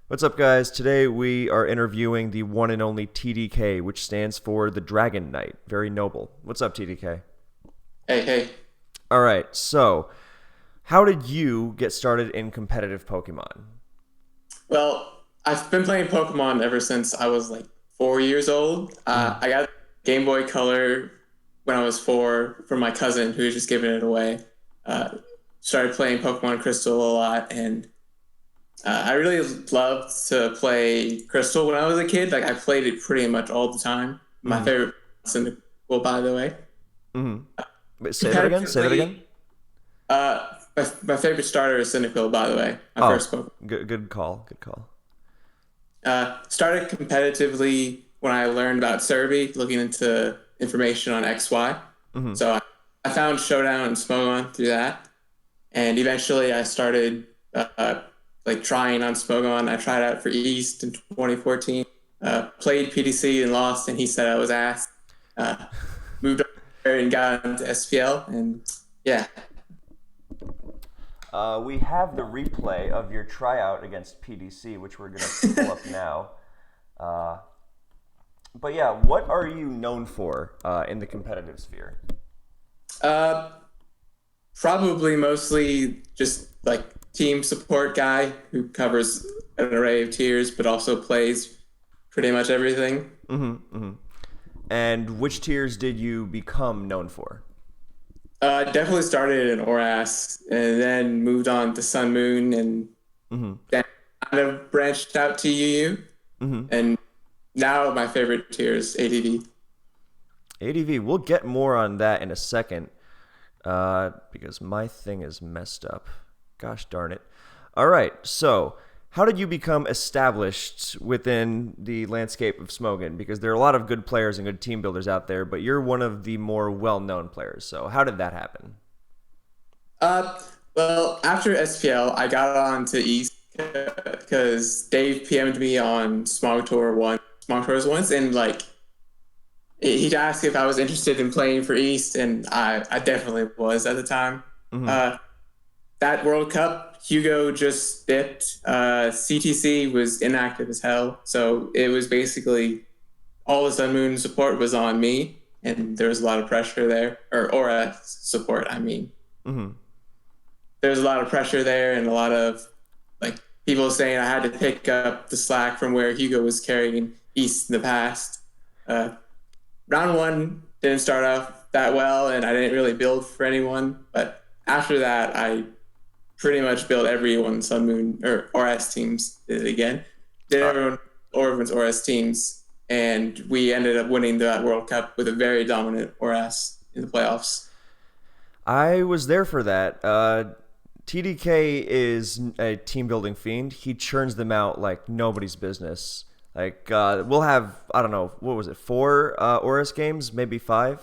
What's up, guys? Today we are interviewing the one and only TDK, which stands for the Dragon Knight. Very noble. What's up, TDK? Hey. All right, so how did you get started in competitive Pokemon? Well, I've been playing Pokemon ever since I was like 4 years old. Mm-hmm. I got Game Boy Color when I was four from my cousin who was just giving it away. Uh, Started playing Pokemon Crystal a lot, and I really loved to play Crystal when I was a kid. Like I played it pretty much all the time. My Mm-hmm. favorite, well, by the way, Mm-hmm. Wait, say that again? Say that again? competitively, my favorite starter is Cyndaquil, by the way. My Oh, first Pokemon. good call. Good call. Started competitively when I learned about Serby, looking into information on XY. Mm-hmm. So I found Showdown and Smogon through that, and eventually I started like trying on Smogon. I tried out for East in 2014. Played PDC and lost, and he said I was ass. Uh, Moved over there and got into SPL, and yeah. We have the replay of your tryout against PDC, which we're going to pull up now. Uh, but yeah, what are you known for in the competitive sphere? Uh, Probably mostly just like team support guy who covers an array of tiers, but also plays pretty much everything. Mm-hmm. Mm-hmm. And which tiers did you become known for? Definitely started in Oras and then moved on to Sun Moon and Mm-hmm. then kind of branched out to UU. Mm-hmm. And now my favorite tier is ADV. ADV, we'll get more on that in a second because my thing is messed up. Gosh darn it. All right, so how did you become established within the landscape of Smogon? Because there are a lot of good players and good team builders out there, but you're one of the more well-known players. So how did that happen? Uh, well, after SPL, I got on to East because Dave PM'd me on Smog Tours once, and like he'd ask if I was interested in playing for East, and I definitely was at the time. Mm-hmm. Uh, that World Cup, Hugo just dipped. CTC was inactive as hell, so it was basically all the Sun Moon support was on me, and there was a lot of pressure there, or Aura support, I mean. Mm-hmm. There's a lot of pressure there, and a lot of like people saying I had to pick up the slack from where Hugo was carrying East in the past. Uh, Round one didn't start off that well, and I didn't really build for anyone. But after that, I pretty much built everyone Sun Moon or RS teams. Did it again. Did everyone's RS teams, and we ended up winning that World Cup with a very dominant RS in the playoffs. I was there for that. TDK is a team building fiend. He churns them out like nobody's business. Like we'll have I don't know what was it, four Oris games, maybe five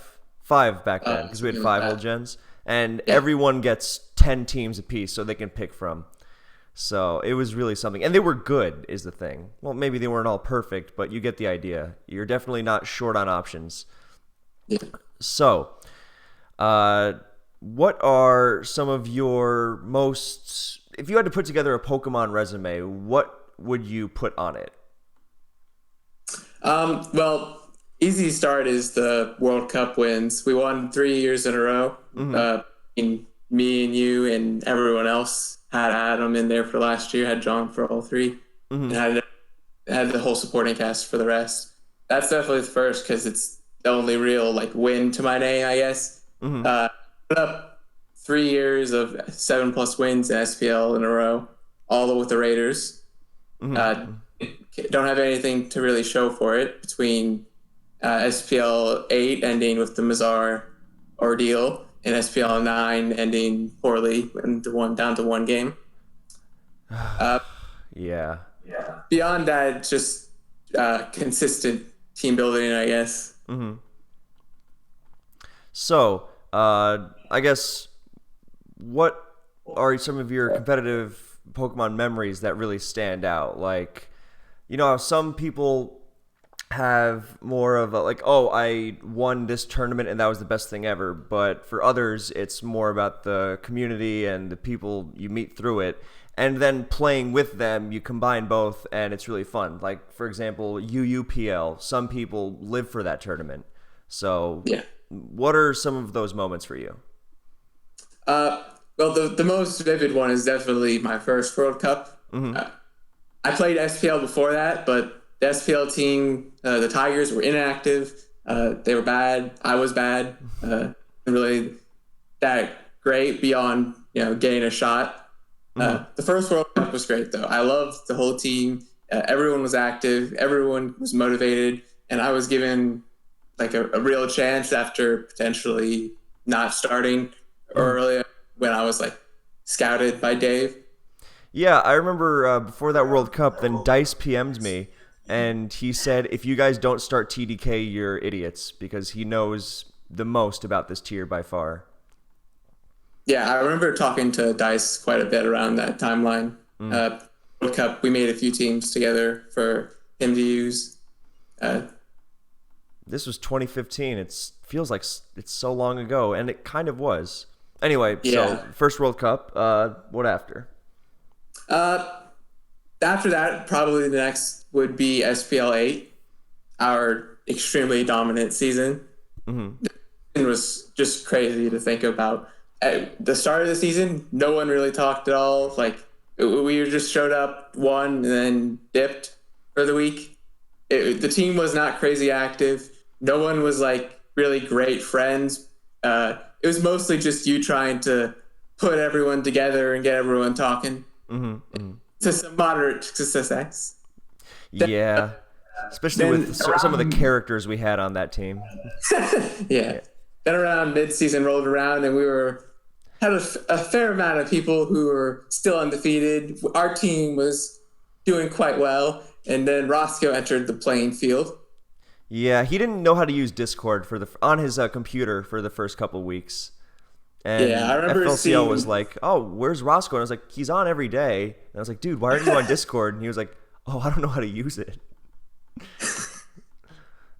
back then because we had Something like five whole that. gens, and Yeah. everyone gets 10 teams apiece, so they can pick from. So it was really something, and they were good is the thing. Well, maybe they weren't all perfect, but you get the idea. You're definitely not short on options. Yeah. So, uh, what are some of your most? If you had to put together a Pokemon resume, what would you put on it? Well, easy start is the World Cup wins. We won 3 years in a row. Mm-hmm. In me and you and everyone else had Adam in there for last year, had John for all three, and Mm-hmm. had the whole supporting cast for the rest. That's definitely the first because it's the only real like win to my name, I guess. Mm-hmm. Uh, Put up 3 years of 7+ wins in SPL in a row, all with the Raiders. Uh, Mm-hmm. don't have anything to really show for it between SPL 8 ending with the Mazar ordeal and SPL 9 ending poorly and down to one game. Uh, Yeah. Beyond that, just consistent team building, I guess. Mm-hmm. So, I guess what are some of your competitive Pokemon memories that really stand out? Like, how some people have more of a like, oh, I won this tournament and that was the best thing ever. But for others, it's more about the community and the people you meet through it. and then playing with them, you combine both, and it's really fun. Like, for example, UUPL, some people live for that tournament. So Yeah. what are some of those moments for you? Well, the most vivid one is definitely my first World Cup. I played SPL before that, but the SPL team, the Tigers, were inactive. They were bad. I was bad. Really that great beyond getting a shot. The first World Cup was great though. I loved the whole team. Everyone was active. Everyone was motivated, and I was given like a real chance after potentially not starting early when I was like scouted by Dave. Yeah, I remember before that World Cup, then Dice PM'd me, and he said, if you guys don't start TDK, you're idiots, because he knows the most about this tier by far. Yeah, I remember talking to Dice quite a bit around that timeline. World Cup, we made a few teams together for him to use. This was 2015. It feels like it's so long ago, and it kind of was. Anyway, so first World Cup, what after? After that, probably the next would be SPL 8, our extremely dominant season. It was just crazy to think about. At the start of the season, no one really talked at all. Like, we just showed up, won, and then dipped for the week. The team was not crazy active. No one was like really great friends. It was mostly just you trying to put everyone together and get everyone talking. To some moderate success. Yeah, especially with some of the characters we had on that team. Yeah. Then around mid-season rolled around, and we had a fair amount of people who were still undefeated. Our team was doing quite well, and then Roscoe entered the playing field. Yeah, he didn't know how to use Discord on his computer for the first couple weeks. And I remember FLCL was like, "Oh, where's Roscoe?" And I was like, "He's on every day." And I was like, "Dude, why aren't you on Discord?" And he was like, "Oh, I don't know how to use it."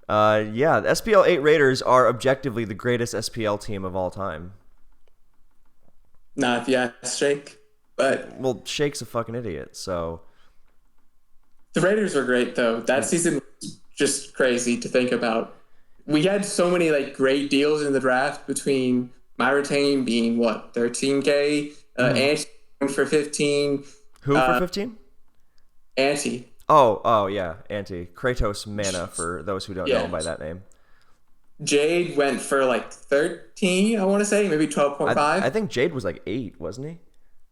The SPL 8 Raiders are objectively the greatest SPL team of all time. Not if you ask Shake, but well, Shake's a fucking idiot. So the Raiders were great though. That season was just crazy to think about. We had so many like great deals in the draft between my retain being 13K, Anti for 15. Who for 15? Anti. Oh yeah, Anti. Kratos Mana for those who don't know him by that name. Jade went for like 13, I want to say, maybe 12.5. I think Jade was like 8, wasn't he?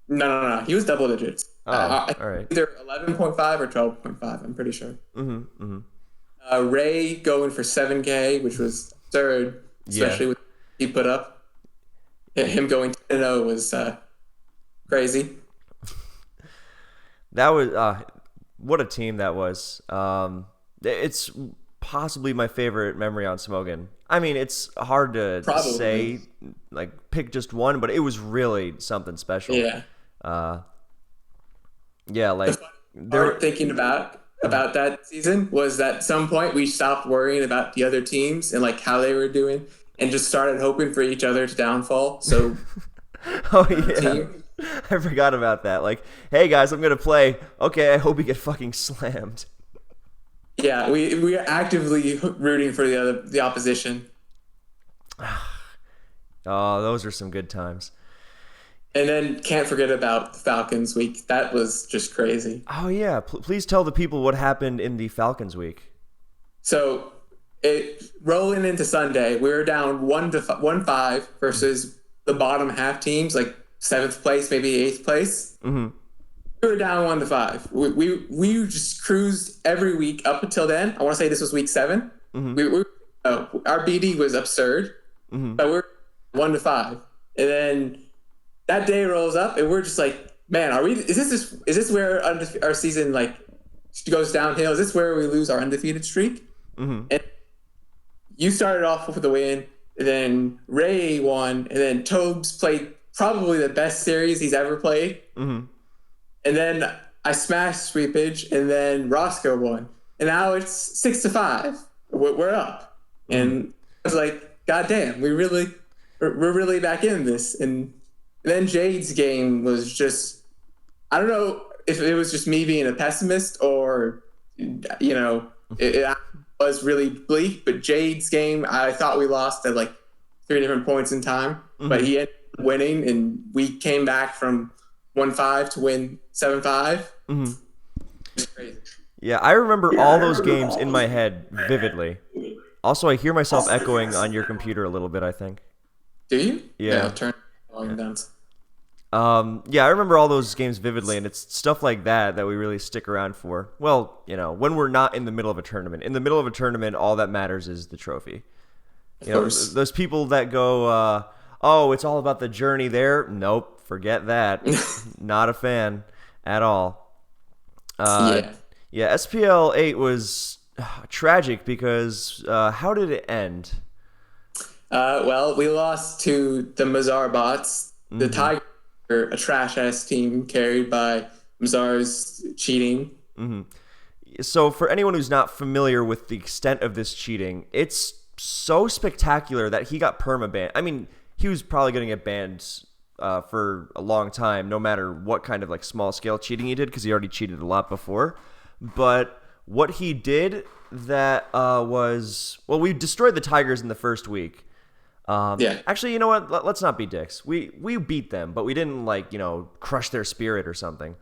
No. He was double digits. Oh, all right. Either 11.5 or 12.5, I'm pretty sure. Ray going for 7K, which was third, especially with what he put up. Him going 10-0 was crazy. That was what a team that was. It's possibly my favorite memory on Smogon. I mean, it's hard to say, like pick just one, but it was really something special. Yeah. Like thinking about that season was that at some point we stopped worrying about the other teams and like how they were doing and just started hoping for each other to downfall. So oh yeah, I forgot about that. Like, hey guys, I'm gonna play. Okay, I hope we get fucking slammed. Yeah, we are actively rooting for the opposition. Oh, those are some good times. And then can't forget about the Falcons week. That was just crazy. Oh yeah, please tell the people what happened in the Falcons week. So, rolling into Sunday, we were down 1-5 versus the bottom half teams, like 7th place, maybe 8th place. We were down 1-5. We just cruised every week up until then. I want to say this was week 7. Our BD was absurd, but we're 1-5, and then that day rolls up, and we're just like, man, is this where our season like goes downhill? Is this where we lose our undefeated streak? And you started off with the win, and then Ray won, and then Tobes played probably the best series he's ever played. And then I smashed Sweepage, and then Roscoe won. And now it's 6-5. We're up. And I was like, God damn, we're really back in this. And then Jade's game was just I don't know if it was just me being a pessimist or, it was really bleak. But Jade's game, I thought we lost at like 3 different points in time, but he ended up winning, and we came back from 1-5 to win 7-5. It's crazy. Yeah, I remember all those games in my head vividly. Also, I hear myself echoing on your computer a little bit, I think. Do you? Yeah. I'll turn volume down. Yeah, I remember all those games vividly, and it's stuff like that that we really stick around for. Well, when we're not in the middle of a tournament. In the middle of a tournament, all that matters is the trophy. Those people that go, oh, it's all about the journey there. Nope, forget that. Not a fan at all. Yeah, SPL 8 was tragic because how did it end? Well, we lost to the Mazar bots. The Tiger, a trash ass team carried by Mazar's cheating. So, for anyone who's not familiar with the extent of this cheating, it's so spectacular that he got perma-banned. I mean, he was probably going to get banned for a long time, no matter what kind of like small-scale cheating he did, because he already cheated a lot before. But what he did that was... Well, we destroyed the Tigers in the first week. Actually, you know what? Let's not be dicks. We beat them, but we didn't crush their spirit or something.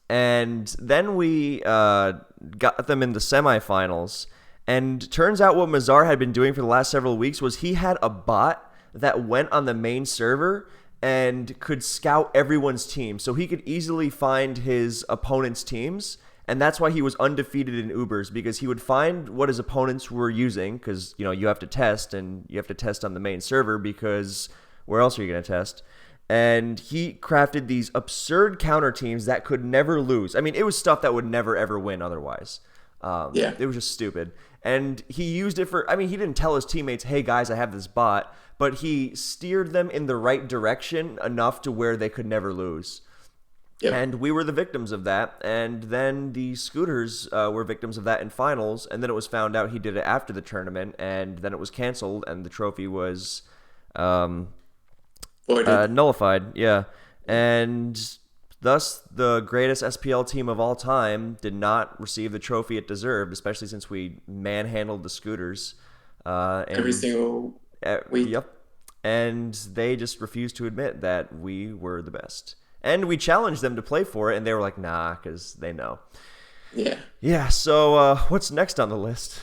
And then we got them in the semifinals. And turns out what Mazar had been doing for the last several weeks was he had a bot that went on the main server and could scout everyone's team. So he could easily find his opponent's teams. And that's why he was undefeated in Ubers, because he would find what his opponents were using, because, you have to test, and you have to test on the main server, because where else are you going to test? And he crafted these absurd counter teams that could never lose. I mean, it was stuff that would never, ever win otherwise. It was just stupid. And he used it for, he didn't tell his teammates, hey guys, I have this bot, but he steered them in the right direction enough to where they could never lose. Yep. And we were the victims of that. And then the Scooters were victims of that in finals. And then it was found out he did it after the tournament. And then it was canceled. And the trophy was nullified. Yeah. And thus, the greatest SPL team of all time did not receive the trophy it deserved, especially since we manhandled the Scooters. Every single week. Yep. And they just refused to admit that we were the best. And we challenged them to play for it, and they were like, nah, because they know. Yeah. Yeah, so what's next on the list?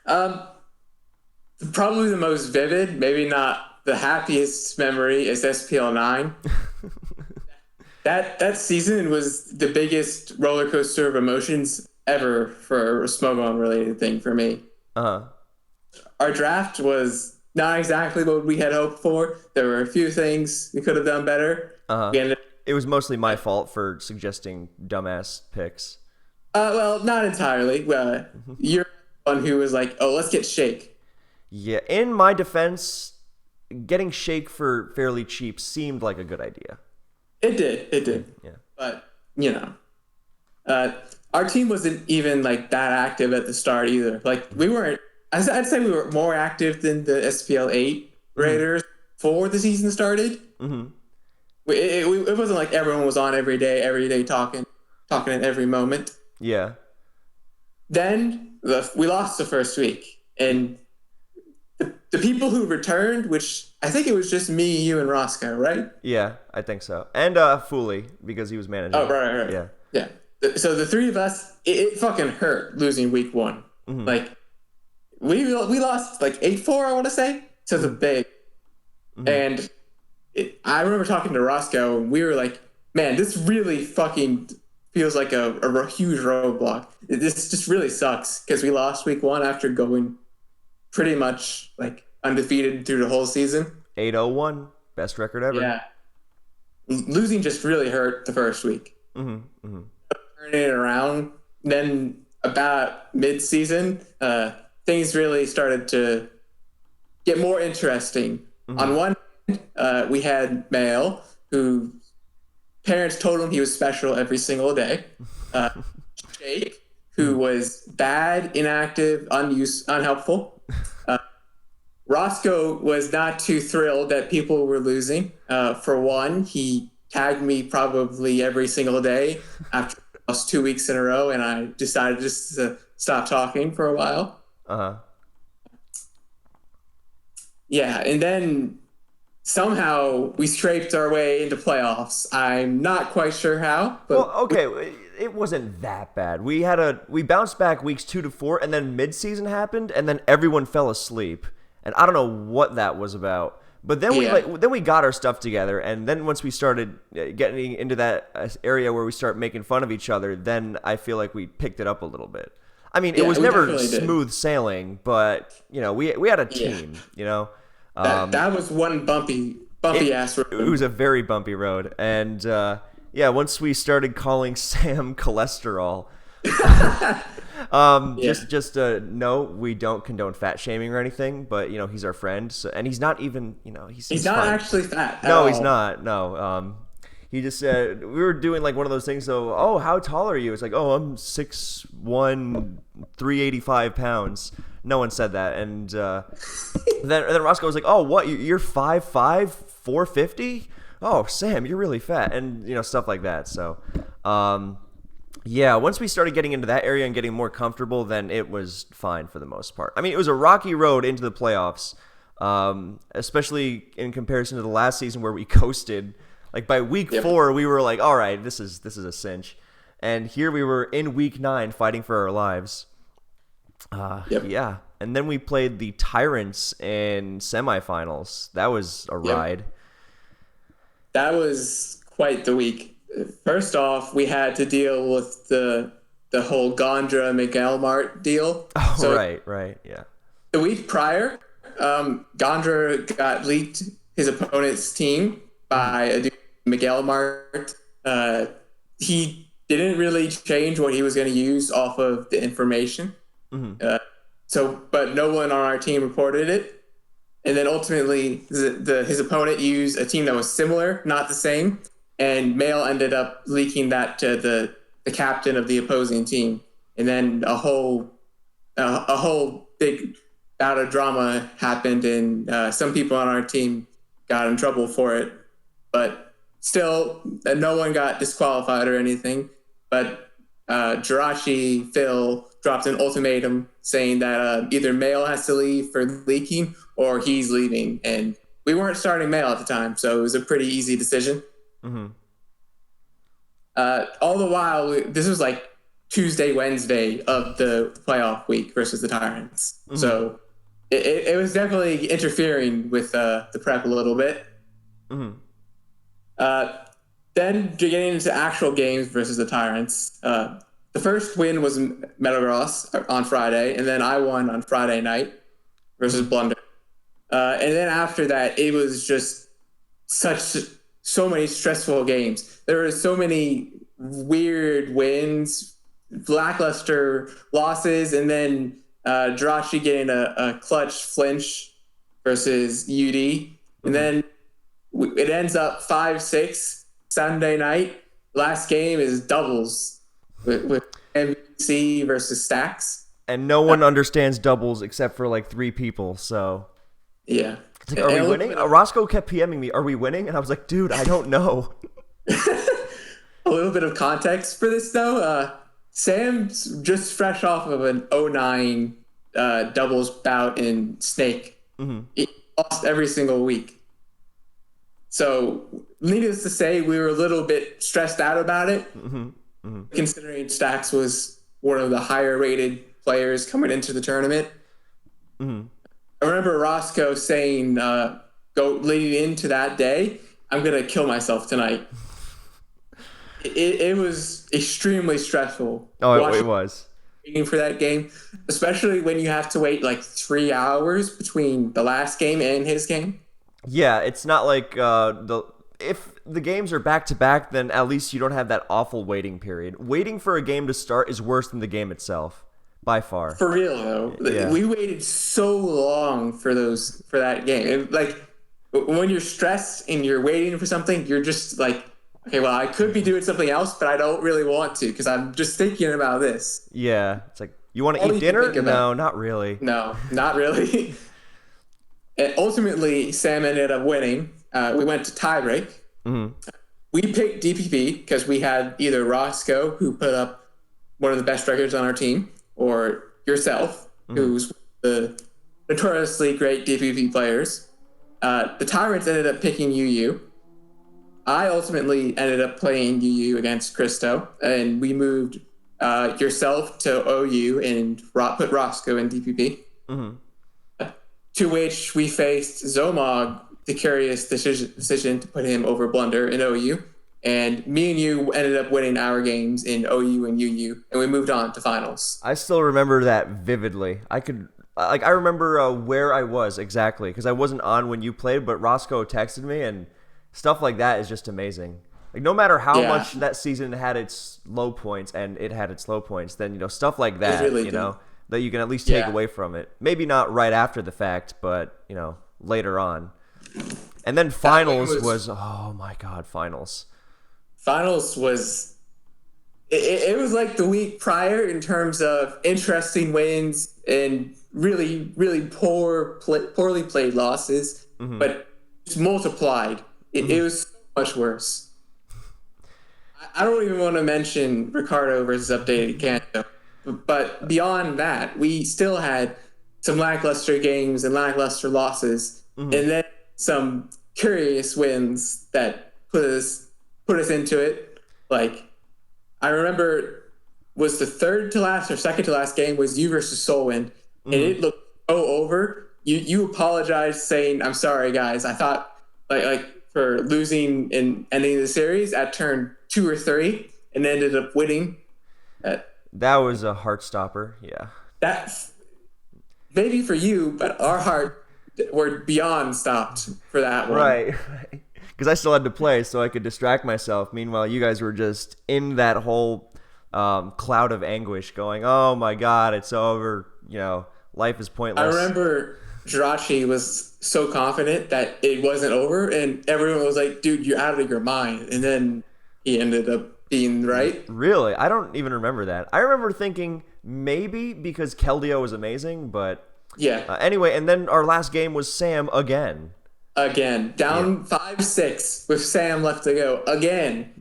Probably the most vivid, maybe not the happiest memory, is SPL 9. That season was the biggest roller coaster of emotions ever for a Smogon related thing for me. Our draft was not exactly what we had hoped for. There were a few things we could have done better. It was mostly my fault for suggesting dumbass picks. Well, not entirely. You're the one who was like, oh, let's get Shake. Yeah, in my defense, getting Shake for fairly cheap seemed like a good idea. It did. Yeah. But, our team wasn't even like that active at the start either. Like, we weren't, I'd say we were more active than the SPL 8 Raiders before the season started. It wasn't like everyone was on every day talking at every moment. Yeah. Then we lost the first week, and the people who returned, which I think it was just me, you, and Roscoe, right? Yeah, I think so. And Fooley, because he was managing. Oh, right. Yeah. So the three of us, it fucking hurt losing week 1. Like, we lost like 8-4, I want to say, to the Big. And I remember talking to Roscoe, and we were like, man, this really fucking feels like a huge roadblock. This just really sucks, because we lost week 1 after going pretty much like undefeated through the whole season. 8-0-1, best record ever. Yeah. Losing just really hurt the first week. Turning it around. Then about mid-season, things really started to get more interesting. On one hand, we had Mail, who parents told him he was special every single day. Jake, who was bad, inactive, unhelpful. Roscoe was not too thrilled that people were losing. For one, he tagged me probably every single day after I lost 2 weeks in a row, and I decided just to stop talking for a while. Uh-huh. Yeah, and then somehow we scraped our way into playoffs. I'm not quite sure how, Well, but okay, it wasn't that bad. We bounced back weeks 2 to 4, and then mid-season happened, and then everyone fell asleep, and I don't know what that was about. But then yeah, we got our stuff together, and then once we started getting into that area where we start making fun of each other, then I feel like we picked it up a little bit. I mean, it yeah, was we never definitely did. smooth sailing, but we had a Yeah, team. that was one bumpy It ass it was road. a very bumpy road, and yeah, once we started calling Sam cholesterol, Yeah, no, we don't condone fat shaming or anything, but he's our friend, so, and he's not even he's he's not fine. actually fat at No, he's all. not. No, he just said we were doing like one of those things. So, oh, how tall are you? It's like, oh, I'm 6'1", 385 pounds. No one said that, and then Roscoe was like, oh, what? You're 5'5", 450? Oh, Sam, you're really fat, and stuff like that. So, yeah, once we started getting into that area and getting more comfortable, then it was fine for the most part. I mean, it was a rocky road into the playoffs, especially in comparison to the last season where we coasted. Like by week Yep. 4, we were like, all right, this is a cinch, and here we were in week 9 fighting for our lives. Yep. Yeah, and then we played the Tyrants in semifinals. That was a Yep. ride. That was quite the week. First off, we had to deal with the whole Gondra Miguel Mart deal. Oh, So right, yeah. the week prior, Gondra got leaked his opponent's team Hmm. by a dude, Miguel Mart. He didn't really change what he was going to use off of the information. Hmm. But no one on our team reported it. And then ultimately, his opponent used a team that was similar, not the same. And Mail ended up leaking that to the captain of the opposing team. And then a whole big bout of drama happened, and some people on our team got in trouble for it. But still, no one got disqualified or anything. But Jirachi Phil dropped an ultimatum saying that either Mail has to leave for leaking or he's leaving. And we weren't starting Mail at the time, so it was a pretty easy decision. Hmm. All the while, this was like Tuesday, Wednesday of the playoff week versus the Tyrants. Hmm. So it was definitely interfering with the prep a little bit. Hmm. Uh, then getting into actual games versus the Tyrants. The first win was Metagross on Friday, and then I won on Friday night versus Hmm. Blunder. And then after that, it was just so many stressful games. There were so many weird wins, lackluster losses, and then Jirachi getting a clutch flinch versus UD. And Hmm. then it ends up 5-6 Sunday night. Last game is doubles with MVC versus Stacks. And no one understands doubles except for like 3 people. So Yeah. it's like, And are we a little winning? bit of Roscoe kept PMing me, are we winning? And I was like, dude, I don't know. a little bit of context for this though. Sam's just fresh off of an '09 doubles bout in Snake. Hmm. He lost every single week. So, needless to say, we were a little bit stressed out about it, Hmm. Hmm. considering Stacks was one of the higher rated players coming into the tournament. Hmm. I remember Roscoe saying, "Go leading into that day, I'm gonna kill myself tonight." It was extremely stressful Oh, it watching was. waiting for that game, especially when you have to wait like 3 hours between the last game and his game. Yeah, it's not like the if the games are back to back, then at least you don't have that awful waiting period. Waiting for a game to start is worse than the game itself, by far. For real though, Yeah. we waited so long for that game. Like when you're stressed and you're waiting for something, you're just like, okay, well, I could be doing something else, but I don't really want to because I'm just thinking about this. Yeah. It's like, you want to All eat you can dinner? think about. No, not really. No, not really. And ultimately, Sam ended up winning. We went to tiebreak. Hmm. we picked DPP because we had either Roscoe, who put up one of the best records on our team, or yourself, who's the notoriously great DPP players. The Tyrants ended up picking UU. I ultimately ended up playing UU against Christo, and we moved yourself to OU and put Roscoe in DPP. To which we faced Zomog, the curious decision to put him over Blunder in OU. And me and you ended up winning our games in OU and UU, and we moved on to finals. I still remember that vividly. I remember where I was exactly because I wasn't on when you played, but Roscoe texted me, and stuff like that is just amazing. Like no matter how much that season had its low points, and it had its low points, then stuff like that, really that you can at least take away from it. Maybe not right after the fact, but later on. And then finals was oh my god, finals. Finals was it was like the week prior in terms of interesting wins and really really poorly played losses, but it's multiplied. It was so much worse. I don't even want to mention Ricardo versus Updated Canto. But beyond that, we still had some lackluster games and lackluster losses, and then some curious wins that put us into it. Like I remember, was the third to last or second to last game was you versus Solwind, and it looked so over. You apologized, saying, "I'm sorry, guys. I thought like for losing and ending the series at turn 2 or 3, and ended up winning." That was a heart stopper, yeah. That's maybe for you, but our heart were beyond stopped for that one. Right. Because I still had to play, so I could distract myself. Meanwhile, you guys were just in that whole cloud of anguish, going, "Oh my god, it's over! Life is pointless." I remember Jirachi was so confident that it wasn't over, and everyone was like, "Dude, you're out of your mind." And then he ended up being right. Really? I don't even remember that. I remember thinking maybe because Keldeo was amazing, but anyway, and then our last game was Sam again. Down 5-6 with Sam left to go again.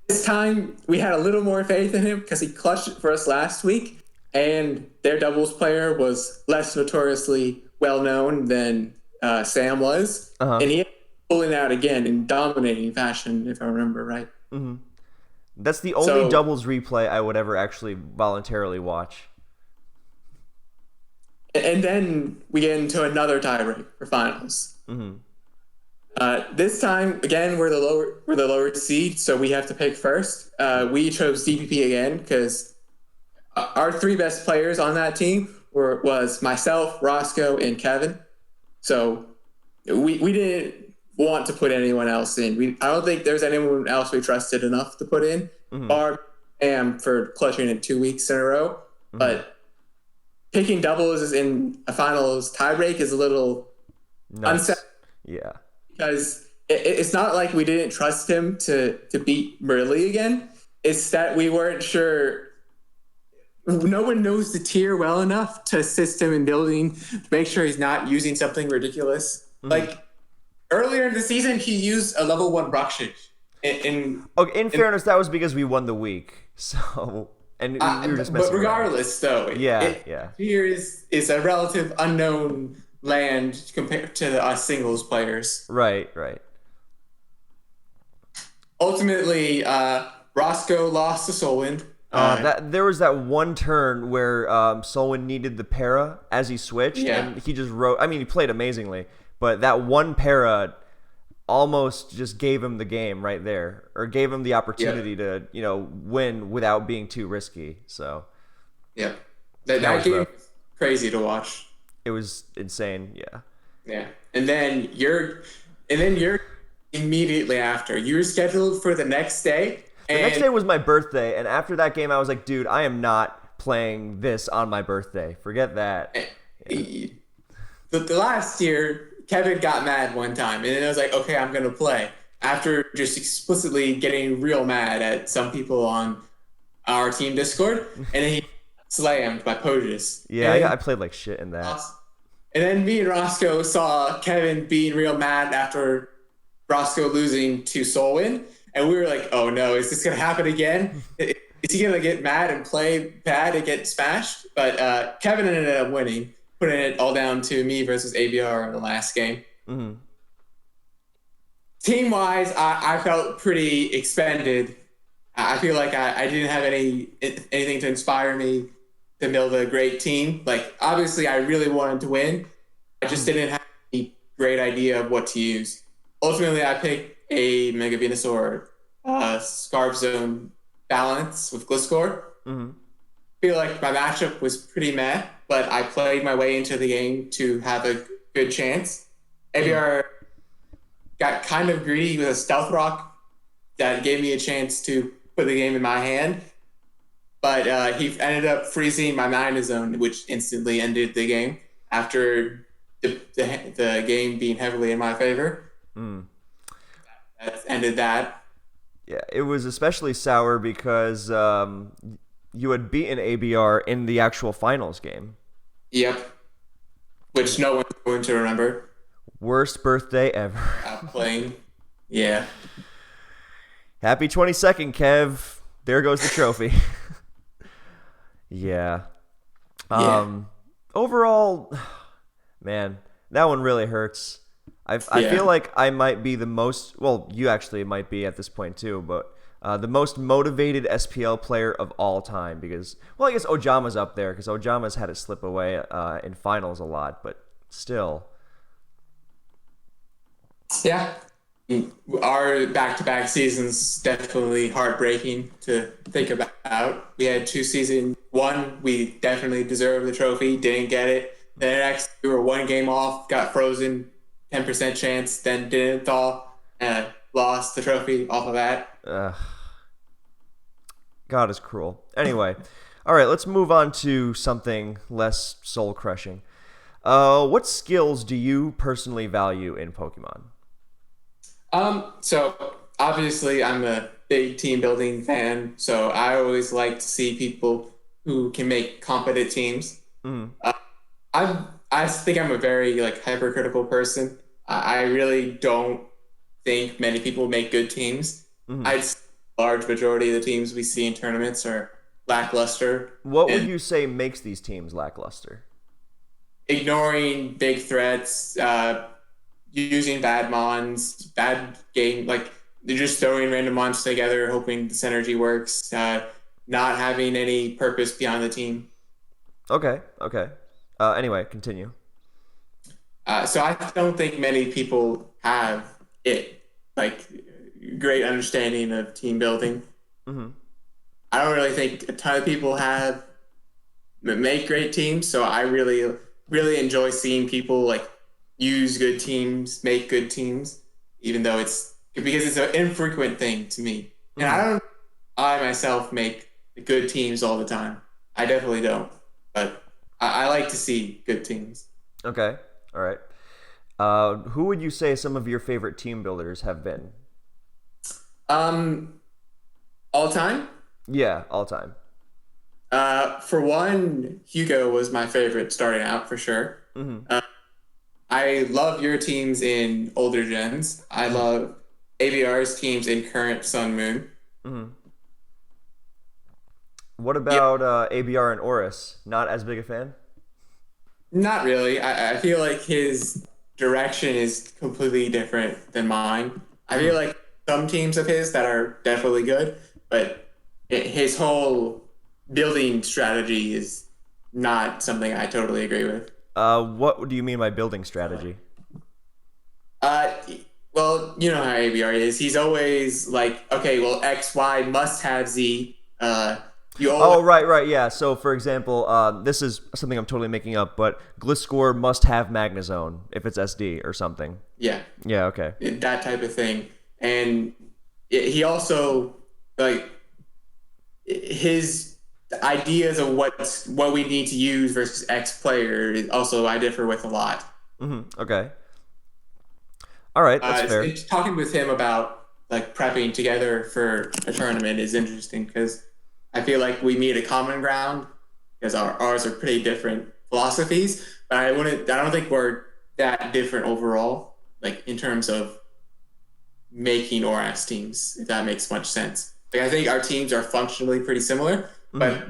This time we had a little more faith in him because he clutched it for us last week, and their doubles player was less notoriously well known than Sam was, and he pulling out again in dominating fashion, if I remember right. That's the only doubles replay I would ever actually voluntarily watch. And then we get into another tiebreak for finals. This time, again, we're the lower seed, so we have to pick first. We chose DPP again because our three best players on that team was myself, Roscoe, and Kevin. So we didn't want to put anyone else in. I don't think there's anyone else we trusted enough to put in, bar Sam for clutching it 2 weeks in a row. But picking doubles in a finals tiebreak is a little unsettling. Yeah. Because it's not like we didn't trust him to beat Merle again. It's that we weren't sure. No one knows the tier well enough to assist him in building, to make sure he's not using something ridiculous. Like earlier in the season, he used a level 1 Rakshit. In fairness, that was because we won the week. So, and we were just messing but regardless, around. though, here is a relative unknown land compared to us singles players. Right. Ultimately, Roscoe lost to Solwind. There was that one turn where Solwind needed the para as he switched, and he just wrote. I mean, he played amazingly, but that one para almost just gave him the game right there, or gave him the opportunity to win without being too risky. So that game was crazy to watch. It was insane. Yeah. And then you're immediately after. You were scheduled for the next day. The next day was my birthday, and after that game, I was like, dude, I am not playing this on my birthday. Forget that. The last year, Kevin got mad one time, and then I was like, okay, I'm going to play. After just explicitly getting real mad at some people on our team Discord, and then he slammed by Pojus. Yeah, I played like shit in that. And then me and Roscoe saw Kevin being real mad after Roscoe losing to Solwyn, and we were like, "Oh no, is this gonna happen again? Is he gonna get mad and play bad and get smashed?" But Kevin ended up winning, putting it all down to me versus ABR in the last game. Mm-hmm. Team wise, I felt pretty expended. I feel like I didn't have anything to inspire me to build a great team. Like obviously, I really wanted to win. I just didn't have any great idea of what to use. Ultimately, I picked a Mega Venusaur Scarf Zone balance with Gliscor. Mm-hmm. I feel like my matchup was pretty meh, but I played my way into the game to have a good chance. ABR got kind of greedy with a Stealth Rock that gave me a chance to put the game in my hand, but he ended up freezing my Mana Zone, which instantly ended the game after the game being heavily in my favor. Mm. That ended that. Yeah, it was especially sour because you had beaten ABR in the actual finals game. Yep. Which no one's going to remember. Worst birthday ever. Playing. Yeah. Happy 22nd, Kev. There goes the trophy. Yeah. Overall, man, that one really hurts. I feel like I might be the most, well, you actually might be at this point too, but the most motivated SPL player of all time because, well, I guess Ojama's up there because Ojama's had it slip away in finals a lot, but still. Yeah. Our back-to-back seasons definitely heartbreaking to think about. We had 2 seasons. One, we definitely deserved the trophy, didn't get it. The next, we were 1 game off, got frozen, 10% chance, then didn't thaw, and lost the trophy off of that. God is cruel. Anyway, all right, let's move on to something less soul-crushing. What skills do you personally value in Pokemon? So obviously I'm a big team building fan, so I always like to see people who can make competent teams. Mm-hmm. I think I'm a very hypercritical person. I really don't think many people make good teams. Mm-hmm. I'd say a large majority of the teams we see in tournaments are lackluster. What would you say makes these teams lackluster? Ignoring big threats, using bad mons, bad game, they're just throwing random mons together, hoping the synergy works, not having any purpose beyond the team. Okay. Anyway, continue. So I don't think many people have great understanding of team building. Mm-hmm. I don't really think a ton of people make great teams, so I really, really enjoy seeing people use good teams, make good teams, even though it's an infrequent thing to me. And I myself make good teams all the time. I definitely don't, but I like to see good teams. Okay, all right. Who would you say some of your favorite team builders have been? All time? Yeah, all time. For one, Hugo was my favorite starting out for sure. Mm-hmm. I love your teams in older gens. I love ABR's teams in current Sun Moon. Mm-hmm. What about ABR and Oris? Not as big a fan? Not really. I feel like his direction is completely different than mine. I feel like some teams of his that are definitely good, but his whole building strategy is not something I totally agree with. What do you mean by building strategy? Well, you know how ABR is. He's always like, okay, well, X, Y must have Z. Right, yeah. So, for example, this is something I'm totally making up, but Gliscor must have Magnezone if it's SD or something. Yeah. Yeah, okay. That type of thing. And he also, his ideas of what we need to use versus X player, also I differ with a lot. Mm-hmm. Okay. All right, that's fair. Talking with him about prepping together for a tournament is interesting because I feel like we meet a common ground because ours are pretty different philosophies, but I don't think we're that different overall, in terms of making Oras teams, if that makes much sense. Like I think our teams are functionally pretty similar, but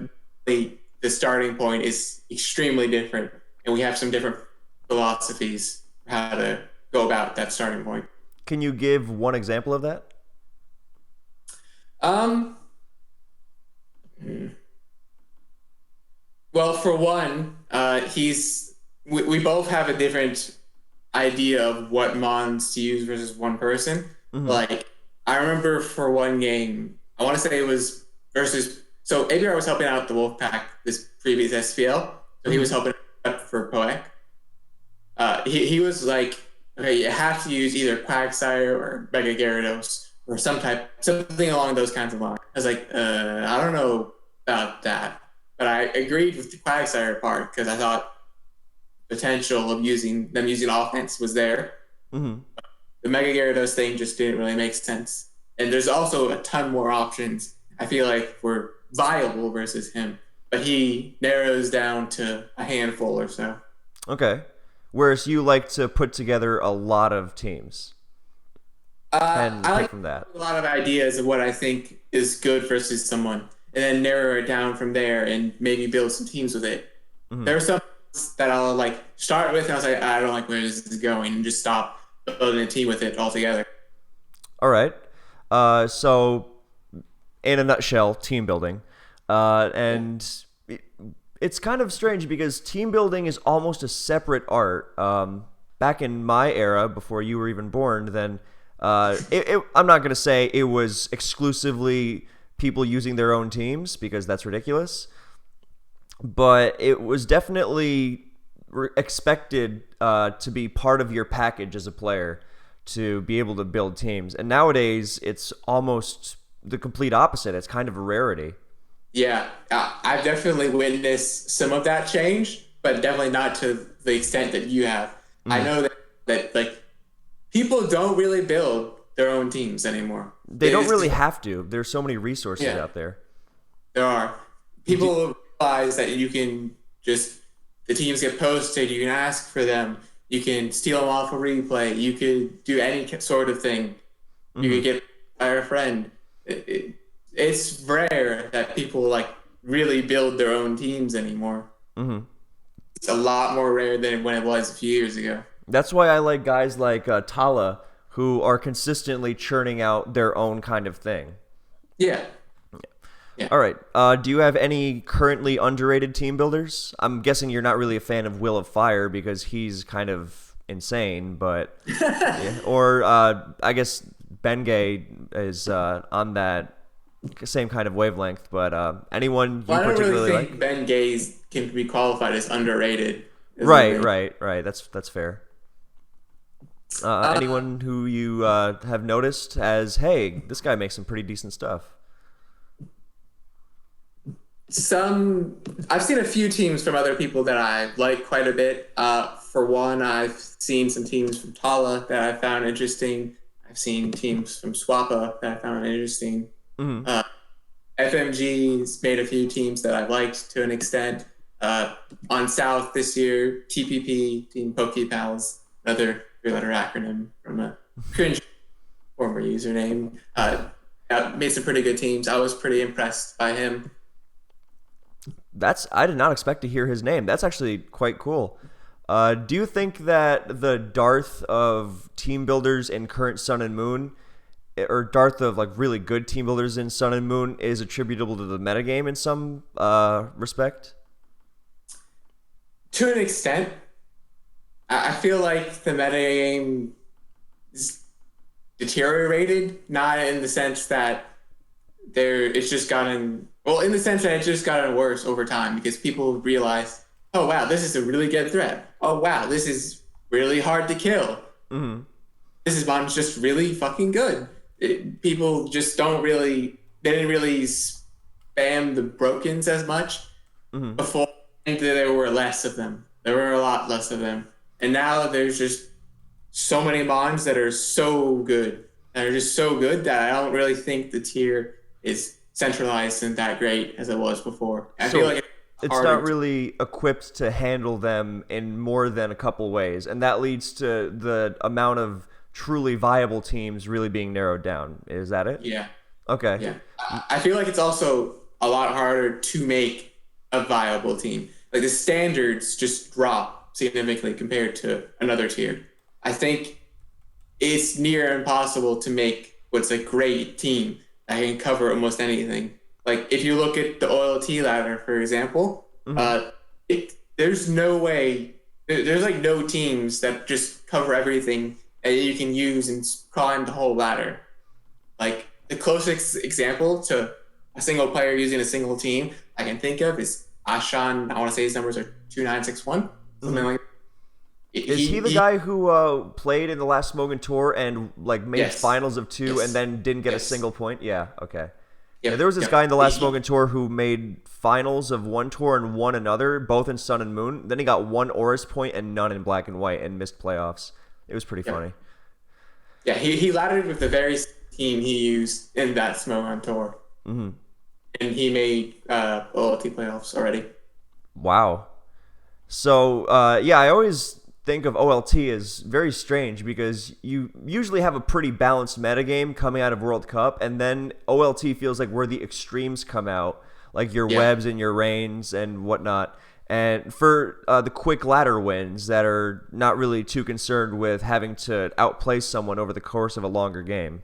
the starting point is extremely different, and we have some different philosophies for how to go about that starting point. Can you give one example of that? Um, well, for one, we both have a different idea of what mons to use versus one person. Like I remember for one game, I want to say it was versus. So ABR was helping out the Wolfpack this previous SPL, so he was helping out for Poek. He was like, okay, you have to use either Quagsire or Mega Gyarados or something along those kinds of lines. I was like, I don't know about that, but I agreed with the Quagsire part because I thought potential of using offense was there. The Mega Gyarados thing just didn't really make sense, and there's also a ton more options. I feel like were viable versus him, but he narrows down to a handful or so. Okay. Whereas you like to put together a lot of teams. And I pick like from that. a lot of ideas of what I think is good versus someone, and then narrow it down from there and maybe build some teams with it. There are some that I'll like start with, and I was like, I don't like where this is going, and just stop building a team with it altogether. All right. So, in a nutshell, team building. And it's kind of strange because team building is almost a separate art. Back in my era, before you were even born, then I'm not going to say it was exclusively people using their own teams because that's ridiculous. But it was definitely expected to be part of your package as a player to be able to build teams. And nowadays, it's almost the complete opposite. It's kind of a rarity. Yeah, I've definitely witnessed some of that change, but definitely not to the extent that you have. I know that like people don't really build their own teams anymore. They don't really have to. There's so many resources out there. There are. People realize that you can just, the teams get posted, you can ask for them, you can steal them off a replay, you could do any sort of thing. You could get by a friend. It's rare that people like really build their own teams anymore. It's a lot more rare than when it was a few years ago. That's why I like guys like Tala, who are consistently churning out their own kind of thing. Yeah. All right. Do you have any currently underrated team builders? I'm guessing you're not really a fan of Will of Fire because he's kind of insane, but yeah. Or I guess Bengay is on that same kind of wavelength. But anyone you particularly like? I don't really think Ben Gaze can be qualified as underrated. Right. That's fair. Anyone who you have noticed as, hey, this guy makes some pretty decent stuff? I've seen a few teams from other people that I like quite a bit. For one, I've seen some teams from Tala that I found interesting. I've seen teams from Swappa that I found interesting. FMG's made a few teams that I've liked to an extent. On South this year, TPP, Team PokePals, another three-letter acronym from a cringe former username, made some pretty good teams. I was pretty impressed by him. I did not expect to hear his name. That's actually quite cool. Do you think that the dearth of team builders in current Sun and Moon, or dearth of like really good team builders in Sun and Moon, is attributable to the metagame in some respect? To an extent, I feel like the metagame is deteriorated, not in the sense that it's just gotten, well, in the sense that it's just gotten worse over time because people realize, oh wow, this is a really good threat. Oh wow, this is really hard to kill. This is mon's just really fucking good. People just they didn't really spam the brokens as much before. I think that there were less of them. There were a lot less of them. And now there's just so many mons that are so good. That are just so good that I don't really think the tier is centralized and that great as it was before. I feel like it's not really equipped to handle them in more than a couple ways. And that leads to the amount of truly viable teams really being narrowed down. Is that it? Yeah. Okay. Yeah. I feel like it's also a lot harder to make a viable team. Like the standards just drop significantly compared to another tier. I think it's near impossible to make what's a great team that can cover almost anything. Like if you look at the OLT ladder, for example, Mm-hmm. there's no way, there's like no teams that just cover everything that you can use and climb the whole ladder. Like the closest example to a single player using a single team I can think of is Ashan. I want to say his numbers are 2961, something Mm-hmm. like that. Is he the guy who played in the last Smogon tour and like made Yes. finals of two and Yes. then didn't get a Yes. single point? Yeah. Okay. Yep. Yeah, there was this Yep. guy in the last Smogon tour who made finals of one tour and won another, both in Sun and Moon. Then he got one Oris point and none in Black and White and missed playoffs. It was pretty funny. Yeah, he laddered with the very team he used in that Smogon tour. Mm-hmm. And he made OLT playoffs already. Wow. So, yeah, I always think of OLT as very strange because you usually have a pretty balanced metagame coming out of World Cup, and then OLT feels like where the extremes come out, like your webs and your rains and whatnot. And for the quick ladder wins that are not really too concerned with having to outplay someone over the course of a longer game.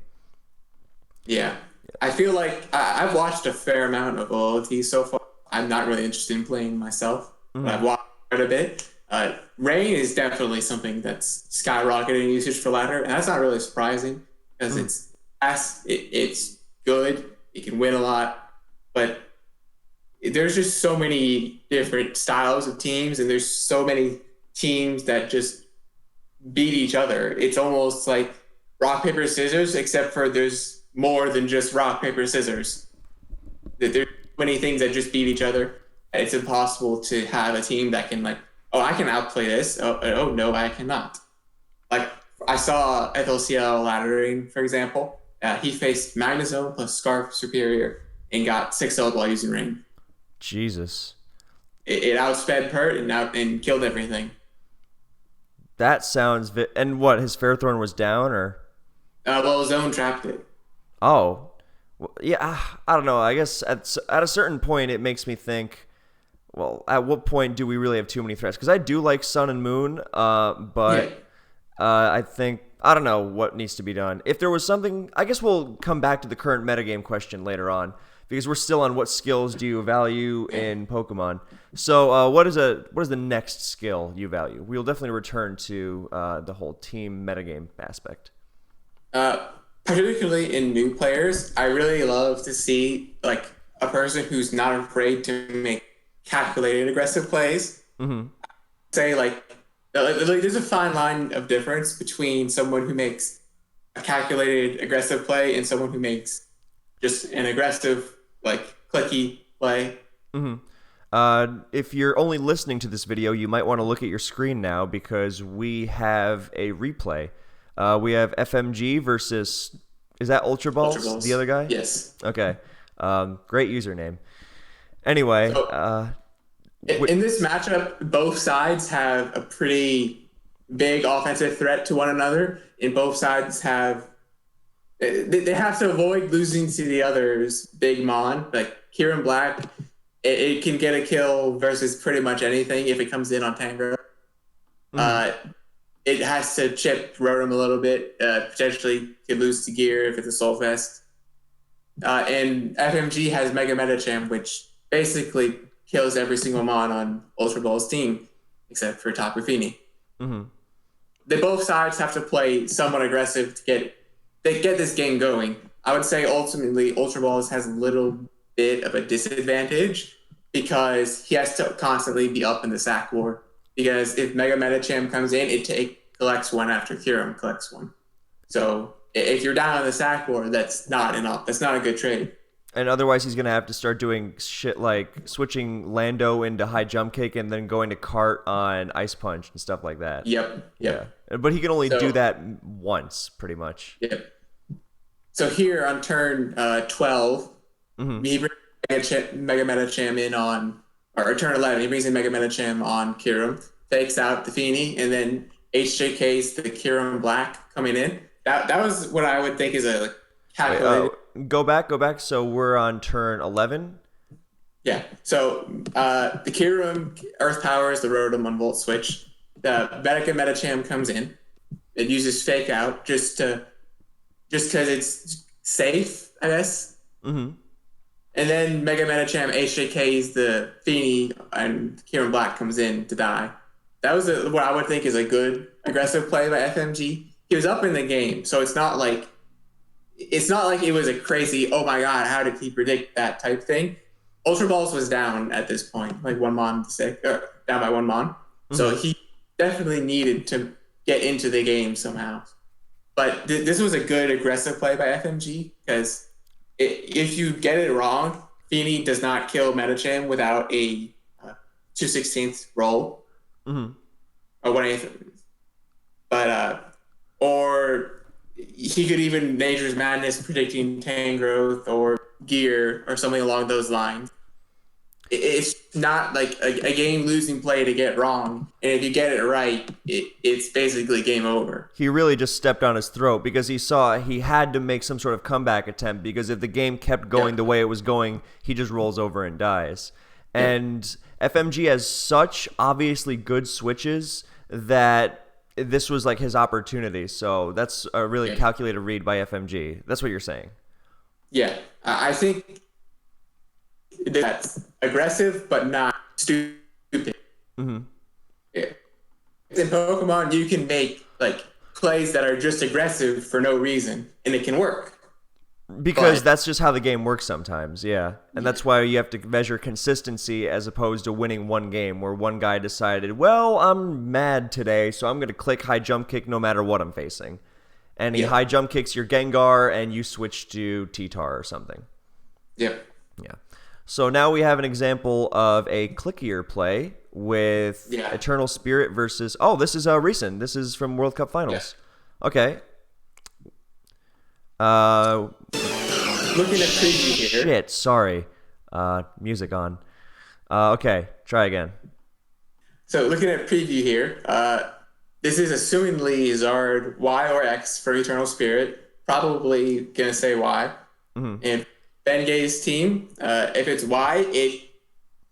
Yeah. I feel like I've watched a fair amount of OLT so far. I'm not really interested in playing myself, but I've watched quite a bit. Rain is definitely something that's skyrocketed in usage for ladder, and that's not really surprising because it's fast, it's good, it can win a lot, but there's just so many different styles of teams, and there's so many teams that just beat each other. It's almost like rock, paper, scissors, except for there's more than just rock, paper, scissors. There's many things that just beat each other. It's impossible to have a team that can like, oh, I can outplay this. Oh no, I cannot. Like I saw FLCL laddering, for example. He faced Magnezone plus Scarf Superior and got 6-0 while using Rain. Jesus. It outsped Pert and killed everything. That sounds... And what, his Ferrothorn was down, or... Well, Zone trapped it. Oh. Well, yeah, I don't know. I guess at a certain point, it makes me think, well, at what point do we really have too many threats? Because I do like Sun and Moon, but I think... I don't know what needs to be done. If there was something... I guess we'll come back to the current metagame question later on, because we're still on what skills do you value in Pokemon. So what is the next skill you value? We'll definitely return to the whole team metagame aspect. Particularly in new players, I really love to see like a person who's not afraid to make calculated aggressive plays. Mm-hmm. Say like there's a fine line of difference between someone who makes a calculated aggressive play and someone who makes just an aggressive like clicky play. Mm-hmm. If you're only listening to this video, you might want to look at your screen now because we have a replay. We have FMG versus, is that Ultra Balls, the other guy? Yes. Okay. Great username. Anyway. So, in this matchup, both sides have a pretty big offensive threat to one another, and both sides have they have to avoid losing to the other's big mon. Like Kieran Black, it can get a kill versus pretty much anything if it comes in on Tango. It has to chip Rotom a little bit, potentially could lose to Gear if it's a Soul Fest. And FMG has Mega Metacham, which basically kills every single mon on Ultra Ball's team, except for Tapu Fini. Mm-hmm. They both sides have to play somewhat aggressive to get this game going. I would say ultimately Ultra Balls has a little bit of a disadvantage because he has to constantly be up in the sack war. Because if Mega Metacham comes in, it collects one after Kyurem collects one. So if you're down on the sack war, that's not enough. That's not a good trade. And otherwise, he's going to have to start doing shit like switching Lando into High Jump Kick and then going to Cart on Ice Punch and stuff like that. Yep. Yeah. But he can only do that once, pretty much. Yep. So here on turn 12, he brings Mega Metacham in on, or turn 11, he brings in Mega Metacham on Kyurem, takes out the Fini, and then HJK's the Kieran Black coming in. That was what I would think is a like, Wait, calculated. go back. So we're on turn 11. Yeah. So the Kieran Earth Power is the Rotom on Volt Switch. The Medica Metacham comes in. It uses Fake Out just because it's safe, I guess. Mm-hmm. And then Mega Metacham HJK's the Feeny and Kieran Black comes in to die. That was what I would think is a good aggressive play by FMG. He was up in the game, so it's not like it was a crazy, oh my god, how did he predict that type thing. Ultra Balls was down at this point, like 1 mon to 6, down by 1 mon. Mm-hmm. So he definitely needed to get into the game somehow. But this was a good aggressive play by FMG because if you get it wrong, Feeny does not kill Metacham without a 2/16 roll. Mm-hmm. Or 1/8. But, or he could even Nature's Madness predicting Tangrowth or Gear or something along those lines. It's not like a game-losing play to get wrong. And if you get it right, it's basically game over. He really just stepped on his throat because he saw he had to make some sort of comeback attempt because if the game kept going the way it was going, he just rolls over and dies. And FMG has such obviously good switches that this was like his opportunity. So that's a really calculated read by FMG. That's what you're saying. Yeah. I think that's aggressive, but not stupid. Mm-hmm. Yeah. In Pokemon, you can make like plays that are just aggressive for no reason, and it can work. Because that's just how the game works sometimes, yeah. And that's why you have to measure consistency as opposed to winning one game where one guy decided, well, I'm mad today, so I'm going to click high jump kick no matter what I'm facing. And he high jump kicks your Gengar, and you switch to T-Tar or something. Yep. Yeah. So now we have an example of a clickier play with Eternal Spirit versus... Oh, this is recent. This is from World Cup Finals. Yeah. Okay. Looking at preview here. Shit, sorry. Music on. Okay, try again. So looking at preview here, this is assumingly Zard Y or X for Eternal Spirit. Probably gonna say Y. Mm-hmm. And Bengay's team, if it's Y, it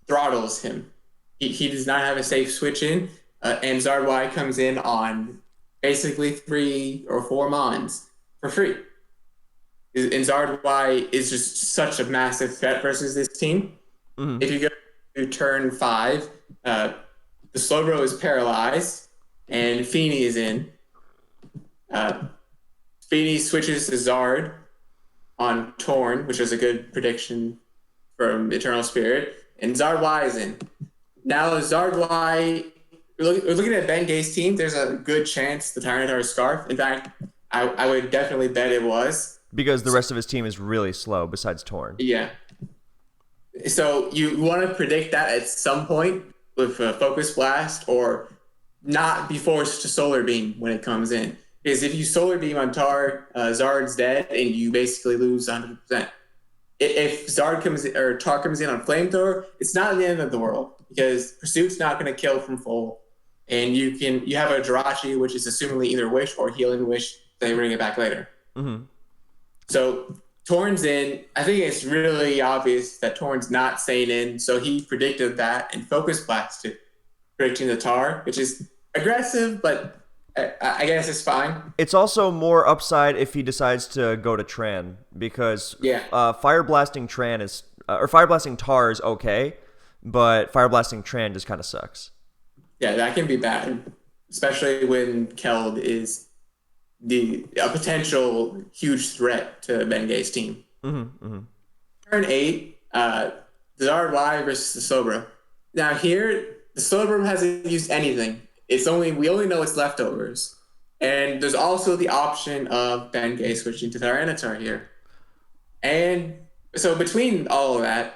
throttles him. He does not have a safe switch in, and Zard Y comes in on basically 3 or 4 mons for free. And Zard Y is just such a massive threat versus this team. Mm-hmm. If you go to turn 5, the Slowbro is paralyzed, and Feeny is in. Feeny switches to Zard on Torn, which is a good prediction from Eternal Spirit, and Zard Y is in. Now Zard Y, we're looking at Bengay's team, there's a good chance the Tyranitar Scarf. In fact, I would definitely bet it was. Because the rest of his team is really slow besides Torn. Yeah. So you want to predict that at some point with a Focus Blast or not be forced to Solar Beam when it comes in. Because if you Solar Beam on Tar, Zard's dead and you basically lose 100%. If Zard comes in, or Tar comes in on Flamethrower, it's not the end of the world because Pursuit's not going to kill from full. And you have a Jirachi, which is assumingly either Wish or Healing Wish. They bring it back later. Mm-hmm. So Torn's in. I think it's really obvious that Torn's not staying in. So he predicted that and Focus Blasted, predicting the Tar, which is aggressive, but I guess it's fine. It's also more upside if he decides to go to Tran because Fire Blasting Tran is or Fire Blasting Tar is okay, but Fire Blasting Tran just kind of sucks. Yeah, that can be bad, especially when Keld is a potential huge threat to Bengay's team. Mm-hmm, mm-hmm. Turn 8, Zard Y versus the Slowbro. Now here, the Slowbro hasn't used anything. We only know it's leftovers. And there's also the option of Bengay switching to Tyranitar here. And so between all of that,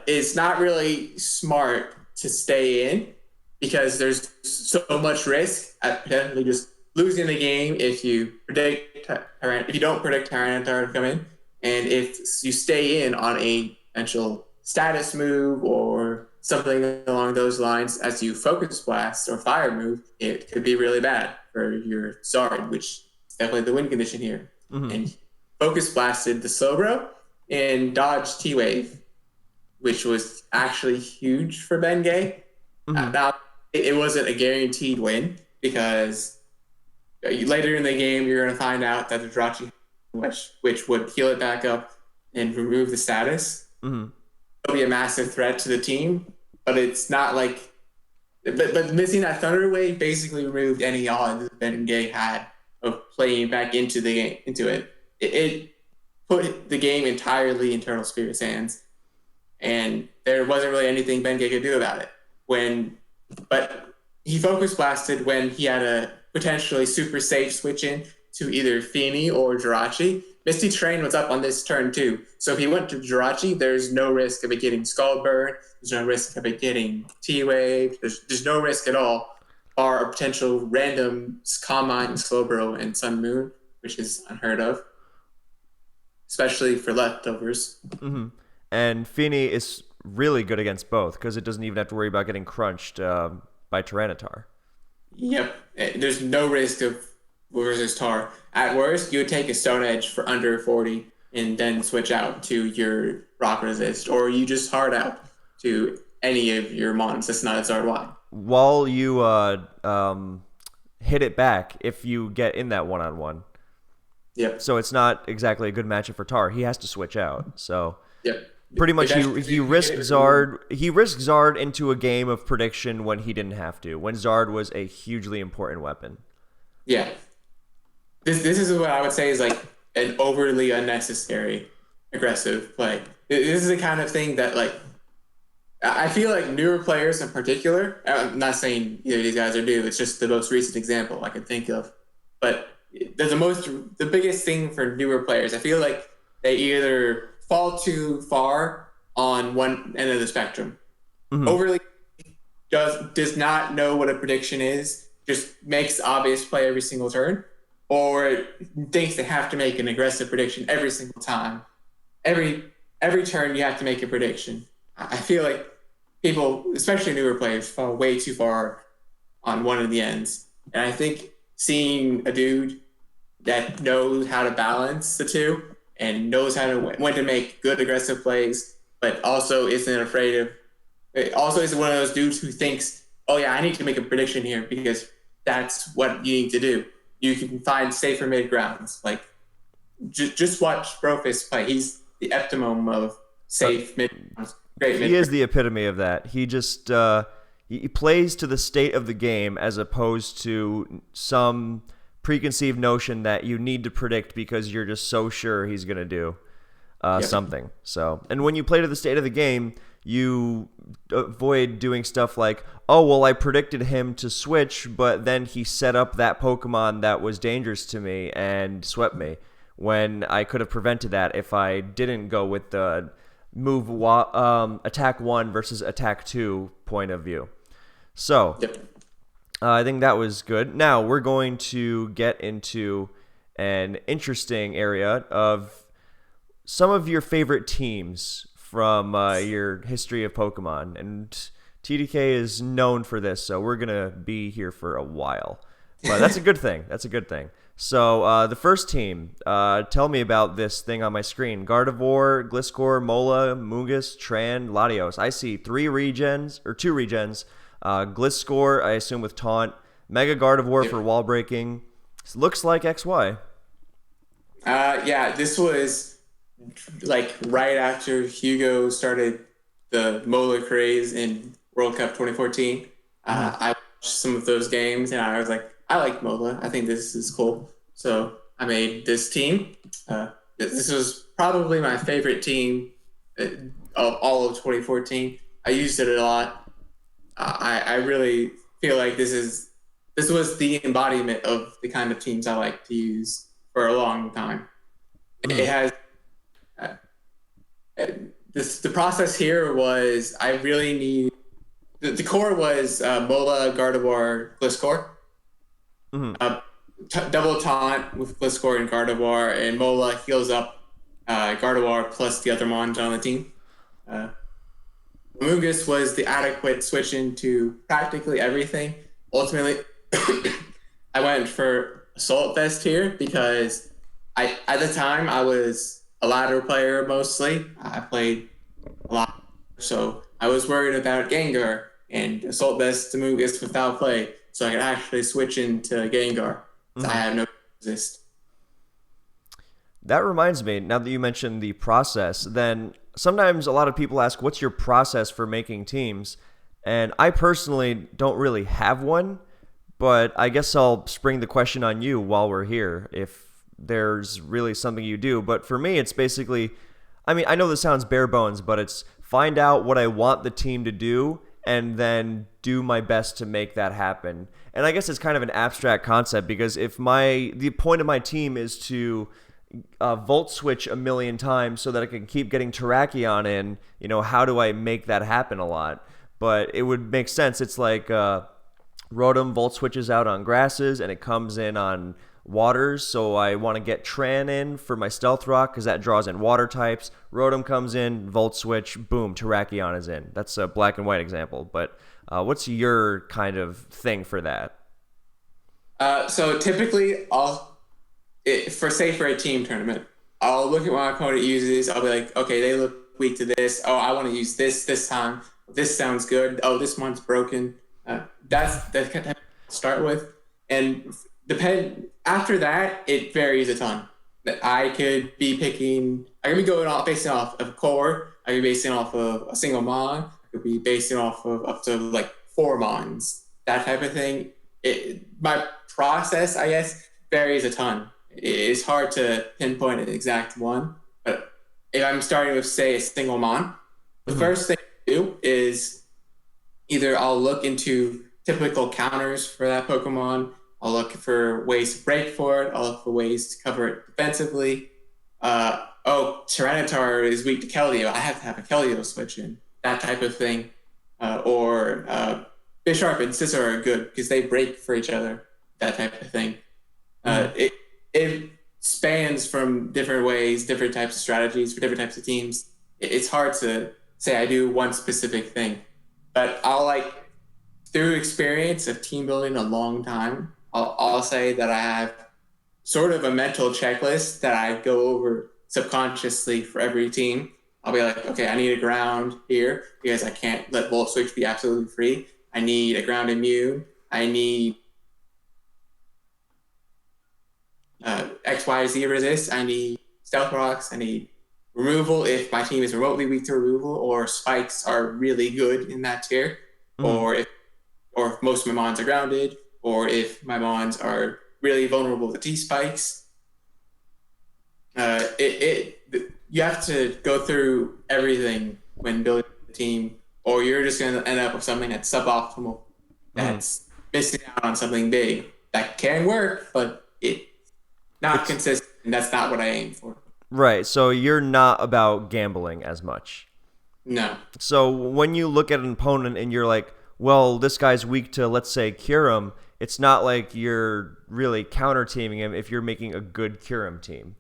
it's not really smart to stay in because there's so much risk at potentially just losing the game if you don't predict Tyranitar to come in, and if you stay in on a potential status move or something along those lines, as you focus blast or fire move, it could be really bad for your Zard, which is definitely the win condition here. And focus blasted the Slowbro and dodged T-Wave, which was actually huge for Bengay. Now, it wasn't a guaranteed win because later in the game, you're going to find out that the Jirachi, which would heal it back up and remove the status. It'll be a massive threat to the team, but it's not like. But missing that Thunder Wave basically removed any odds that Bengay had of playing back into the game, it put the game entirely in Eternal Spirit's hands, and there wasn't really anything Bengay could do about it. But he focus blasted when he had a potentially super safe switch in to either Fini or Jirachi. Misty Terrain was up on this turn too, so if he went to Jirachi, there's no risk of it getting Skull Burn. There's no risk of it getting T-Wave. There's no risk at all, or a potential random Calm Mind, Slowbro, and Sun Moon, which is unheard of, especially for leftovers. And Fini is really good against both because it doesn't even have to worry about getting crunched by Tyranitar. Yep, there's no risk of versus Tar. At worst, you would take a Stone Edge for under 40 and then switch out to your Rock Resist, or you just hard out to any of your mons that's not Zard-Y. While you hit it back if you get in that one-on-one. Yep. So it's not exactly a good matchup for Tar. He has to switch out. So yep. Pretty much he risked Zard. He risked Zard into a game of prediction when he didn't have to. When Zard was a hugely important weapon. Yeah. This is what I would say is like an overly unnecessary aggressive play. This is the kind of thing that like I feel like newer players in particular. I'm not saying either of these guys are new. It's just the most recent example I can think of. But the biggest thing for newer players, I feel like they either fall too far on one end of the spectrum. Overly does not know what a prediction is, just makes the obvious play every single turn, or thinks they have to make an aggressive prediction every single time. Every turn you have to make a prediction. I feel like people, especially newer players, fall way too far on one of the ends. And I think seeing a dude that knows how to balance the two and knows how to when to make good aggressive plays, but also isn't afraid of. It also isn't one of those dudes who thinks, "Oh yeah, I need to make a prediction here because that's what you need to do." You can find safer mid grounds. Like just watch Brofist play. He's the epitome of safe mid grounds. Great mid. He is the epitome of that. He just he plays to the state of the game as opposed to some preconceived notion that you need to predict because you're just so sure he's going to do something. So, and when you play to the state of the game, you avoid doing stuff like, oh, well, I predicted him to switch, but then he set up that Pokemon that was dangerous to me and swept me, when I could have prevented that if I didn't go with the move attack 1 versus attack 2 point of view. So, I think that was good. Now, we're going to get into an interesting area of some of your favorite teams from your history of Pokemon. And TDK is known for this, so we're going to be here for a while. But that's a good thing. That's a good thing. So the first team, tell me about this thing on my screen. Gardevoir, Gliscor, Mola, Mungus, Tran, Latios. I see 2 regens. Gliscor, I assume with Taunt. Mega Gardevoir for wall breaking. This looks like XY. Yeah, this was like right after Hugo started the Mola craze in World Cup 2014. I watched some of those games and I was like, I like Mola. I think this is cool. So I made this team. This was probably my favorite team of all of 2014. I used it a lot. I really feel like this was the embodiment of the kind of teams I like to use for a long time. It has the process here was I really need the core was Mola, Gardevoir, Gliscor. Double taunt with Gliscor and Gardevoir, and Mola heals up Gardevoir plus the other Mons on the team. Amoonguss was the adequate switch into practically everything. Ultimately, I went for Assault Vest here because at the time I was a ladder player mostly. I played a lot, so I was worried about Gengar and Assault Vest Amoonguss without play, so I could actually switch into Gengar. So I Mhm. have no resist. That reminds me, now that you mentioned the process, then sometimes a lot of people ask, what's your process for making teams? And I personally don't really have one, but I guess I'll spring the question on you while we're here if there's really something you do. But for me, it's basically, I mean, I know this sounds bare bones, but it's find out what I want the team to do and then do my best to make that happen. And I guess it's kind of an abstract concept because if the point of my team is to volt switch a million times so that I can keep getting Terrakion in, how do I make that happen a lot? But it would make sense. It's like Rotom volt switches out on grasses and it comes in on waters. So I want to get Tran in for my Stealth Rock because that draws in water types. Rotom comes in, volt switch, boom, Terrakion is in. That's a black and white example. But what's your kind of thing for that? So typically, for a team tournament, I'll look at what my opponent uses. I'll be like, okay, they look weak to this. Oh, I want to use this time. This sounds good. Oh, this one's broken. That's kind of start with, and depend after that, it varies a ton. I could be picking. I could be going off basing off of core. I could be basing off of a single mon. I could be basing off of up to like four mons. That type of thing. My process, I guess, varies a ton. It's hard to pinpoint an exact one, but if I'm starting with, say, a single mon, the Mm-hmm. first thing I do is either I'll look into typical counters for that Pokemon. I'll look for ways to break for it. I'll look for ways to cover it defensively. Tyranitar is weak to Keldeo. I have to have a Keldeo switch in. That type of thing. Or Bisharp and Scizor are good because they break for each other. That type of thing. Mm-hmm. It spans from different ways, different types of strategies for different types of teams. It's hard to say I do one specific thing, but I'll through experience of team building a long time, I'll say that I have sort of a mental checklist that I go over subconsciously for every team. I'll be like, okay, I need a ground here because I can't let Volt Switch be absolutely free. I need a ground immune. I need XYZ resist. I need Stealth Rocks. I need removal if my team is remotely weak to removal, or spikes are really good in that tier, Mm-hmm. or if most of my mons are grounded, or if my mons are really vulnerable to T spikes. You have to go through everything when building a team, or you're just going to end up with something that's suboptimal, Mm-hmm. that's missing out on something big that can work, but it's not It's consistent. And that's not what I aim for. right. So you're not about gambling as much. No. So when you look at an opponent and you're like, well, this guy's weak to, let's say, Kyurem, it's not like you're really counter teaming him if you're making a good Kyurem team.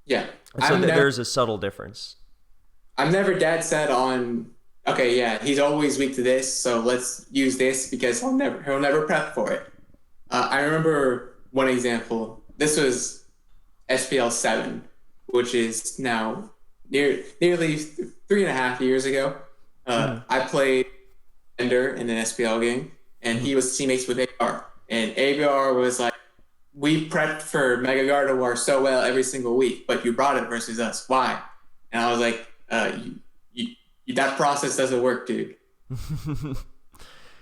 Yeah. So I'm never there's a subtle difference. I'm never dead set on, okay, yeah, he's always weak to this, so let's use this because he'll never prep for it. I remember one example. This was SPL 7, which is now nearly 3.5 years ago. Mm-hmm. I played Ender in an SPL game, and Mm-hmm. he was teammates with ABR. And ABR was like, we prepped for Mega Gardevoir so well every single week, but you brought it versus us. Why? And I was like, that process doesn't work, dude.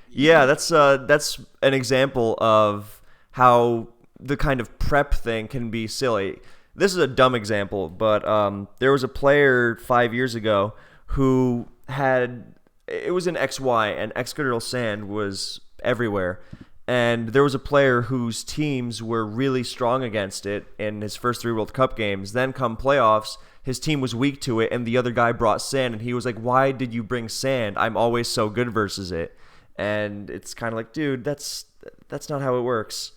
Yeah, that's an example of how the kind of prep thing can be silly. This is a dumb example, but there was a player 5 years ago who had it was in XY and Excadrill Sand was everywhere. And there was a player whose teams were really strong against it in his first three World Cup games. Then come playoffs, his team was weak to it, and the other guy brought Sand, and he was like, "Why did you bring Sand? I'm always so good versus it." And it's kind of like, dude, that's not how it works.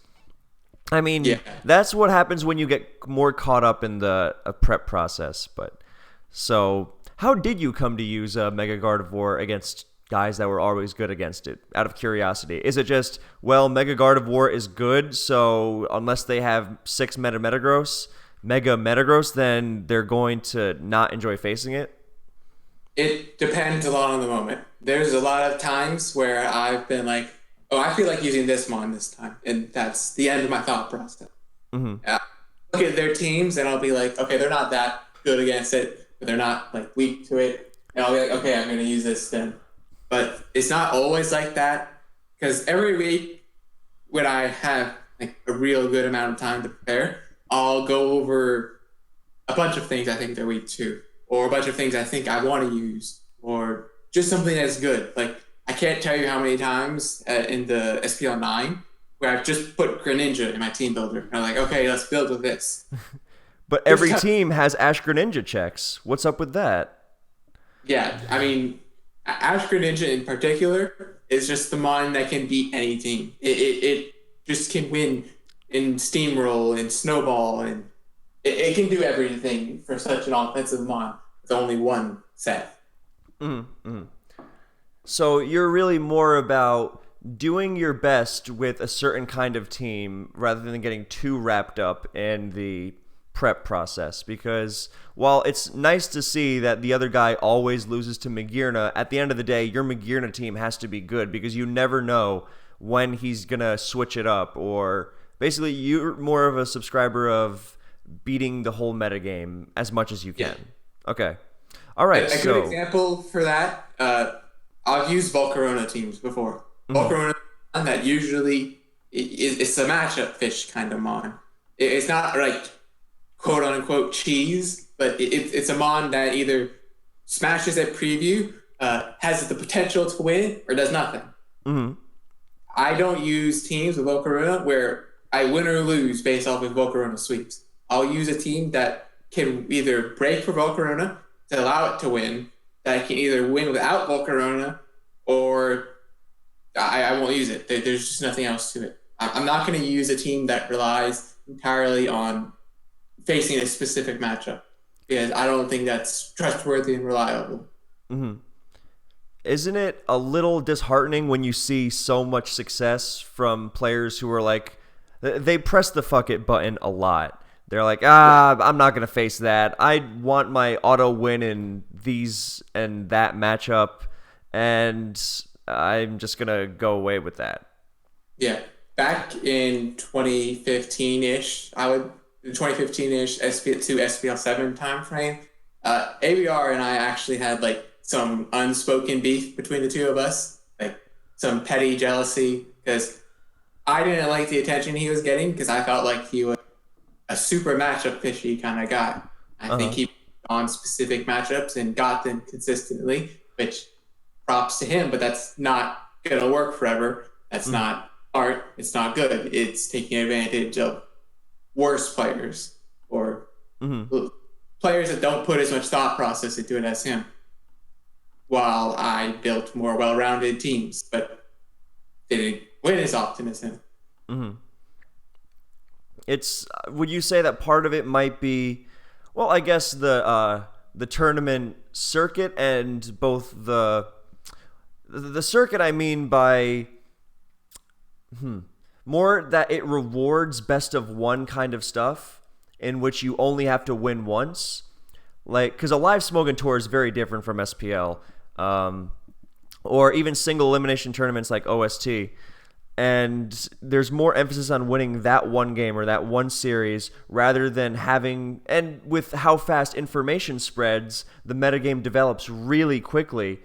I Yeah. mean, that's what happens when you get more caught up in the prep process. But so, How did you come to use Mega Gardevoir against guys that were always good against it? Out of curiosity, is it just Mega Gardevoir is good, so unless they have six Mega Metagross, then they're going to not enjoy facing it? It depends a lot on the moment. There's a lot of times where I've been like, oh, I feel like using this mon this time. And that's the end of my thought process. Mm-hmm. Look at their teams and I'll be like, okay, they're not that good against it, but they're not like weak to it. And I'll be like, okay, I'm going to use this then. But it's not always like that, because every week when I have like a real good amount of time to prepare, I'll go over a bunch of things I think they're weak to, or a bunch of things I think I want to use, or just something that's good. Like, I can't tell you how many times in the SPL 9 where I've just put Greninja in my team builder. And I'm like, okay, let's build with this. But every team has Ash Greninja checks. What's up with that? Yeah, I mean, Ash Greninja in particular is just the mon that can beat any team. It just can win in Steamroll and Snowball, and it can do everything for such an offensive mon with only one set. Mm-hmm. So you're really more about doing your best with a certain kind of team rather than getting too wrapped up in the prep process, because while it's nice to see that the other guy always loses to Magearna, at the end of the day, your Magearna team has to be good because you never know when he's going to switch it up, or basically you're more of a subscriber of beating the whole metagame as much as you can. Yeah. Okay. All right. A good example for that, I've used Volcarona teams before. Mm-hmm. Volcarona that usually it's a matchup fish kind of mon. It's not like quote unquote cheese, but it's a mon that either smashes at preview, has the potential to win, or does nothing. Mm-hmm. I don't use teams with Volcarona where I win or lose based off of Volcarona sweeps. I'll use a team that can either break for Volcarona to allow it to win, that can either win without Volcarona, or I won't use it. There's just nothing else to it. I'm not going to use a team that relies entirely on facing a specific matchup, because I don't think that's trustworthy and reliable. Mm-hmm. Isn't it a little disheartening when you see so much success from players who are like, they press the fuck it button a lot. They're like, I'm not going to face that. I want my auto win in these and that matchup, and I'm just going to go away with that. Yeah. Back in 2015-ish, 2015-ish SP2 SPL 7 time frame, ABR and I actually had like some unspoken beef between the two of us, like some petty jealousy, because I didn't like the attention he was getting because I felt like he was a super matchup fishy kind of guy. I think he on specific matchups and got them consistently, which props to him, but that's not going to work forever. That's not art. It's not good. It's taking advantage of worse players, or players that don't put as much thought process into it as him, while I built more well-rounded teams, but didn't win as often as him. Mm-hmm. Would you say that part of it might be, well, I guess the tournament circuit, and both the circuit, I mean by more that it rewards best of one kind of stuff, in which you only have to win once. Like, because a live Smogon tour is very different from SPL, or even single elimination tournaments like OST. And there's more emphasis on winning that one game or that one series rather than having, and with how fast information spreads, the metagame develops really quickly.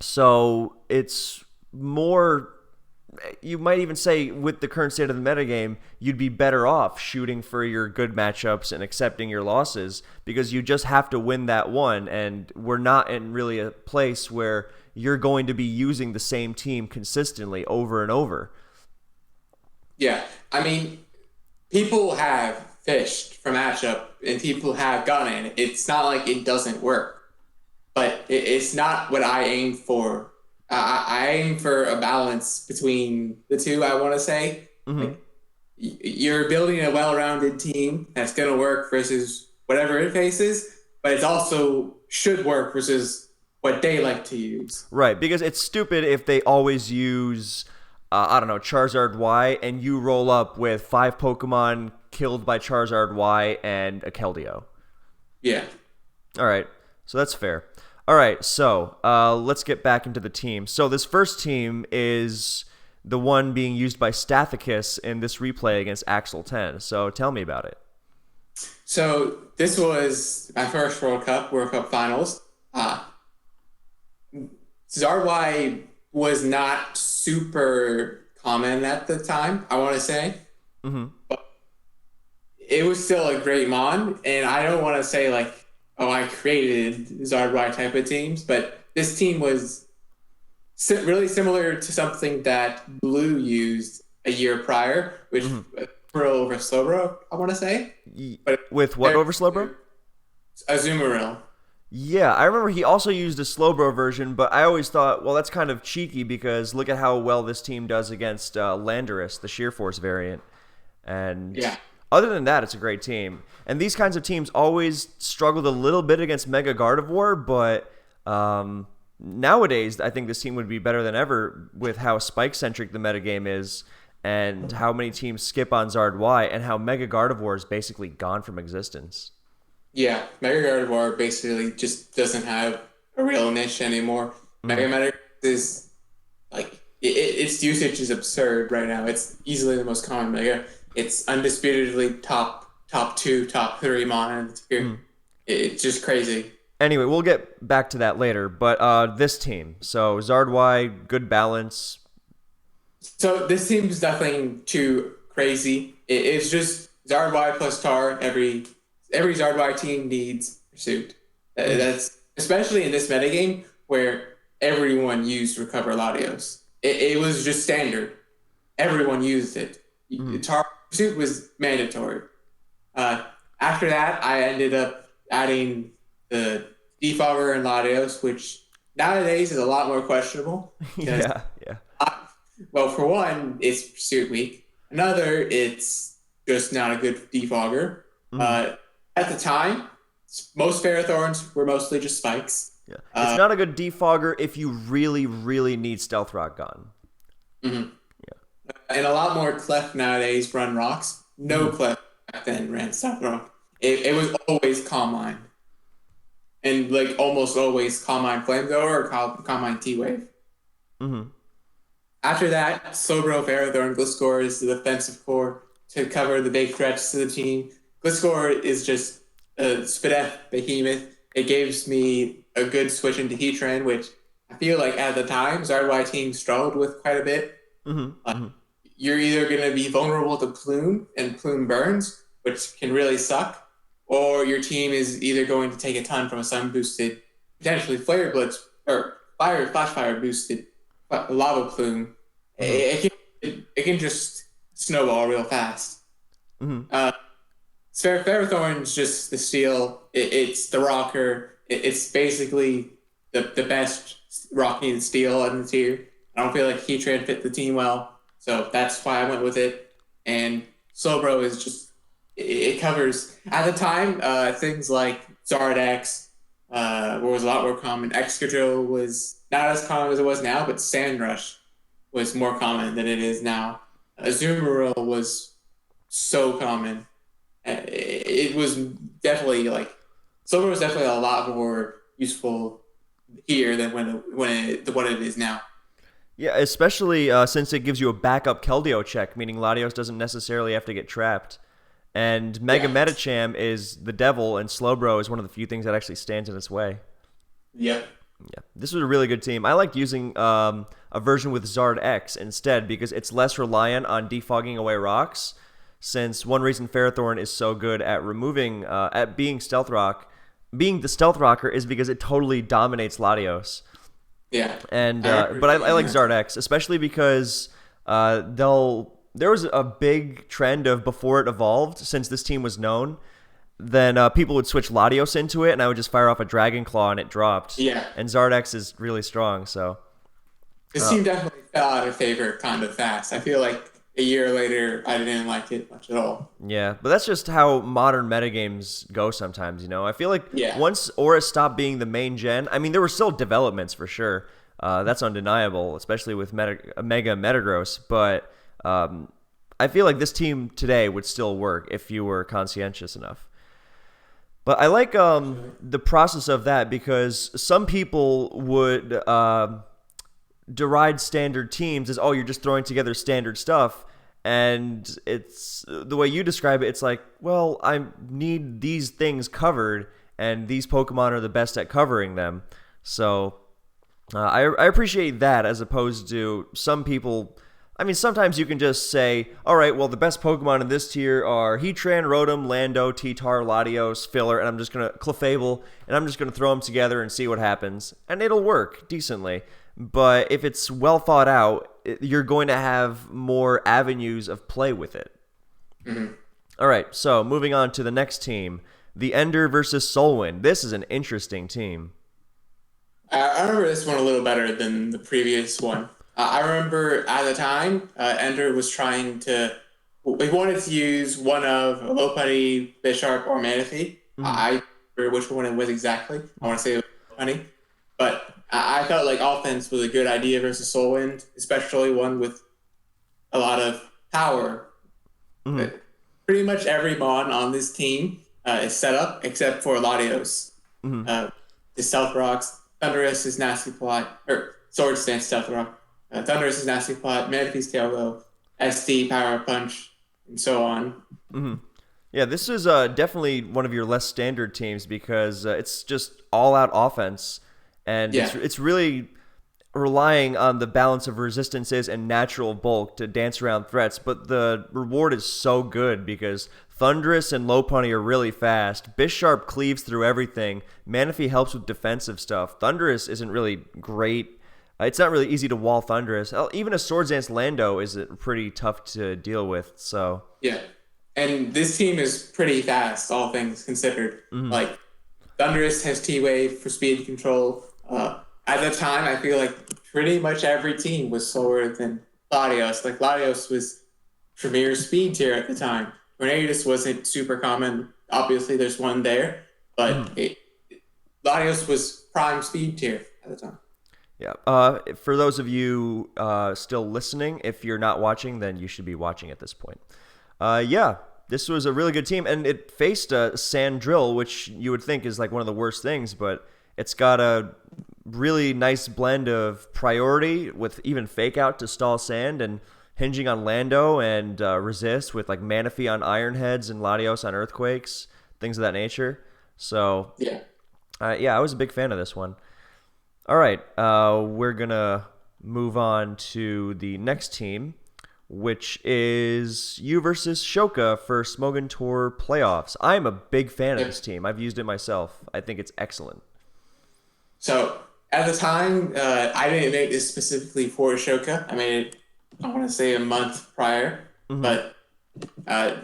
So it's more, you might even say with the current state of the metagame, you'd be better off shooting for your good matchups and accepting your losses, because you just have to win that one. And we're not in really a place where you're going to be using the same team consistently over and over. Yeah, I mean, people have fished for matchup and people have gone in. It's not like it doesn't work, but it's not what I aim for. I aim for a balance between the two, I want to say. Like, you're building a well-rounded team that's going to work versus whatever it faces, but it's also should work versus what they like to use. Right, because it's stupid if they always use, I don't know, Charizard Y, and you roll up with 5 Pokemon killed by Charizard Y and a Keldeo. Yeah. All right, so that's fair. All right, so let's get back into the team. So this first team is the one being used by Stathicus in this replay against Axel 10. So tell me about it. So this was my first World Cup Finals. Zarwai was not super common at the time, I want to say. Mm-hmm. But it was still a great mon, and I don't want to say like, oh, I created Zarwai type of teams, but this team was really similar to something that Blue used a year prior, which Pro over Slowbro, I want to say. But with what over Slowbro? Azumarill. Yeah, I remember he also used a Slowbro version, but I always thought, well, that's kind of cheeky because look at how well this team does against Landorus, the Sheer Force variant. And yeah. Other than that, it's a great team. And these kinds of teams always struggled a little bit against Mega Gardevoir, but nowadays I think this team would be better than ever with how spike-centric the metagame is and how many teams skip on Zard Y and how Mega Gardevoir is basically gone from existence. Yeah, Mega Gardevoir basically just doesn't have a real niche anymore. Mega is like its usage is absurd right now. It's easily the most common Mega. It's undisputedly top 2, top 3 mana. It's just crazy. Anyway, we'll get back to that later. But this team, so Zard Y, good balance. So this team is nothing too crazy. It's just Zard Y plus Tar. Every Zard Y team needs Pursuit. That's especially in this metagame where everyone used Recover Latios. It was just standard. Everyone used it. Tar Pursuit was mandatory. After that, I ended up adding the Defogger and Latios, which nowadays is a lot more questionable. Yeah. Well, for one, it's Pursuit weak. Another, it's just not a good Defogger. At the time, most Ferrothorns were mostly just spikes. Yeah, it's not a good defogger if you really, really need Stealth Rock gone. Yeah, and a lot more Clef nowadays run rocks. No Clef back then ran Stealth Rock. It was always Calm Mind, and like almost always Calm Mind Flamethrower or Calm Mind T-Wave. After that, Slowbro, Ferrothorn, Gliscor is the defensive core to cover the big threats to the team. Gliscor is just a Spadef behemoth. It gives me a good switch into Heatran, which I feel like at the time, Zard team struggled with quite a bit. You're either going to be vulnerable to Plume and Plume burns, which can really suck, or your team is either going to take a ton from a Sun-boosted, potentially Flare Blitz, or Flash Fire boosted Lava Plume. It can just snowball real fast. Ferrothorn's just the steel. It's the rocker. It's basically the best rocky and steel in the tier. I don't feel like Heatran fit the team well, so that's why I went with it. And Slowbro is just it covers at the time things like Zardex was a lot more common. Excadrill was not as common as it was now, but Sandrush was more common than it is now. Azumarill was so common. It was definitely Silver was definitely a lot more useful here than what it is now. Yeah, especially since it gives you a backup Keldeo check, meaning Latios doesn't necessarily have to get trapped. And Mega Metacham is the devil, and Slowbro is one of the few things that actually stands in its way. Yep. Yeah, this was a really good team. I liked using a version with Zard X instead because it's less reliant on defogging away rocks. Since one reason Ferrothorn is so good at removing, at being Stealth Rock, being the Stealth Rocker is because it totally dominates Latios. Yeah. And but I like Zard X, especially because there was a big trend of before it evolved, since this team was known, then people would switch Latios into it, and I would just fire off a Dragon Claw and it dropped. Yeah. And Zard X is really strong, so. This team definitely fell out of favor kind of fast. I feel like a year later, I didn't like it much at all. Yeah, but that's just how modern metagames go sometimes, you know? I feel like Yeah. once Aura stopped being the main gen, I mean, there were still developments for sure. That's undeniable, especially with Mega Metagross, but I feel like this team today would still work if you were conscientious enough. But I like the process of that because some people would deride standard teams as, oh, you're just throwing together standard stuff. And it's the way you describe it, it's like, well, I need these things covered, and these Pokemon are the best at covering them. So I appreciate that as opposed to some people. I mean, sometimes you can just say, all right, well, the best Pokemon in this tier are Heatran, Rotom, Lando, T-Tar, Latios, Filler, and I'm just going to Clefable, and I'm just going to throw them together and see what happens. And it'll work decently. But if it's well thought out, you're going to have more avenues of play with it. Mm-hmm. All right, so moving on to the next team, the Ender versus Solwind. This is an interesting team. I remember this one a little better than the previous one. I remember at the time, Ender was trying to. We wanted to use one of Lopunny, Bisharp, or Manaphy. Mm-hmm. I remember which one it was exactly. I want to say it was Lopunny. But I felt like offense was a good idea versus Solwind, especially one with a lot of power. Mm-hmm. Pretty much every Mon on this team is set up except for Latios. Mm-hmm. His Stealth Rocks, Thundurus is Nasty Plot, or Swords Dance Stealth Rock. Thundurus is Nasty Plot, Manaphy's Tailbow, SD, Power Punch, and so on. Mm-hmm. Yeah, this is definitely one of your less standard teams because it's just all-out offense, and it's really relying on the balance of resistances and natural bulk to dance around threats, but the reward is so good because Thundurus and Lopunny are really fast. Bisharp cleaves through everything. Manaphy helps with defensive stuff. Thundurus isn't really great. It's not really easy to wall Thundurus. Even a Swords Dance Lando is pretty tough to deal with. So yeah, and this team is pretty fast, all things considered. Mm-hmm. Like Thundurus has T-Wave for speed control. At the time, I feel like pretty much every team was slower than Latios. Like Latios was premier speed tier at the time. Tornadus wasn't super common. Obviously, there's one there, but Latios was prime speed tier at the time. Yeah. For those of you still listening, if you're not watching, then you should be watching at this point. Yeah, this was a really good team, and it faced a Sandrill, which you would think is like one of the worst things, but it's got a really nice blend of priority with even fake out to stall sand and hinging on Lando and resist with like Manaphy on Iron Heads and Latios on Earthquakes, things of that nature. So yeah, I was a big fan of this one. All right, we're gonna move on to the next team, which is you versus Shoka for Smogon Tour playoffs. I'm a big fan of this team. I've used it myself. I think it's excellent. So at the time, I didn't make this specifically for Ashoka. I made it, I want to say, a month prior. Mm-hmm. But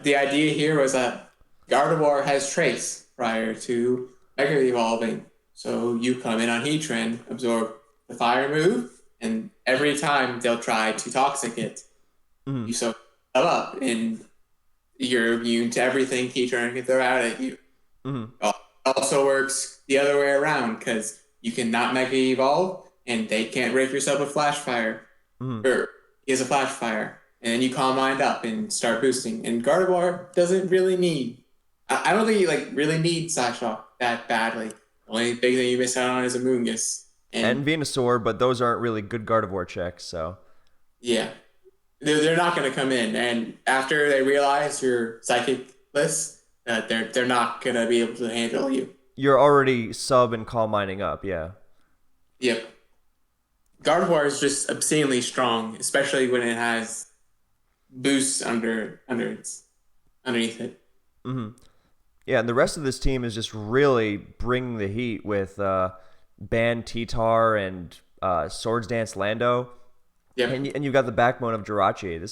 the idea here was that Gardevoir has Trace prior to Mega Evolving. So you come in on Heatran, absorb the fire move, and every time they'll try to Toxic it. Mm-hmm. You soak them up, and you're immune to everything Heatran can throw out at you. Mm-hmm. It also works the other way around, because you can not Mega Evolve, and they can't break yourself with Flash Fire. Mm-hmm. Or he has a Flash Fire. And then you Calm Mind up and start boosting. And Gardevoir doesn't really need... I don't think you really need Slash Off that badly. The only big thing you miss out on is a Moongus. And Venusaur, but those aren't really good Gardevoir checks, so... Yeah. They're not going to come in. And after they realize you're Psychic-less, they're not going to be able to handle you. You're already sub and Calm Minding up, yeah. Yep. Gardevoir is just obscenely strong, especially when it has boosts underneath it. Mm-hmm. Yeah, and the rest of this team is just really bringing the heat with Ban T-Tar and Swords Dance Lando. Yep. And you've got the backbone of Jirachi.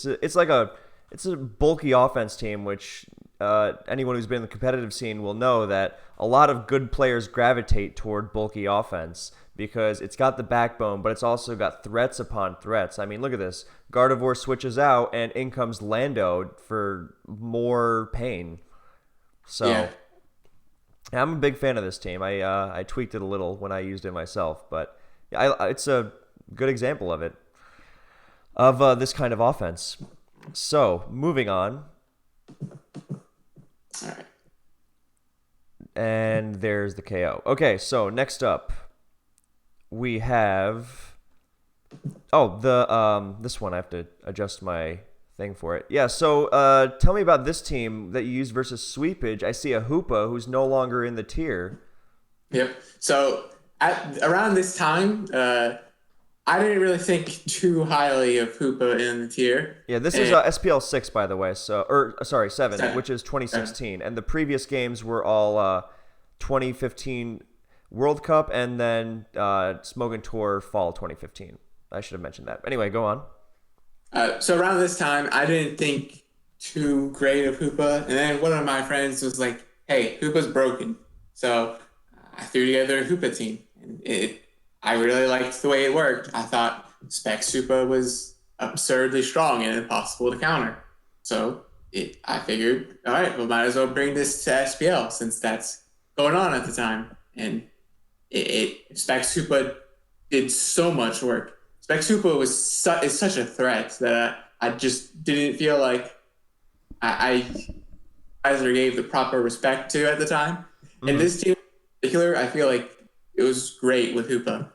It's a bulky offense team, which anyone who's been in the competitive scene will know that a lot of good players gravitate toward bulky offense because it's got the backbone, but it's also got threats upon threats. I mean, look at this. Gardevoir switches out, and in comes Lando for more pain. So, Yeah. I'm a big fan of this team. I tweaked it a little when I used it myself, but it's a good example of it, of this kind of offense. So, moving on. All right. And there's the KO. Okay, so next up, we have... Oh, this one, I have to adjust my thing for it. Yeah, so tell me about this team that you used versus Sweepage. I see a Hoopa who's no longer in the tier. Yep. So around this time, I didn't really think too highly of Hoopa in the tier. Yeah, this is SPL 6, by the way. Sorry, 7, 7. which is 2016. And the previous games were all 2015 World Cup and then Smogon Tour Fall 2015. I should have mentioned that. Anyway, go on. So around this time, I didn't think too great of Hoopa. And then one of my friends was like, hey, Hoopa's broken. So I threw together a Hoopa team. And I really liked the way it worked. I thought Specs Hoopa was absurdly strong and impossible to counter. So I figured, all right, well, might as well bring this to SPL since that's going on at the time. And Specs Hoopa did so much work. Specs Hoopa is such a threat that I just didn't feel like I either gave the proper respect to at the time. Mm-hmm. And this team in particular, I feel like it was great with Hoopa.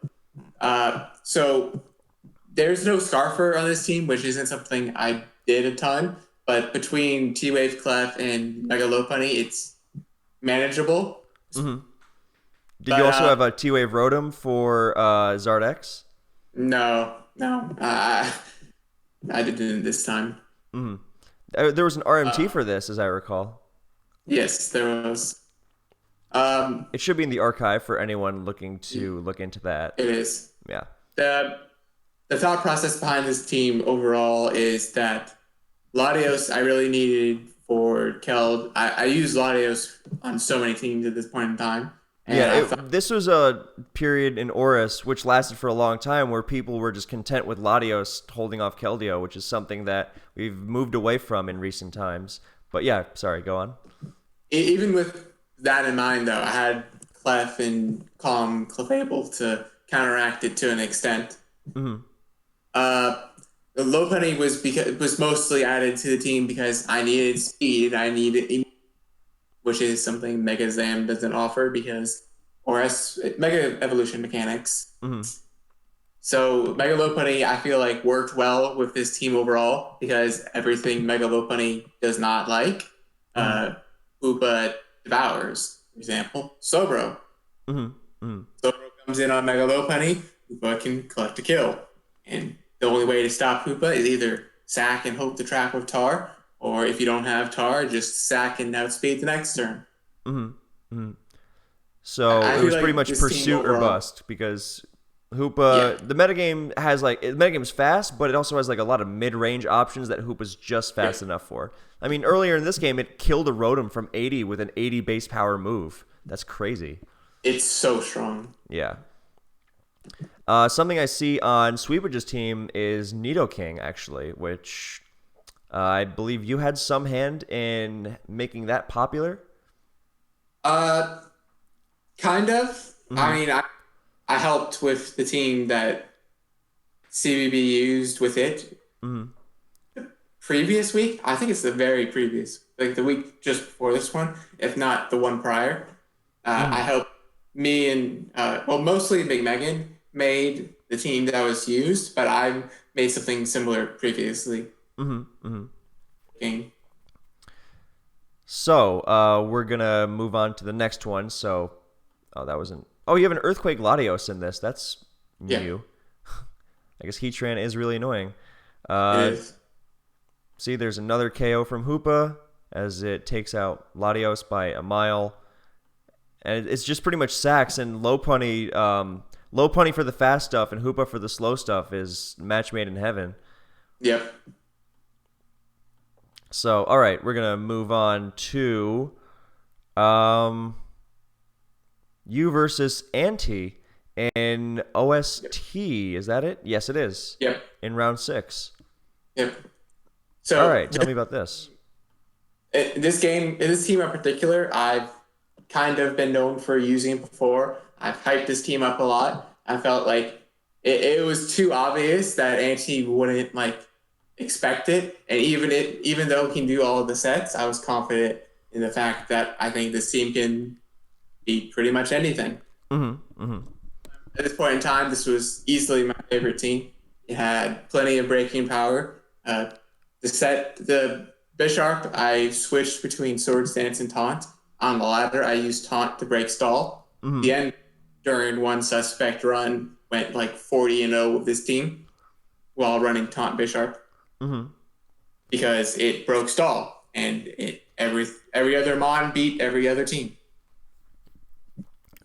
So there's no Scarfer on this team, which isn't something I did a ton. But between T-Wave Clef and Mega Lopunny, it's manageable. Mm-hmm. Did you also have a T-Wave Rotom for Zardex? No. I didn't this time. Mm-hmm. There was an RMT for this, as I recall. Yes, there was. It should be in the archive for anyone looking to look into that. It is. Yeah. The thought process behind this team overall is that Latios I really needed for Keld. I use Latios on so many teams at this point in time. This was a period in Oris which lasted for a long time where people were just content with Latios holding off Keldeo, which is something that we've moved away from in recent times. But yeah, sorry, go on. Even with that in mind, though, I had Clef and Calm Clefable to counteract it to an extent. Mm-hmm. The Lopunny was mostly added to the team because I needed speed. I needed, which is something Mega Zam doesn't offer because Mega Evolution mechanics. Mm-hmm. So Mega Lopunny, I feel like worked well with this team overall because everything Mega Lopunny does not like, Hoopa devours. For example, Sobro. Mm-hmm. Mm-hmm. Sobro comes in on Mega Lopunny, Hoopa can collect a kill. And the only way to stop Hoopa is either sack and hope to trap with Tar, or if you don't have Tar, just sack and outspeed the next turn. Mm-hmm. Mm-hmm. So it was pretty much pursuit or bust because Hoopa, the metagame has the metagame's fast, but it also has a lot of mid-range options that Hoopa's just fast enough for. I mean, earlier in this game, it killed a Rotom from 80 with an 80 base power move. That's crazy. It's so strong. Yeah. Something I see on Sweepage's team is Nidoking, actually, which I believe you had some hand in making that popular. Kind of. Mm-hmm. I mean, I helped with the team that CBB used with it. Mm-hmm. The previous week, I think it's the very previous, the week just before this one, if not the one prior. I helped me and, mostly Big Megan made the team that was used, but I made something similar previously. Mm-hmm. Mm-hmm. So, we're going to move on to the next one. So, that wasn't... Oh, you have an Earthquake Latios in this. That's new. Yeah. I guess Heatran is really annoying. It is. See, there's another KO from Hoopa as it takes out Latios by a mile. And it's just pretty much sacks, and Lopunny for the fast stuff and Hoopa for the slow stuff is match made in heaven. Yep. So, all right, we're going to move on to you versus Anti. in OST. Is that it? Yes, it is. Yep. In round 6. Yep. All So right, tell me about this. this game, this team in particular, I've kind of been known for using before. I've hyped this team up a lot. I felt like it was too obvious that Anti wouldn't like expect it, and even though he can do all of the sets, I was confident in the fact that I think this team can beat pretty much anything. Mm-hmm. Mm-hmm. At this point in time, this was easily my favorite team. It had plenty of breaking power. The Bisharp, I switched between Sword Stance and Taunt. On the latter, I used Taunt to break stall. Mm-hmm. The end during one suspect run went like 40-0 with this team while running Taunt Bisharp Mm-hmm. because it broke stall and every other mon beat every other team.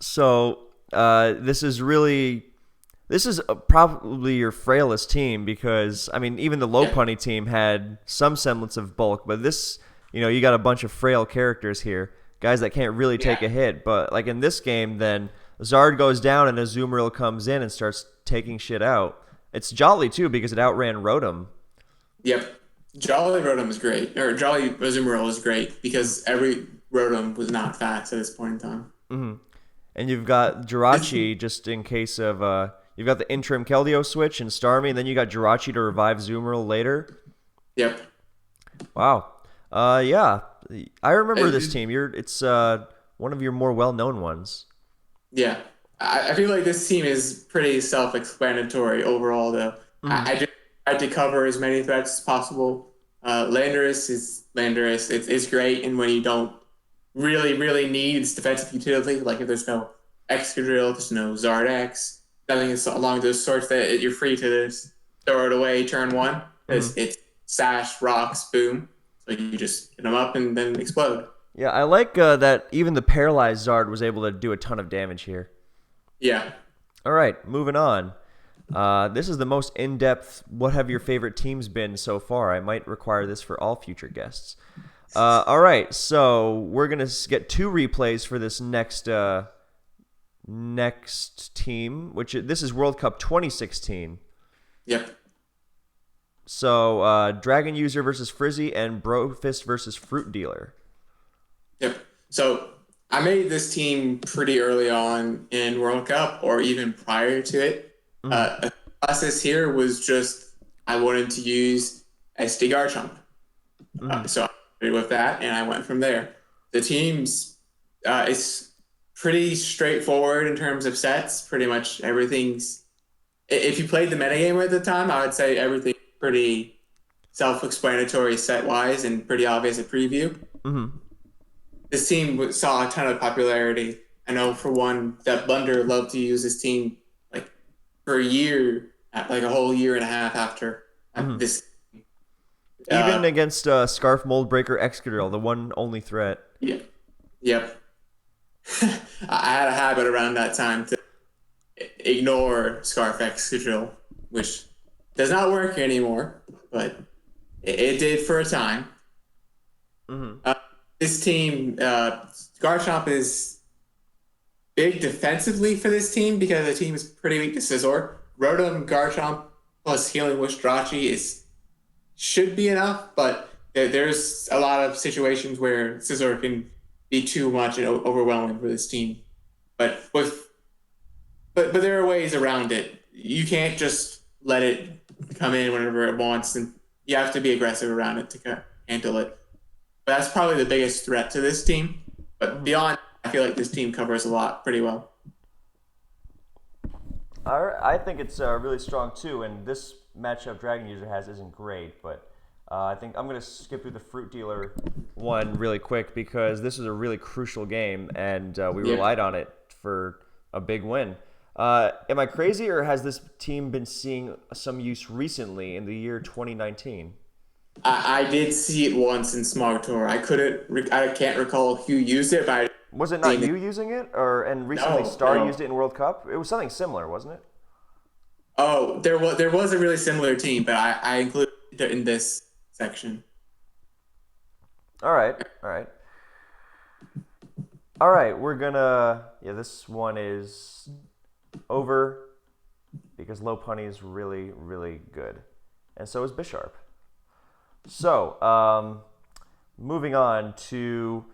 So this is probably your frailest team because I mean even the low punny team had some semblance of bulk, but this you got a bunch of frail characters here, guys that can't really take a hit. But like in this game, then Zard goes down and Azumarill comes in and starts taking shit out. It's Jolly too because it outran Rotom. Yep. Jolly Rotom is great, or Jolly Azumarill is great because every Rotom was not fast at this point in time. Mm-hmm. And you've got Jirachi just in case of you've got the interim Keldeo switch and Starmie, and then you got Jirachi to revive Azumarill later. Yep. Wow. Yeah, I remember this team. It's one of your more well-known ones. Yeah, I feel like this team is pretty self-explanatory overall, though. I just tried to cover as many threats as possible. Landorus is Landorus. It's great, and when you don't really need its defensive utility, like if there's no Excadrill, there's no Zardex, nothing along those sorts, that you're free to just throw it away turn one. It's Sash, Rocks, Boom. So you just hit them up and then explode. Yeah, I like that even the paralyzed Zard was able to do a ton of damage here. Yeah. All right, moving on. This is the most in-depth what have your favorite teams been so far. I might require this for all future guests. All right, so we're going to get 2 replays for this next team, this is World Cup 2016. Yep. So, Dragon User versus Frizzy and Brofist versus Fruit Dealer. Yep. So I made this team pretty early on in World Cup or even prior to it. The process here was just I wanted to use SD Garchomp. So I started with that and I went from there. The team's it's pretty straightforward in terms of sets. Pretty much everything's... If you played the metagame at the time, I would say everything's pretty self-explanatory set-wise and pretty obvious at preview. Mm-hmm. This team saw a ton of popularity. I know for one that Blunder loved to use this team like for a year, like a whole year and a half after this. Even against Scarf Moldbreaker Excadrill, the one only threat. Yeah. Yep. I had a habit around that time to ignore Scarf Excadrill, which does not work anymore, but it did for a time. Mm-hmm. This team, Garchomp is big defensively for this team because the team is pretty weak to Scizor. Rotom, Garchomp plus Healing Wish Jirachi should be enough, but there's a lot of situations where Scizor can be too much and overwhelming for this team. But there are ways around it. You can't just let it come in whenever it wants, and you have to be aggressive around it to handle it. But that's probably the biggest threat to this team. But beyond, I feel like this team covers a lot pretty well. I think it's really strong too, and this matchup Dragon User has isn't great, but I think I'm going to skip through the Fruit Dealer one really quick because this is a really crucial game, and we relied on it for a big win. Am I crazy, or has this team been seeing some use recently in the year 2019? I did see it once in Smog Tour. I can't recall who used it, but was it not you using it, and recently Star used it in World Cup? It was something similar, wasn't it? Oh, there was a really similar team, but I included it in this section. All right. We're gonna. Yeah, this one is over because low punny is really, really good. And so is Bisharp. So, moving on to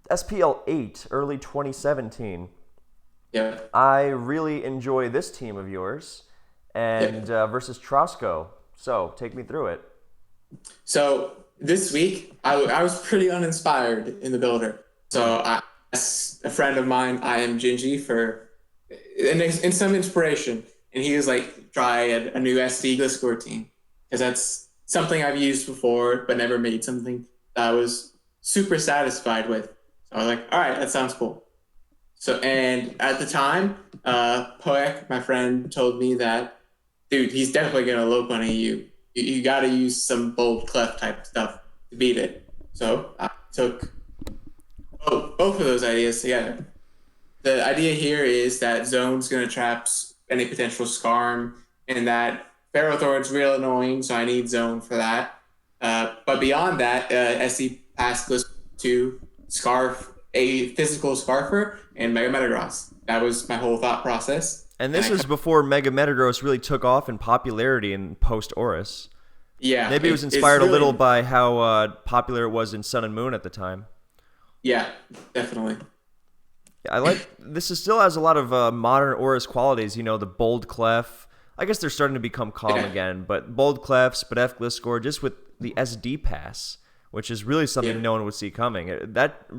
SPL 8, early 2017. Yeah. I really enjoy this team of yours and versus Trosco. So, take me through it. So this week, I was pretty uninspired in the builder. So I asked a friend of mine, I am Gingy, for in some inspiration. And he was like, try a new SD Gliscor team. Because that's something I've used before, but never made something that I was super satisfied with. So I was like, all right, that sounds cool. So, and at the time, Poek, my friend, told me that, dude, he's definitely going to low bunny you. You got to use some bold clef type stuff to beat it. So I took both of those ideas together. The idea here is that Zone's going to trap any potential Scarm, and that Ferrothorn's real annoying, so I need Zone for that. But beyond that, SC passed list to Scarf, a physical Scarfer, and Mega Metagross. That was my whole thought process. And this is before Mega Metagross really took off in popularity in post-Oris. Yeah. Maybe it was inspired a little by how popular it was in Sun and Moon at the time. Yeah, definitely. Yeah, I like this. Is still has a lot of modern Oris qualities. You know, the bold clef. I guess they're starting to become calm again. But bold clef, Spadef Gliscor, just with the SD pass, which is really something no one would see coming. That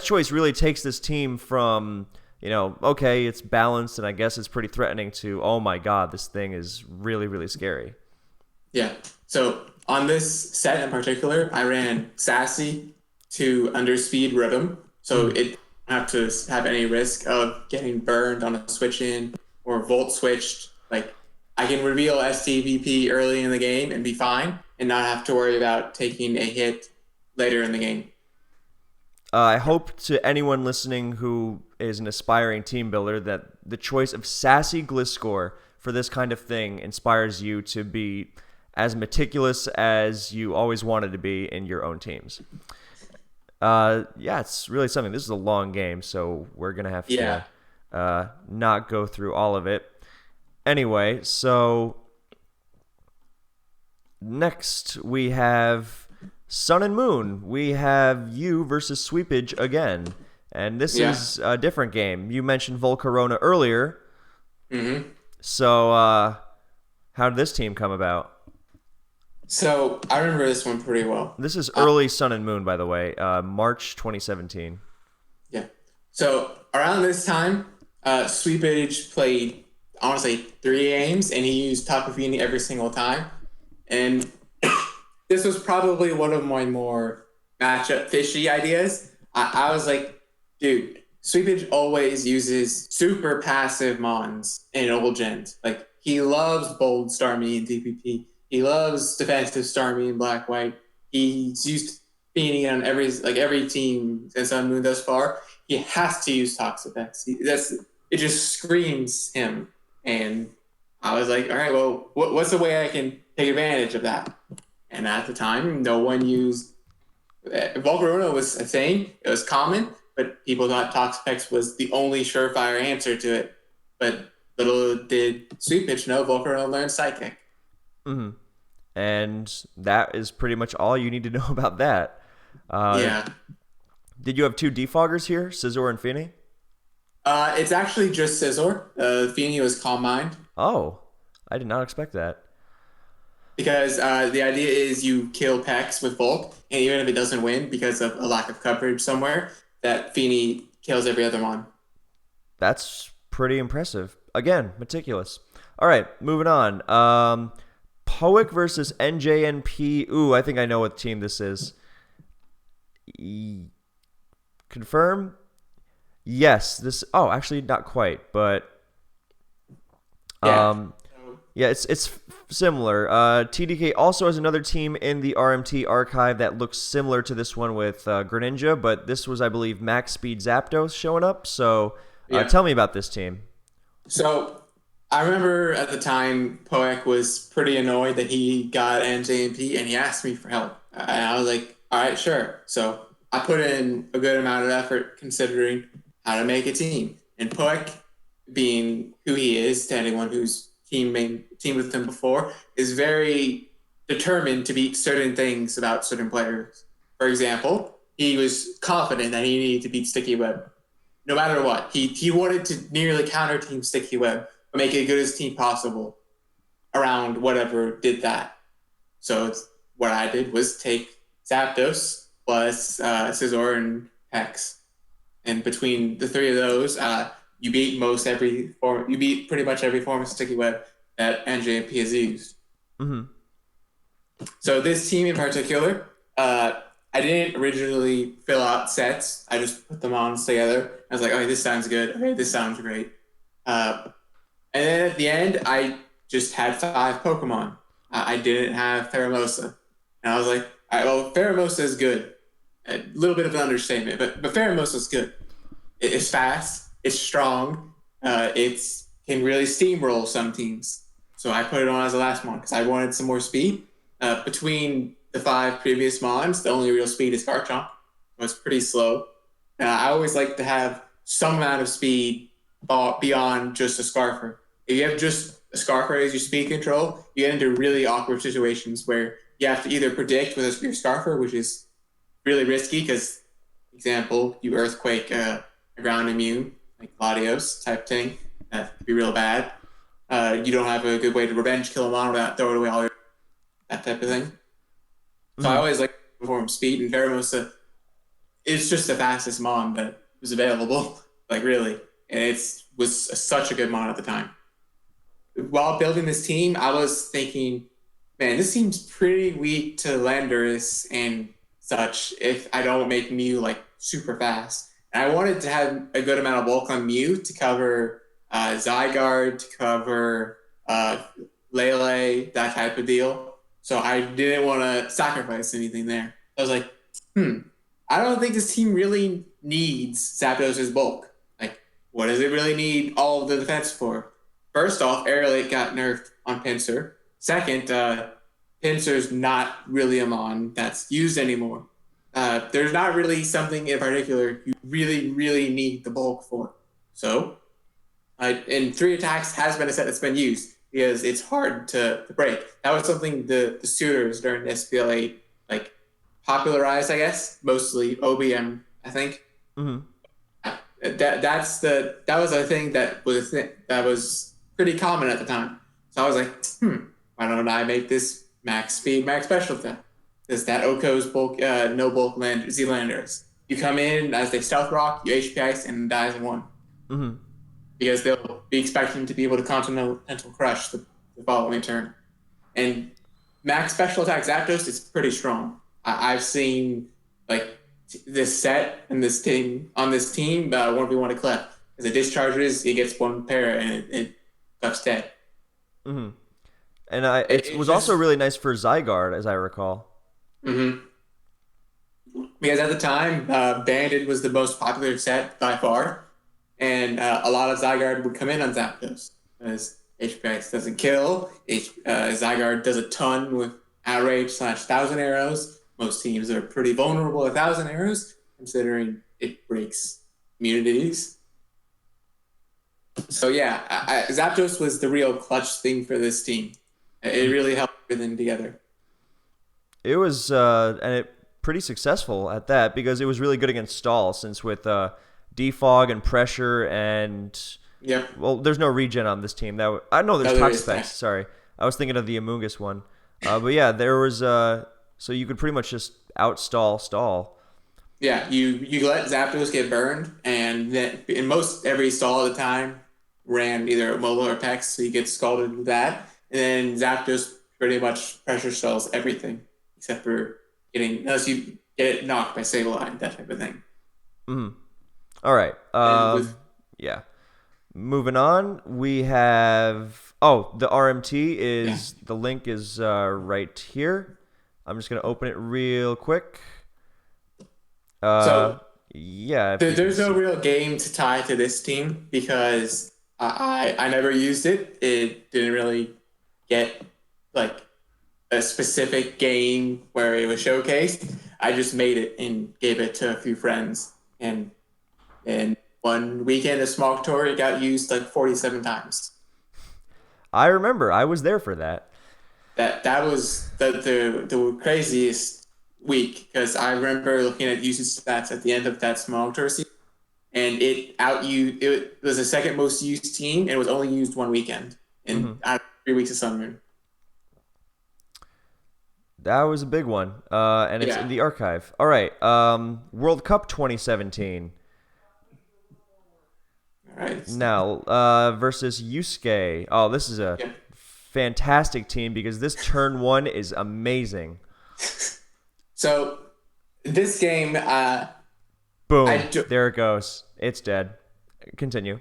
choice really takes this team from, you know, okay, it's balanced and I guess it's pretty threatening, to, oh my god, this thing is really, really scary. Yeah. So on this set in particular, I ran Sassy to underspeed Rhythm, so it didn't have to have any risk of getting burned on a switch in or volt switched. Like, I can reveal STVP early in the game and be fine and not have to worry about taking a hit later in the game. I hope to anyone listening who is an aspiring team builder that the choice of Sassy Gliscor for this kind of thing inspires you to be as meticulous as you always wanted to be in your own teams. Yeah, it's really something. This is a long game, so we're going to have to not go through all of it. Anyway, so next we have Sun and Moon. We have you versus Sweepage again. And this is a different game. You mentioned Volcarona earlier. Mm-hmm. So how did this team come about? So I remember this one pretty well. This is early Sun and Moon, by the way, March 2017. Yeah. So around this time, Sweepage played, I want to say, 3 games, and he used Tapu Fini every single time. And this was probably one of my more matchup fishy ideas. I was like, dude, Sweepage always uses super passive mons in old gens. Like, he loves bold Starmie and DPP. He loves defensive Starmie and Black White. He's used Fini on every team in Sun Moon thus far. He has to use Toxic X. It just screams him. And I was like, all right, well, what's the way I can take advantage of that? And at the time, no one used Volcarona was a thing. It was common, but people thought Toxapex was the only surefire answer to it. But little did Sweepage know Volcarona learned Psychic. Mm-hmm. And that is pretty much all you need to know about that. Did you have 2 defoggers here, Scizor and Fini? It's actually just Scizor. Fini was Calm Mind. Oh, I did not expect that. Because the idea is you kill Pex with Volt, and even if it doesn't win because of a lack of coverage somewhere, that Fini kills every other one. That's pretty impressive. Again, meticulous. All right, moving on. Poick versus NJNP. Ooh, I think I know what team this is. Confirm? Yes. This. Oh, actually, not quite, but. Yeah, it's similar. TDK also has another team in the RMT archive that looks similar to this one with Greninja, but this was, I believe, Max Speed Zapdos showing up. So tell me about this team. So I remember at the time, Poek was pretty annoyed that he got NJMP, and he asked me for help. And I was like, all right, sure. So I put in a good amount of effort considering how to make a team. And Poek being who he is to anyone who's teamed with him before, is very determined to beat certain things about certain players. For example, he was confident that he needed to beat Sticky Web no matter what. He wanted to nearly counter team Sticky Web or make it as good as team possible around whatever did that. So what I did was take Zapdos plus Scizor and Hex, and between the three of those, you beat you beat pretty much every form of Sticky Web that NJP has used. Mm-hmm. So this team in particular, I didn't originally fill out sets. I just put them on together. I was like, okay, this sounds good. Okay, this sounds great. And then at the end, I just had 5 Pokemon. I didn't have Pheromosa. And I was like, all right, well, Pheromosa is good. A little bit of an understatement, but Pheromosa is good. It's fast. It's strong. It can really steamroll some teams. So I put it on as the last one because I wanted some more speed. Between the 5 previous mons, the only real speed is Garchomp. It was pretty slow. I always like to have some amount of speed beyond just a Scarfer. If you have just a Scarfer as your speed control, you get into really awkward situations where you have to either predict with your Scarfer, which is really risky because, example, you Earthquake a ground immune, like Gladios type thing. That could be real bad. You don't have a good way to revenge kill a mon without throwing away all your that type of thing. So I always like to perform speed, and Pheromosa is just the fastest mon that was available, like really. And it was such a good mon at the time. While building this team, I was thinking, man, this seems pretty weak to Landorus and such if I don't make Mew like super fast. And I wanted to have a good amount of bulk on Mew to cover Zygarde, to cover Lele, that type of deal. So I didn't want to sacrifice anything there. I was like, I don't think this team really needs Zapdos' bulk. Like, what does it really need all of the defense for? First off, Aerolite got nerfed on Pinsir. Second, Pinsir's not really a mon that's used anymore. There's not really something in particular you really, really need the bulk for. So, and 3 attacks has been a set that's been used because it's hard to break. That was something the suitors during SPL8 like popularized, I guess, mostly OBM, I think. Mm-hmm. That was a thing that was pretty common at the time. So I was like, why don't I make this max speed, max special attack? Because that Oko's bulk, no bulk Z-Landers. You come in as they stealth rock, you HP ice, and dies in 1. Mm-hmm. Because they'll be expecting to be able to continental crush the following turn. And max special attack Zapdos is pretty strong. I've seen like this set and this team on this team 1v1 to Clef. As it discharges, it gets 1 pair and it Clef's dead. Mm-hmm. And it was also really nice for Zygarde, as I recall. Mm-hmm. Because at the time, Banded was the most popular set by far. And a lot of Zygarde would come in on Zapdos. Because HPX doesn't kill. Zygarde does a ton with Outrage / 1,000 arrows. Most teams are pretty vulnerable at 1,000 arrows, considering it breaks immunities. So yeah, Zapdos was the real clutch thing for this team. It really helped everything together. It was pretty successful at that because it was really good against stall. Since with defog and pressure and well, there's no regen on this team. I know there's Toxapex. Sorry, I was thinking of the Amoonguss one. But yeah, there was so you could pretty much just outstall stall. Yeah, you let Zapdos get burned, and then in most every stall at the time ran either Momo or Pex, so you get scalded with that. And then Zapdos pretty much pressure stalls everything except for unless you get it knocked by Sableye, that type of thing. Mm-hmm. All right. Yeah. Moving on, we have the RMT is the link is right here. I'm just gonna open it real quick. There's no real game to tie to this team because I never used it. It didn't really get like a specific game where it was showcased. I just made it and gave it to a few friends, and one weekend of Smog Tour, it got used like 47 times. I remember. I was there for that. That was the craziest week because I remember looking at usage stats at the end of that Smog Tour season, and it was the second most used team, and it was only used one weekend in out of 3 weeks of Sun Moon. That was a big one. And it's in Yeah. the archive. All right. World Cup 2017. All right. Now, versus Yusuke. Oh, this is a Yeah. fantastic team because this turn one is amazing. So this game, Boom. There it goes. It's dead. Continue.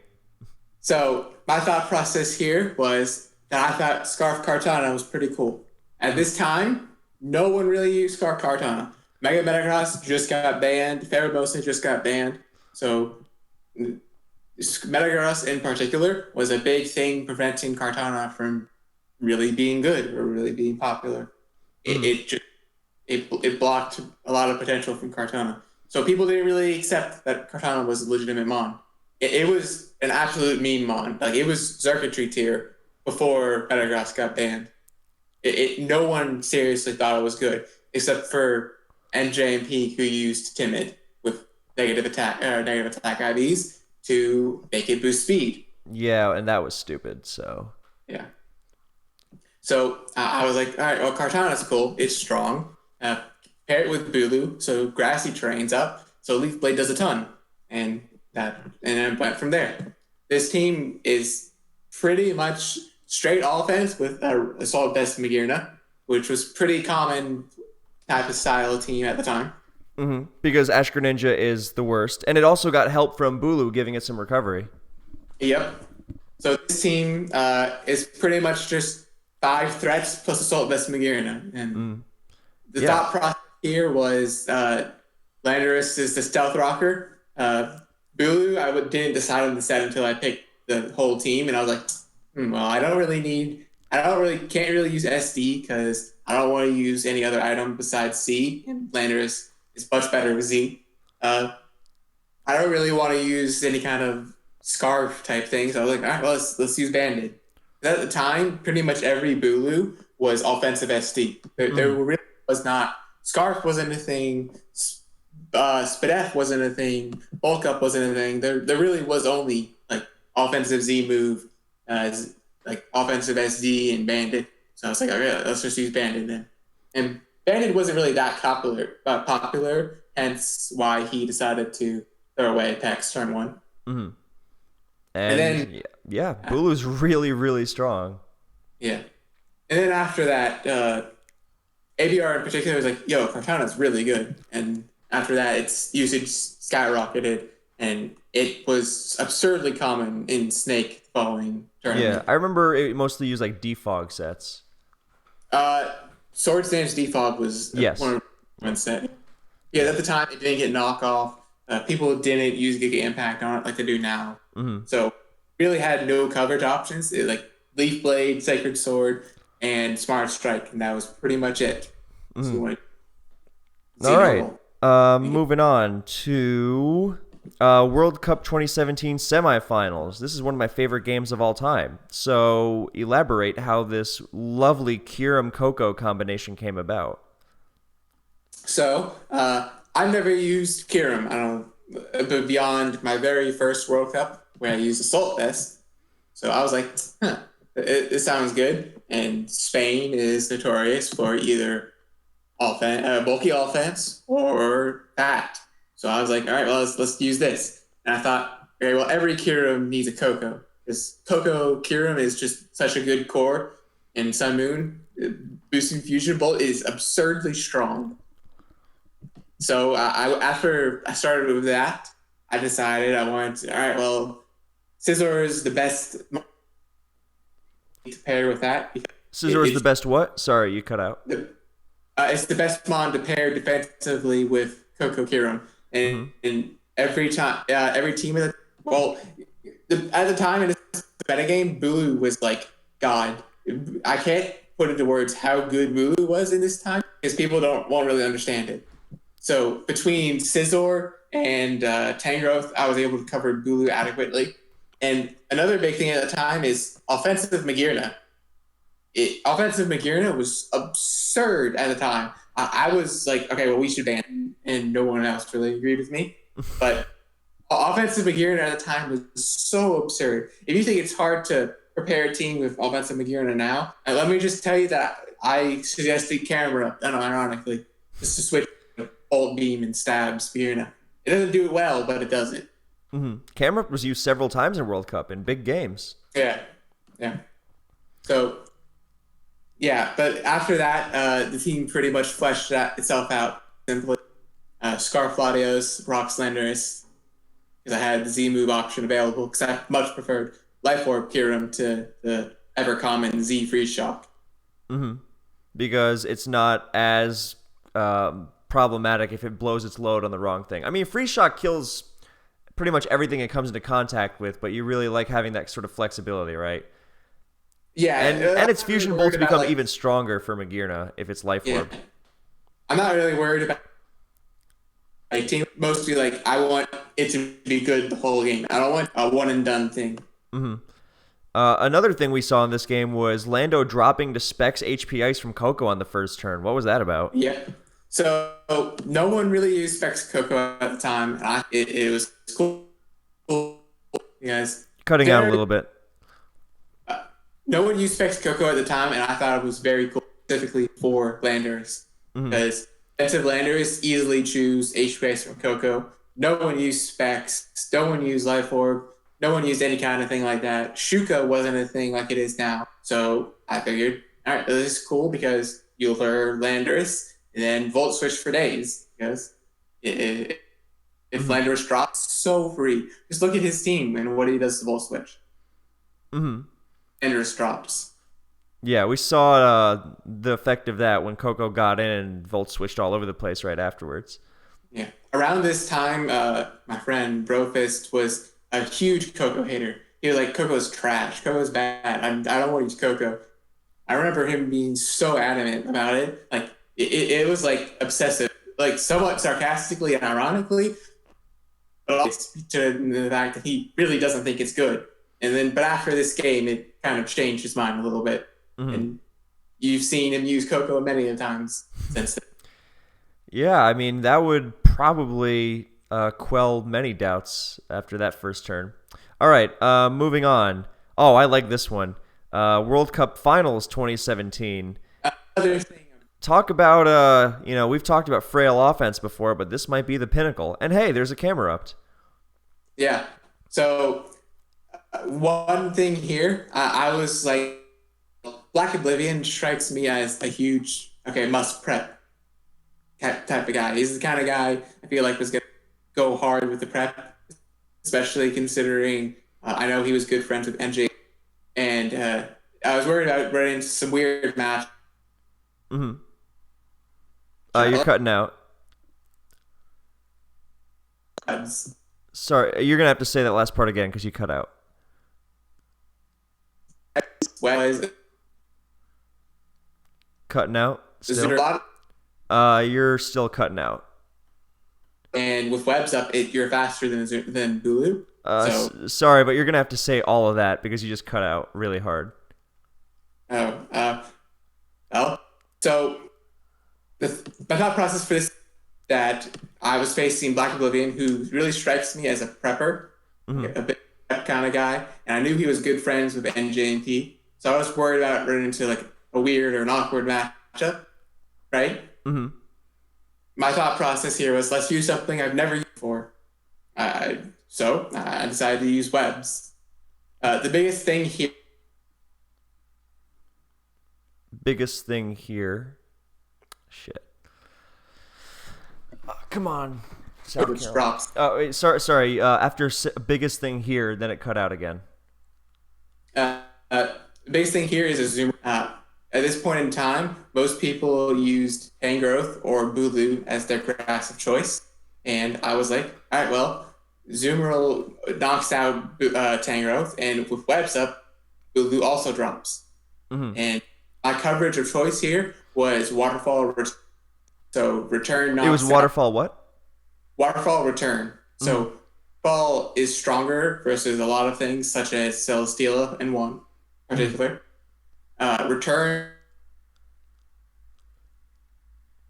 so my thought process here was that I thought Scarf Cartana was pretty cool. At this time, no one really used Scarf Cartana. Mega Metagross just got banned. Pheromosa just got banned. So Metagross in particular was a big thing preventing Cartana from really being good or really being popular. It blocked a lot of potential from Cartana. So people didn't really accept that Cartana was a legitimate mon. It was an absolute meme mon. Like it was circuitry tier before Metagross got banned. No one seriously thought it was good except for NJ and P who used Timid with negative attack IVs to make it boost speed. Yeah, and that was stupid. So Yeah. So I was like, all right, well, Cartana's cool. It's strong. Pair it with Bulu, so grassy terrain's up. So Leaf Blade does a ton, and then went from there. This team is pretty much straight offense with Assault Vest Magearna, which was pretty common type of style team at the time. because Ash Greninja is the worst, and it also got help from Bulu giving it some recovery. Yep. So this team is pretty much just 5 threats plus Assault Vest Magearna. And the thought process here was Landorus is the Stealth Rocker. Bulu, didn't decide on the set until I picked the whole team, and I was like, well, can't really use SD because I don't want to use any other item besides C, and Landorus is much better with Z. I don't really want to use any kind of scarf type thing, so I was like, all right, well, let's use Banded. At the time, pretty much every Bulu was offensive SD. There really was not. Scarf wasn't a thing. Spadef wasn't a thing. Bulk Up wasn't a thing. There really was only like offensive Z move, like offensive SD and Bandit. So I was like, okay, let's just use Bandit then. And Bandit wasn't really that popular, hence why he decided to throw away Pex turn 1. And then Bulu's really, really strong. Yeah. And then after that, ABR in particular was like, yo, Cartana's really good. And after that, its usage skyrocketed, and it was absurdly common in Snake following tournament. Yeah, I remember it mostly used like defog sets. Swords Dance Defog was one set. Yeah, at the time, it didn't get knockoff. People didn't use Giga Impact on it like they do now. So really had no coverage options. Like Leaf Blade, Sacred Sword, and Smart Strike, and that was pretty much it. So all right. Moving on to World Cup 2017 semifinals. This is one of my favorite games of all time. So elaborate how this lovely Kyurem Coco combination came about. So I've never used Kyurem. I don't know, but beyond my very first World Cup where I used Assault Vest. So I was like, it sounds good. And Spain is notorious for either bulky offense or fat. So I was like, all right, well, let's use this. And I thought, okay, well, every Kyurem needs a Coco. Because Coco Kyurem is just such a good core. And Sun Moon, boosting Fusion Bolt is absurdly strong. So after I started with that, I decided I wanted to, all right, well, Scizor is the best to pair with that. Scizor is the best what? Sorry, you cut out. It's the best mon to pair defensively with Coco Kyurem. And every time, every team at the time in the metagame, Bulu was like God. I can't put into words how good Bulu was in this time because people won't really understand it. So between Scizor and Tangrowth, I was able to cover Bulu adequately. And another big thing at the time is offensive Magearna. Offensive Magearna was absurd at the time. I was like, okay, well, we should ban him, and no one else really agreed with me. But offensive Magearna at the time was so absurd. If you think it's hard to prepare a team with offensive Magearna now, let me just tell you that I suggested camera, unironically, just to switch to Bolt Beam and Stabs Magearna. It doesn't do it well, but it does it. Mm-hmm. Camera was used several times in World Cup in big games. Yeah. So, yeah, but after that, the team pretty much fleshed itself out simply. Scarf Latios, Rock Slenderous, because I had the Z move option available, because I much preferred Life Orb Kyurem to the ever common Z Freeze Shock. Mm-hmm. Because it's not as problematic if it blows its load on the wrong thing. I mean, Freeze Shock kills pretty much everything it comes into contact with, but you really like having that sort of flexibility, right? Yeah, and its fusion bolts become even stronger for Magearna if it's Life Orb. I'm not really worried about my team. Mostly, like, I want it to be good the whole game. I don't want a one and done thing. Mm-hmm. Another thing we saw in this game was Lando dropping to Specs HP Ice from Coco on the first turn. What was that about? Yeah. So no one really used Specs Coco at the time. It was cool. You guys. Cutting out a little bit. No one used Specs Coco at the time, and I thought it was very cool, specifically for Landers. Because defensive Landers easily choose HP Ice from Coco. No one used Specs. No one used Life Orb. No one used any kind of thing like that. Shuka wasn't a thing like it is now. So I figured, all right, this is cool because you'll learn Landers and then Volt Switch for days. Because if Landers drops, so free. Just look at his team and what he does to Volt Switch. Landers drops. Yeah, we saw the effect of that when Coco got in and Volt switched all over the place right afterwards. Yeah. Around this time, my friend Brofist was a huge Coco hater. He was like, Coco's trash. Coco's bad. I don't want to use Coco. I remember him being so adamant about it. Like, it was like obsessive, like somewhat sarcastically and ironically, but also to the fact that he really doesn't think it's good. But after this game, it kind of changed his mind a little bit. And you've seen him use Coco many times since then. Yeah, I mean, that would probably quell many doubts after that first turn. All right, moving on. Oh, I like this one. World Cup Finals 2017. Other thing. Talk about, we've talked about frail offense before, but this might be the pinnacle. And hey, there's a camera up. Yeah. So one thing here, I was like, Black Oblivion strikes me as a huge, must prep type of guy. He's the kind of guy I feel like was going to go hard with the prep, especially considering I know he was good friends with NJ. And I was worried about running into some weird match. You're cutting out. Sorry, you're going to have to say that last part again because you cut out. Cutting out? Still? You're still cutting out. And with webs up, you're faster than Bulu. Sorry, but you're going to have to say all of that because you just cut out really hard. So my thought process for this, that I was facing Black Oblivion, who really strikes me as a prepper, a bit kind of guy, and I knew he was good friends with NJP, so I was worried about running into like a weird or an awkward matchup, right? My thought process here was, let's use something I've never used before. So I decided to use webs. The biggest thing here. Shit. Come on. Drops. Oh, wait, sorry. After biggest thing here, then it cut out again. The biggest thing here is a zoom. At this point in time, most people used Tangrowth or Bulu as their grass of choice. And I was like, all right, well, Zoomerl knocks out Tangrowth, and with webs up, Bulu also drops. And my coverage of choice here was Waterfall. So return knocks It was Waterfall out. What? Waterfall Return. Mhm. So Fall is stronger versus a lot of things, such as Celesteela in one Mhm. particular. Return.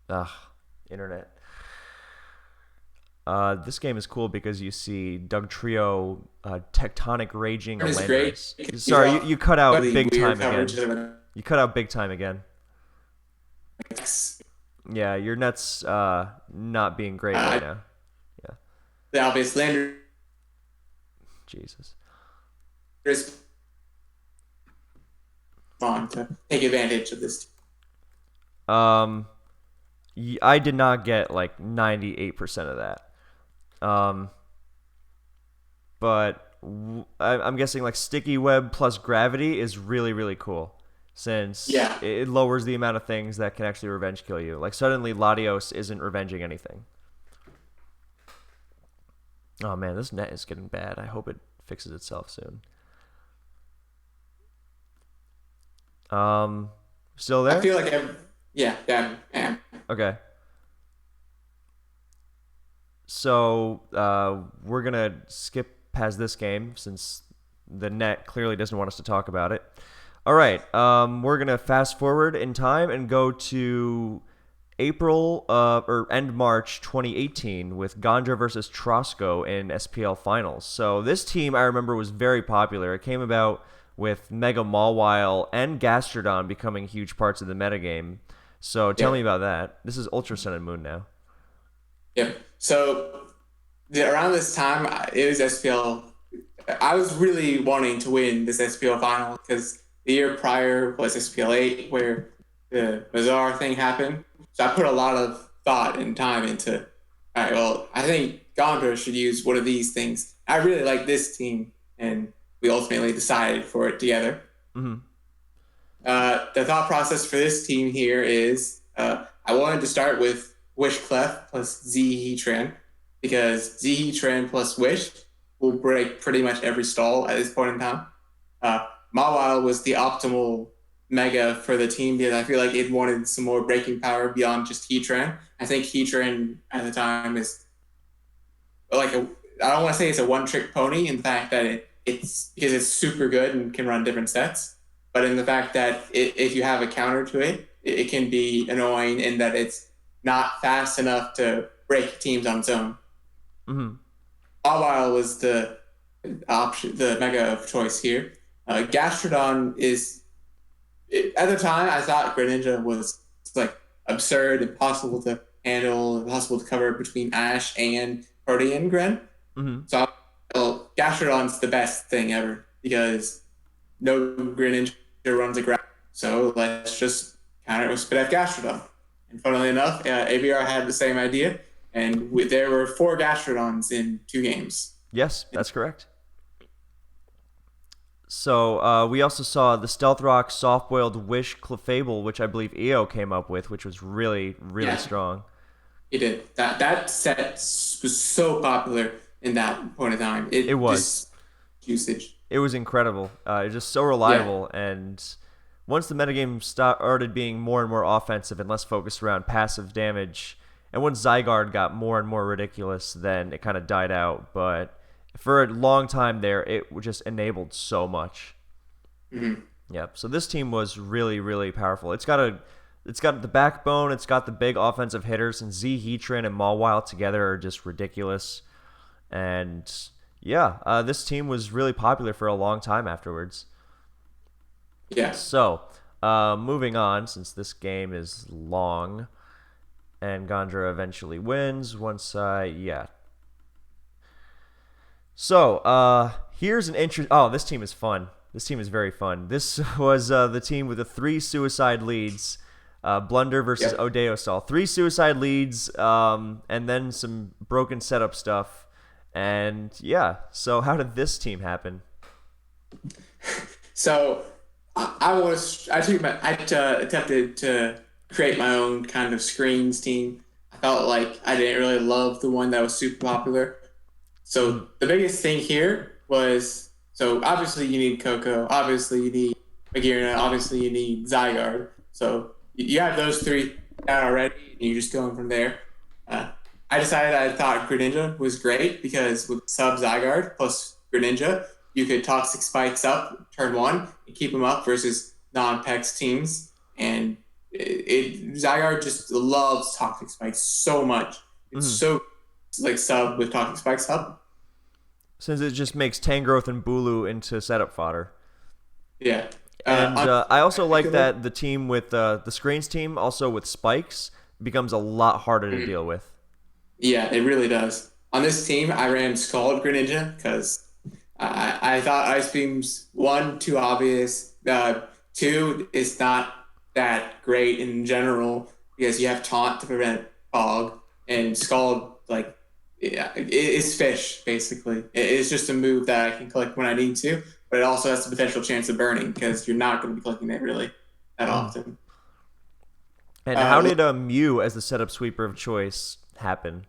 Ugh, internet. This game is cool because you see Doug Trio tectonic raging a Is great Landorus. because he's Sorry, you off cut out really big weird time coverage again. of an You cut out big time again. X. Yeah, your net's not being great right now. Yeah, The obvious Lander Jesus. is on to take advantage of this. Um, I did not get like 98% of that. Um, but I'm guessing like sticky web plus gravity is really really cool since Yeah. it lowers the amount of things that can actually revenge kill you. Like suddenly Latios isn't revenging anything. Oh man, this net is getting bad. I hope it fixes itself soon. Still I there? feel like yeah, I am. Okay. So we're gonna skip past this game since the net clearly doesn't want us to talk about it. All right, we're gonna fast forward in time and go to April or end March 2018 with Gandra versus Trosco in SPL finals. So this team I remember was very popular. It came about with Mega Mawile and Gastrodon becoming huge parts of the metagame. So tell me Yep. about that. This is Ultra Sun and Moon now. Yep. So around this time, it was SPL. I was really wanting to win this SPL final because the year prior was SPL 8, where the Mazar thing happened. So I put a lot of thought and time into, all right, well, I think Gondor should use one of these things. I really like this team, and we ultimately decided for it together. Mm-hmm. The thought process for this team here is I wanted to start with Wish Clef plus Z Heatran because Z Heatran plus Wish will break pretty much every stall at this point in time. Mawile was the optimal mega for the team because I feel like it wanted some more breaking power beyond just Heatran. I think Heatran at the time is like I don't want to say it's a one trick pony in the fact that it's because it's super good and can run different sets, but in the fact that if you have a counter to it can be annoying in that it's not fast enough to break teams on its own. Mm-hmm. Mawile was the option, the mega of choice here. Gastrodon is at the time I thought Greninja was like absurd, impossible to handle, impossible to cover between Ash and Protean Gren. Mm-hmm. So Gastrodon's the best thing ever because no Greninja runs a ground. So let's just counter it with Spit Gastrodon. And funnily enough, ABR had the same idea, and there were 4 Gastrodons in 2 games. Yes, that's correct. So we also saw the Stealth Rock Soft Boiled Wish Clefable, which I believe EO came up with, which was really, really Yeah, strong. it did. That set was so popular in that point of time. It It was. just usage. It was incredible. It was just so Yeah. reliable. And once the metagame started being more and more offensive and less focused around passive damage, and once Zygarde got more and more ridiculous, then it kind of died out. But for a long time there, it just enabled so much. Mm-hmm. Yep. So this team was really, really powerful. It's got the backbone. It's got the big offensive hitters, and Z Heatran and Mawile together are just ridiculous. And yeah, this team was really popular for a long time afterwards. Yeah. So moving on, since this game is long, and Gondra eventually wins once, yeah. So here's an interest. Oh, this team is fun. This team is very fun. This was the team with the 3 suicide leads. Blunder versus Yep. Odeosol. 3 suicide leads, and then some broken setup stuff. And yeah, so how did this team happen? So I attempted to create my own kind of screens team. I felt like I didn't really love the one that was super popular. Mhm. So the biggest thing here was so obviously you need Coco, obviously you need Magirna, obviously you need Zygarde. So you have those 3 down already, and you're just going from there. Uh, I decided I thought Greninja was great because with sub Zygarde plus Greninja, you could Toxic Spikes up turn one and keep them up versus non-Pex teams. And Zygarde just loves Toxic Spikes so much. It's Mhm. so like sub with Toxic Spikes up. Since it just makes Tangrowth and Bulu into setup fodder. Yeah. And On I also like particular, that the team with the screens team, also with spikes, becomes a lot harder to deal with. yeah, it really does. On this team, I ran Scald Greninja because I thought Ice Beam's one, too obvious. Two, is not that great in general because you have Taunt to prevent Fog, and Scald, like, yeah, it's fish, basically. It's just a move that I can collect when I need to, but it also has the potential chance of burning because you're not going to be collecting it really that Mhm. often. And how Uh, did Mew as the setup sweeper of choice happen?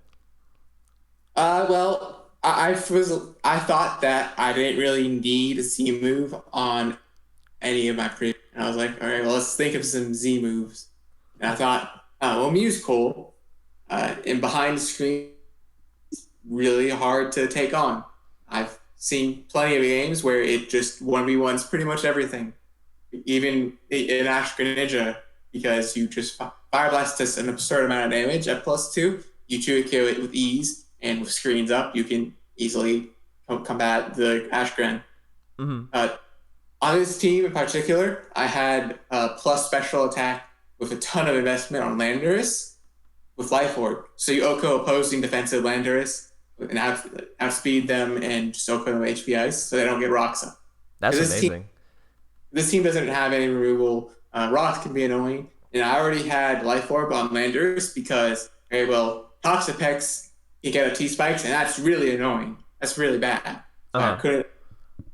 well, I thought that I didn't really need a Z move on any of my pre. And I was like, all right, well, let's think of some Z moves. And I thought, well, Mew's cool. And behind the screen, really hard to take on. I've seen plenty of games where it just 1v1s pretty much everything, even in Ash Greninja, because you just Fire Blast does an absurd amount of damage at +2. You 2 KO it with ease, and with screens up, you can easily combat the Ash Gren. Hmm. Uh, on this team in particular, I had a plus special attack with a ton of investment on Landorus with Life Orb. So you Oko opposing defensive Landorus and outspeed them and just Oko them HP Ice so they don't get rocks up. That's Because amazing. this team doesn't have any removal. Rocks can be annoying. And I already had Life Orb on Landorus because, okay, well, Toxapex, you get a T-Spikes, and that's really annoying. That's really bad. Uh So I huh. couldn't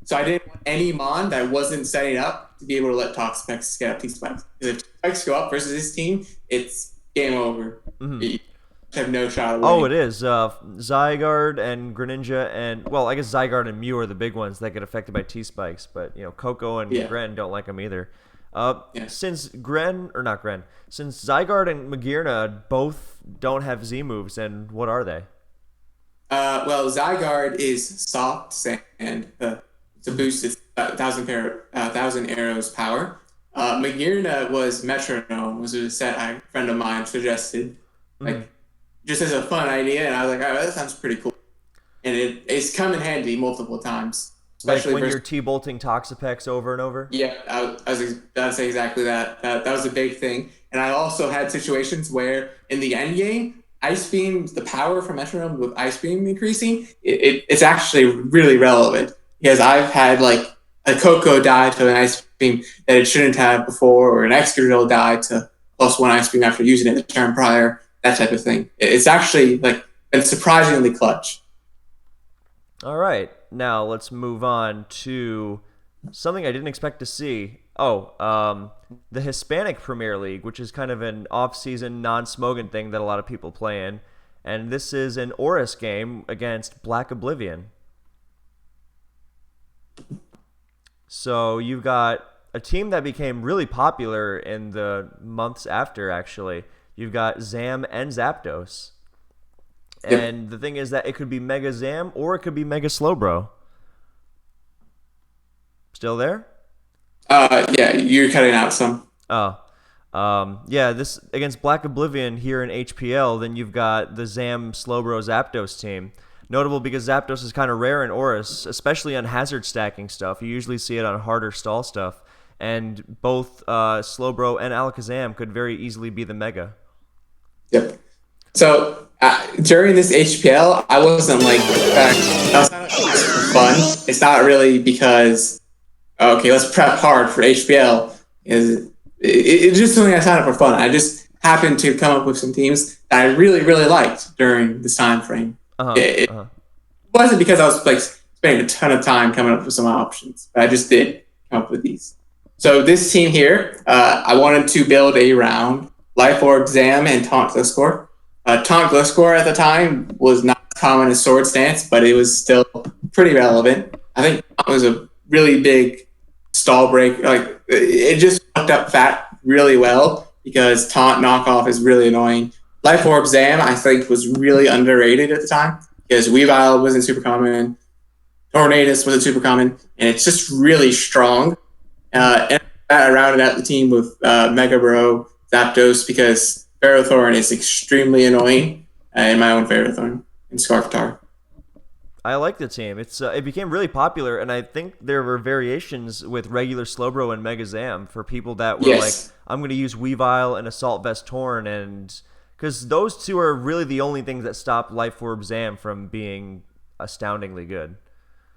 so I didn't want any Mon that wasn't setting up to be able to let Toxapex get up T-Spikes. Because if T-Spikes go up versus this team, it's game over. Hmm. You have no shot of Oh, winning. it is. Zygarde and Greninja and well, I guess Zygarde and Mew are the big ones that get affected by T spikes, but Coco and Yeah, Gren don't like them either. yeah. Since Gren or not Gren, since Zygarde and Magearna both don't have Z moves, and what are they? Well, Zygarde is soft sand to Hmm. boost its thousand arrows power. Magearna was metronome, was a set a friend of mine suggested, Hmm. like just as a fun idea, and I was like, oh, that sounds pretty cool. And it's come in handy multiple times, Like especially when versus. you're T-bolting Toxapex over and over. Yeah, I was about to say exactly that. That was a big thing. And I also had situations where in the end game, Ice Beam, the power from Metronome with Ice Beam increasing, it's actually really relevant because I've had like a Coco die to an Ice Beam that it shouldn't have before, or an Excadrill die to +1 Ice Beam after using it the turn prior, that type of thing. It's actually like been surprisingly clutch. All right, now let's move on to something I didn't expect to see. Oh, the Hispanic Premier League, which is kind of an off-season, non-Smogon thing that a lot of people play in, and this is an Oris game against Black Oblivion. So you've got a team that became really popular in the months after. Actually, you've got Zam and Zapdos. Yep. And the thing is that it could be Mega Zam or it could be Mega Slowbro. Still there? Yeah, you're cutting out some. Oh. Yeah, this against Black Oblivion here in HPL, then you've got the Zam Slowbro Zapdos team. Notable because Zapdos is kind of rare in Oris, especially on hazard stacking stuff. You usually see it on harder stall stuff. And both Slowbro and Alakazam could very easily be the Mega. Yep. So during this HPL, I wasn't like that was not for fun. It's not really because okay, let's prep hard for HPL. It's just something I signed up for fun. I just happened to come up with some teams that I really liked during this time frame. Uh huh. It Uh huh. wasn't because I was like spending a ton of time coming up with some options, but I just did come up with these. So this team here, I wanted to build a round Life Orb, Zam, and Taunt Gliscor. Taunt Gliscor at the time was not as common as Sword Stance, but it was still pretty relevant. I think it was a really big stall break. Like it just fucked up Fat really well because Taunt knockoff is really annoying. Life Orb Zam, I think, was really underrated at the time because Weavile wasn't super common, Tornadus wasn't super common, and it's just really strong. And I rounded out the team with Mega Bro, Zapdos, because Ferrothorn is extremely annoying, and my own Ferrothorn and Scarftar. I like the team. It became really popular, and I think there were variations with regular Slowbro and Mega Zam for people that were like, I'm going to use Weavile and Assault Vest Torn, and because those two are really the only things that stop Life Orb Zam from being astoundingly good.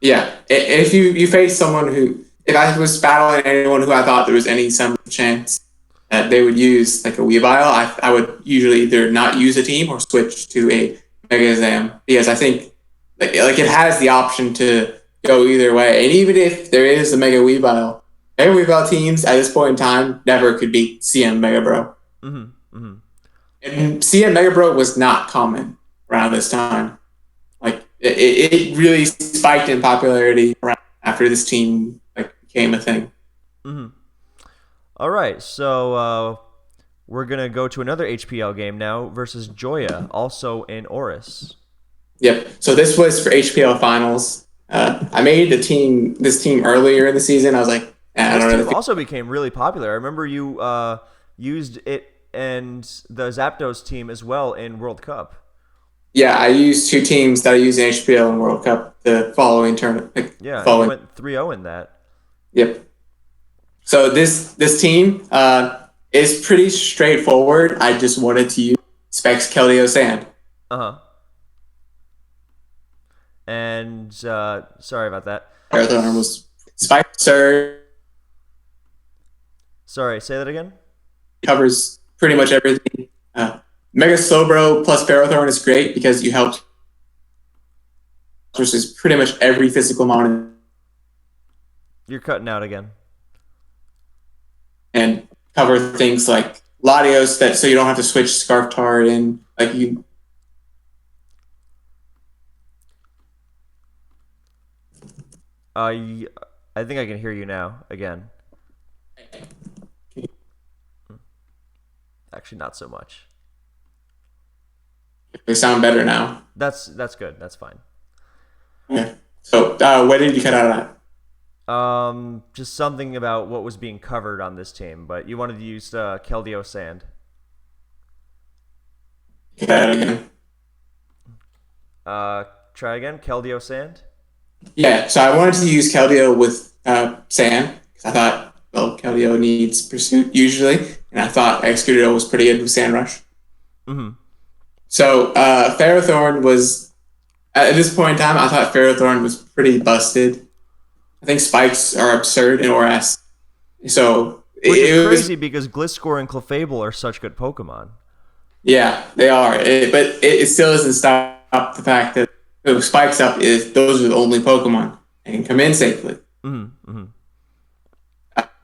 Yeah, if you face someone who, if I was battling anyone who I thought there was any some chance that they would use like a Weavile, I would usually either not use a team or switch to a Mega Zam because I think like it has the option to go either way. And even if there is a Mega Weavile teams at this point in time never could beat CM Mega Bro. Mm-hmm. Mm-hmm. And CM Mega Bro was not common around this time. Like it really spiked in popularity after this team like became a thing. Mm-hmm. All right, so we're gonna go to another HPL game now versus Joya, also in Oris. Yep. So this was for HPL finals. I made this team earlier in the season. I was like, I don't know. This team also became really popular. I remember you used it and the Zapdos team as well in World Cup. Yeah, I used two teams that I used in HPL and World Cup the following tournament. Yeah, you went 3-0 in that. Yep. So this team is pretty straightforward. I just wanted to use Specs Keldeo Sand. Uh-huh. And sorry about that. Ferrothorn was Spike Surge. Sorry, say that again? Covers pretty much everything. Mega Slowbro plus Ferrothorn is great because you help versus pretty much every physical mon. You're cutting out again. And cover things like Latios that so you don't have to switch Scarftar in like you. I think I can hear you now again. Actually, not so much. They sound better now. That's good. That's fine. Okay. So where did you cut out at? Just something about what was being covered on this team, but you wanted to use Keldeo Sand. That again. Try again. Keldeo Sand. Yeah, so I wanted to use Keldeo with Sand because I thought, well, Keldeo needs Pursuit usually, and I thought Executor was pretty good with Sand Rush. Mm-hmm. So Ferrothorn was, at this point in time, I thought Ferrothorn was pretty busted. I think spikes are absurd in ORS. So which is crazy because Gliscor and Clefable are such good Pokemon. Yeah, they are. But it still doesn't stop the fact that spikes up is those are the only Pokemon and can come in safely. Mm-hmm. Mm-hmm.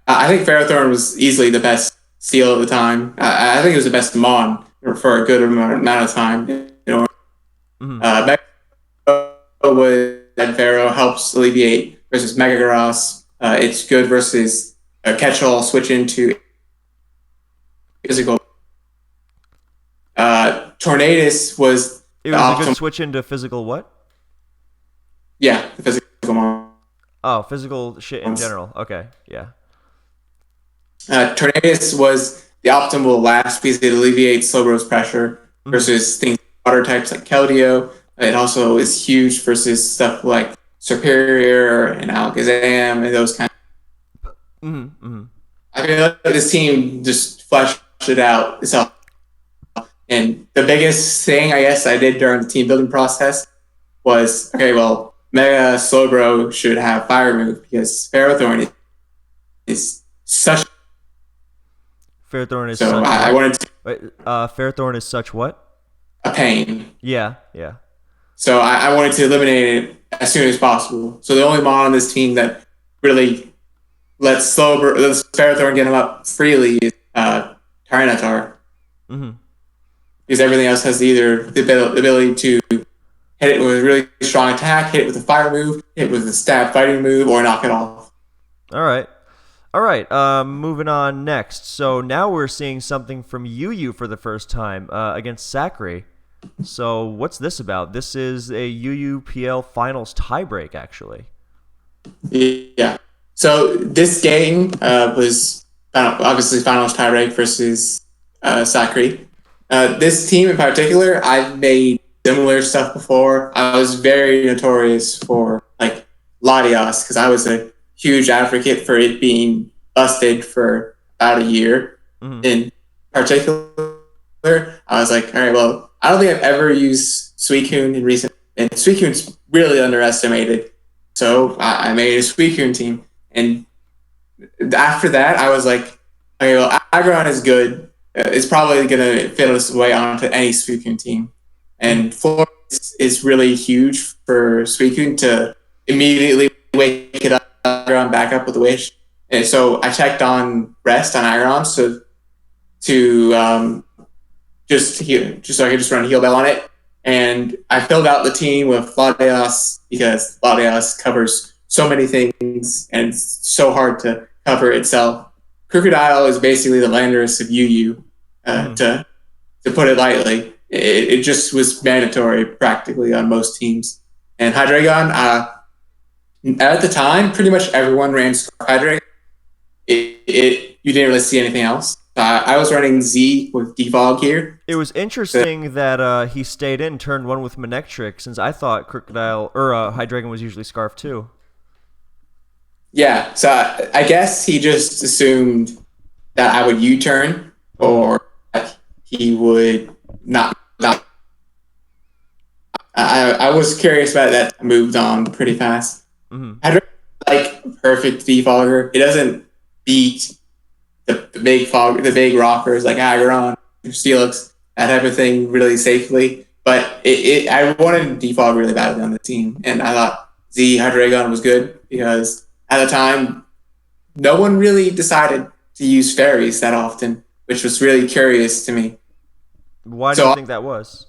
I think Ferrothorn was easily the best Steel at the time. I think it was the best Mon for a good amount of time. You know, that Pharaoh helps alleviate versus Megagross. It's good versus Catch-All switch into physical. Tornadus was it was a good switch into physical what? Yeah, the physical Mon. Oh, physical shit in general. Okay, yeah. Tornadus was the optimal last piece that alleviates Slowbro's pressure versus things like water types like Keldeo. It also is huge versus stuff like Superior and Alakazam and those kind of. I feel like this team just fleshed it out itself. And the biggest thing I guess I did during the team building process was, okay, well, Mega Slowbro should have Fire Move because Ferrothorn is such. Ferrothorn is so such I wanted to. Wait, Ferrothorn is such what? A pain. Yeah, yeah. So I wanted to eliminate it as soon as possible. So the only Mon on this team that really lets Ferrothorn get him up freely is Tyranitar. Mm-hmm. Because everything else has either the ability to hit it with a really strong attack, hit it with a fire move, hit it with a stab fighting move, or knock it off. All right. All right, moving on next. So now we're seeing something from Yu for the first time against Sakri. So what's this about? This is a UUPL Finals tiebreak, actually. Yeah. So this game was obviously finals tiebreak versus Sakri. This team in particular, I've made similar stuff before. I was very notorious for like Latios because I was a huge advocate for it being busted for about a year. Mm-hmm. In particular, I was like, all right, well, I don't think I've ever used Suicune in recent, and Suicune's really underestimated. So I made a Suicune team, and after that, I was like, okay, well, Aggron is good. It's probably going to fit its way onto any Suicune team. And Floor is really huge for Suicune to immediately wake it up, Aggron back up with a wish. And so I checked on rest on Aggron to just so I could just run a heal bell on it. And I filled out the team with Latios because Latios covers so many things and it's so hard to cover itself. Crocodile is basically the Landorus of UU, to put it lightly. It just was mandatory practically on most teams. And Hydreigon, at the time, pretty much everyone ran Scarf Hydreigon. You didn't really see anything else. I was running Z with Defog here. It was interesting that he stayed in turn 1 with Manectric, since I thought Crocodile or Hydreigon was usually Scarf too. Yeah, so I guess he just assumed that I would U-turn or that he would not. I was curious about that. I moved on pretty fast. Mm-hmm. Hydreigon like perfect defogger. It doesn't beat the big rockers like Aggron, Steelix, that type of thing really safely. But I wanted defog really badly on the team, and I thought Z Hydreigon was good because at the time no one really decided to use fairies that often, which was really curious to me. Why do you think that was?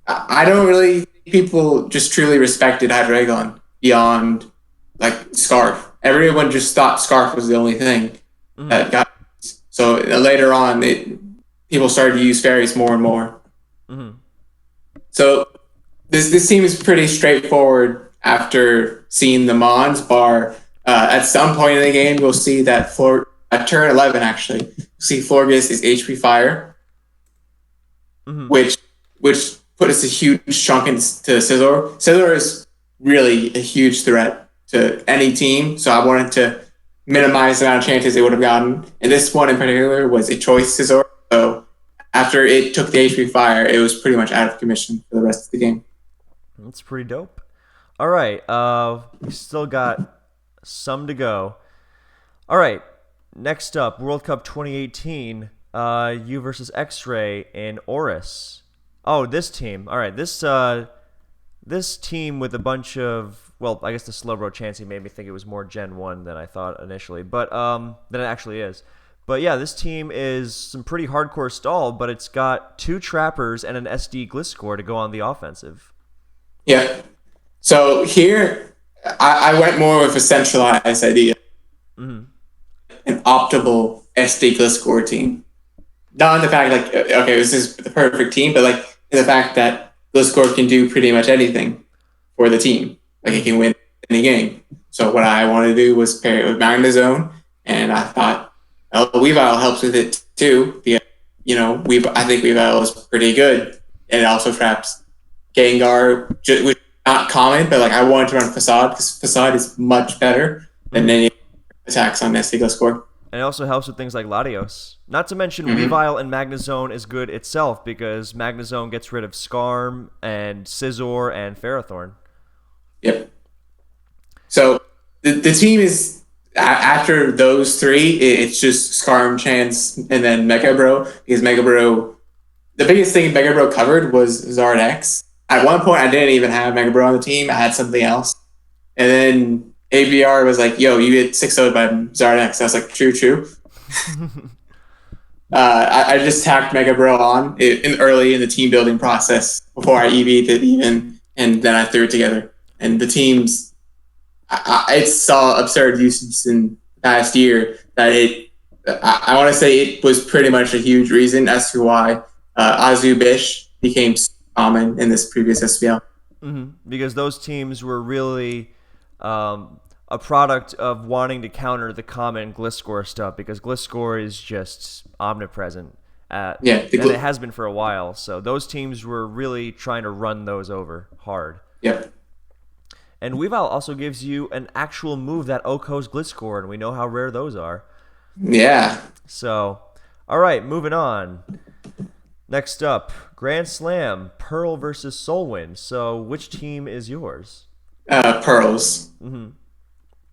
I don't really think people just truly respected Hydreigon beyond like Scarf. Everyone just thought Scarf was the only thing. So later on, people started to use fairies more and more. Mm-hmm. So this team is pretty straightforward after seeing the Mons bar. At some point in the game, you'll see that at turn 11, actually, you'll see Florges is HP Fire, which put us a huge chunk into Scizor. Scizor is really a huge threat to any team, so I wanted to minimize the amount of chances it would have gotten. And this one in particular was a choice Scizor. So after it took the HP Fire, it was pretty much out of commission for the rest of the game. That's pretty dope. All right, we still got some to go. All right, next up, World Cup 2018, U versus X-Ray in Oris. Oh, this team. All right, this team with a bunch of, well, I guess the Slowbro Chansey made me think it was more Gen 1 than I thought initially, but than it actually is. But yeah, this team is some pretty hardcore stall, but it's got 2 Trappers and an SD Gliscor to go on the offensive. Yeah. So here, I went more with a centralized idea. Mm-hmm. An optimal SD Gliscor team. Not in the fact, like, okay, this is the perfect team, but like in the fact that Gliscor can do pretty much anything for the team. Like, it can win any game. So what I wanted to do was pair it with Magnezone, and I thought, oh, Weavile helps with it too. Because, I think Weavile is pretty good, and it also traps Gengar, which is not common, but like I wanted to run Facade because Facade is much better than any attacks on SD Gliscor. And it also helps with things like Latios. Not to mention, Weavile and Magnezone is good itself because Magnezone gets rid of Skarm and Scizor and Ferrothorn. Yep. So the team is, after those 3, it's just Skarm, Chance, and then Mega Bro. Because Mega Bro, the biggest thing Mega Bro covered was Zardex. At one point, I didn't even have Mega Bro on the team. I had something else. And then ABR was like, yo, you get 6-0'd by Zardex. I was like, true. I just tacked Mega Bro on early in the team building process before I EV'd it even, and then I threw it together. And the teams, it saw absurd usage in past year that I want to say it was pretty much a huge reason as to why Azu Bish became so common in this previous SPL. Because those teams were really a product of wanting to counter the common Gliscor stuff, because Gliscor is just omnipresent. And it has been for a while. So those teams were really trying to run those over hard. Yep. And Weavile also gives you an actual move that OHKO's Gliscor, and we know how rare those are. Yeah. So, all right, moving on. Next up, Grand Slam, Pearl versus Solwind. So, which team is yours? Pearls.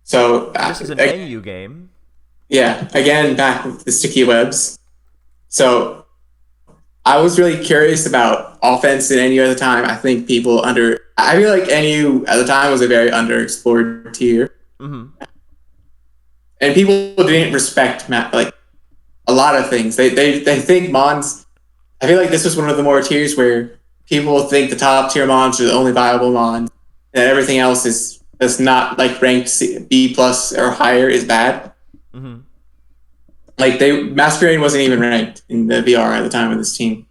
So this is an NU game. Yeah, again, back with the sticky webs. So I was really curious about offense in NU at the time. I think I feel like NU at the time was a very underexplored tier. And people didn't respect like a lot of things. They think Mons. I feel like this was one of the more tiers where people think the top tier Mons are the only viable Mons, and everything else is not like ranked B plus or higher is bad. Like Masquerade wasn't even ranked in the VR at the time of this team.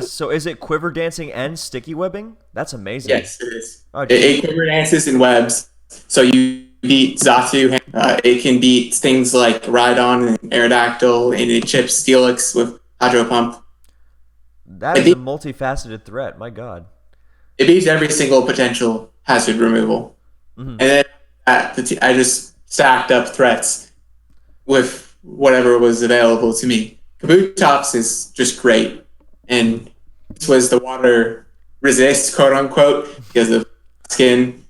So is it quiver dancing and sticky webbing? That's amazing. Yes, it is. It quiver dances and webs. So you beat Zatu. It can beat things like Rhydon and Aerodactyl, and it chips Steelix with Hydro Pump. That is a multifaceted threat. My God. It beats every single potential hazard removal. And then I just stacked up threats with whatever was available to me. Kabutops is just great. And this was the water resist, quote unquote, because of skin.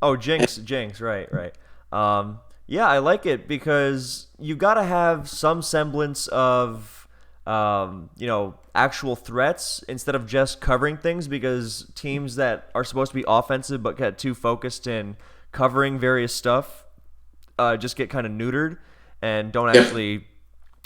Oh, Jinx, right. Yeah, I like it because you got to have some semblance of, actual threats instead of just covering things, because teams that are supposed to be offensive but get too focused in covering various stuff just get kind of neutered and don't actually,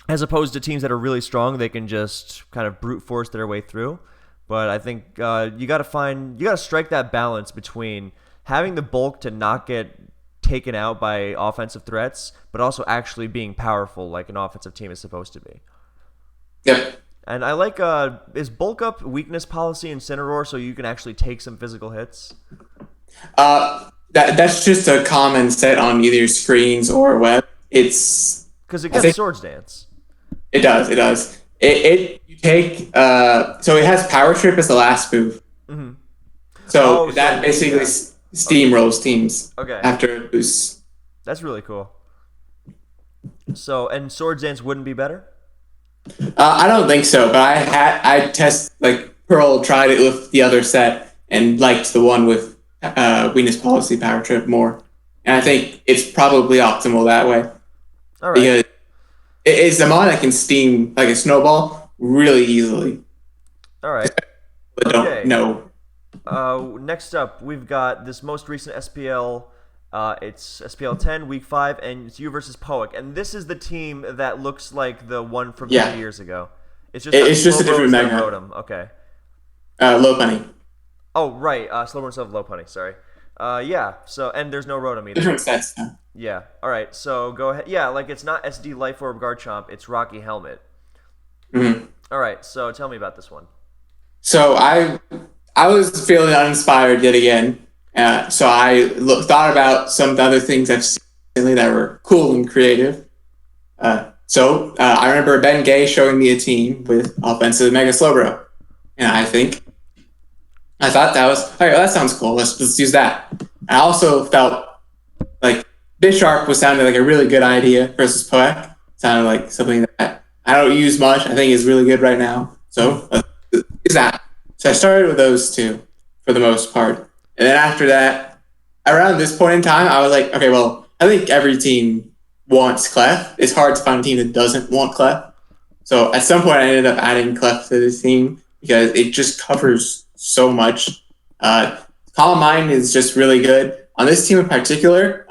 as opposed to teams that are really strong, they can just kind of brute force their way through. But I think you got to strike that balance between having the bulk to not get taken out by offensive threats, but also actually being powerful like an offensive team is supposed to be. Yep. And I like, is bulk up weakness policy in Incineroar so you can actually take some physical hits? That's just a common set on either screens or web. It's because it gets Swords Dance. It does. You take so it has Power Trip as the last move. So that basically steamrolls teams after a boost. That's really cool. So, and Swords Dance wouldn't be better? I don't think so, but I test like Pearl tried it with the other set and liked the one with weakness policy Power Trip more, and I think it's probably optimal that way. All right. Because it's a mod that can steam like a snowball really easily. All right. But don't know. Next up, we've got this most recent SPL. It's SPL 10, Week 5, and it's you versus Poic. And this is the team that looks like the one from 2 years ago. It's just a different mega. Rotom. Okay. Lopunny. Oh, right. Slowbro instead of Lopunny. Sorry. Yeah. So, and there's no Rotom either. Different sets. Yeah. All right. So go ahead. Yeah, like it's not SD Life Orb Garchomp. It's Rocky Helmet. All right. So tell me about this one. So I was feeling uninspired yet again. So I thought about some of the other things I've seen recently that were cool and creative. So I remember Ben Gay showing me a team with offensive Mega Slowbro. And I thought that sounds cool. Let's use that. I also felt like Bisharp was sounding like a really good idea versus Poek. Sounded like something that I don't use much. I think is really good right now. So let's use that. So I started with those two for the most part. And then after that, around this point in time, I was like, okay, well, I think every team wants Clef. It's hard to find a team that doesn't want Clef. So at some point, I ended up adding Clef to this team because it just covers so much. Calm Mind is just really good. On this team in particular,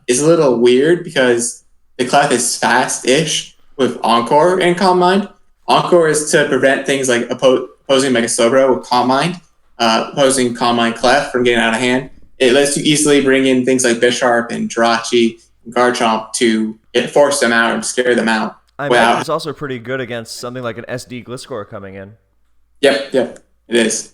it's a little weird because the Clef is fast-ish with Encore and Calm Mind. Encore is to prevent things like opposing Mega Slowbro with Calm Mind. Opposing Calm Mind Clef from getting out of hand. It lets you easily bring in things like Bisharp and Jirachi Garchomp to force them out and scare them out. I imagine it's also pretty good against something like an SD Gliscor coming in. Yep, it is.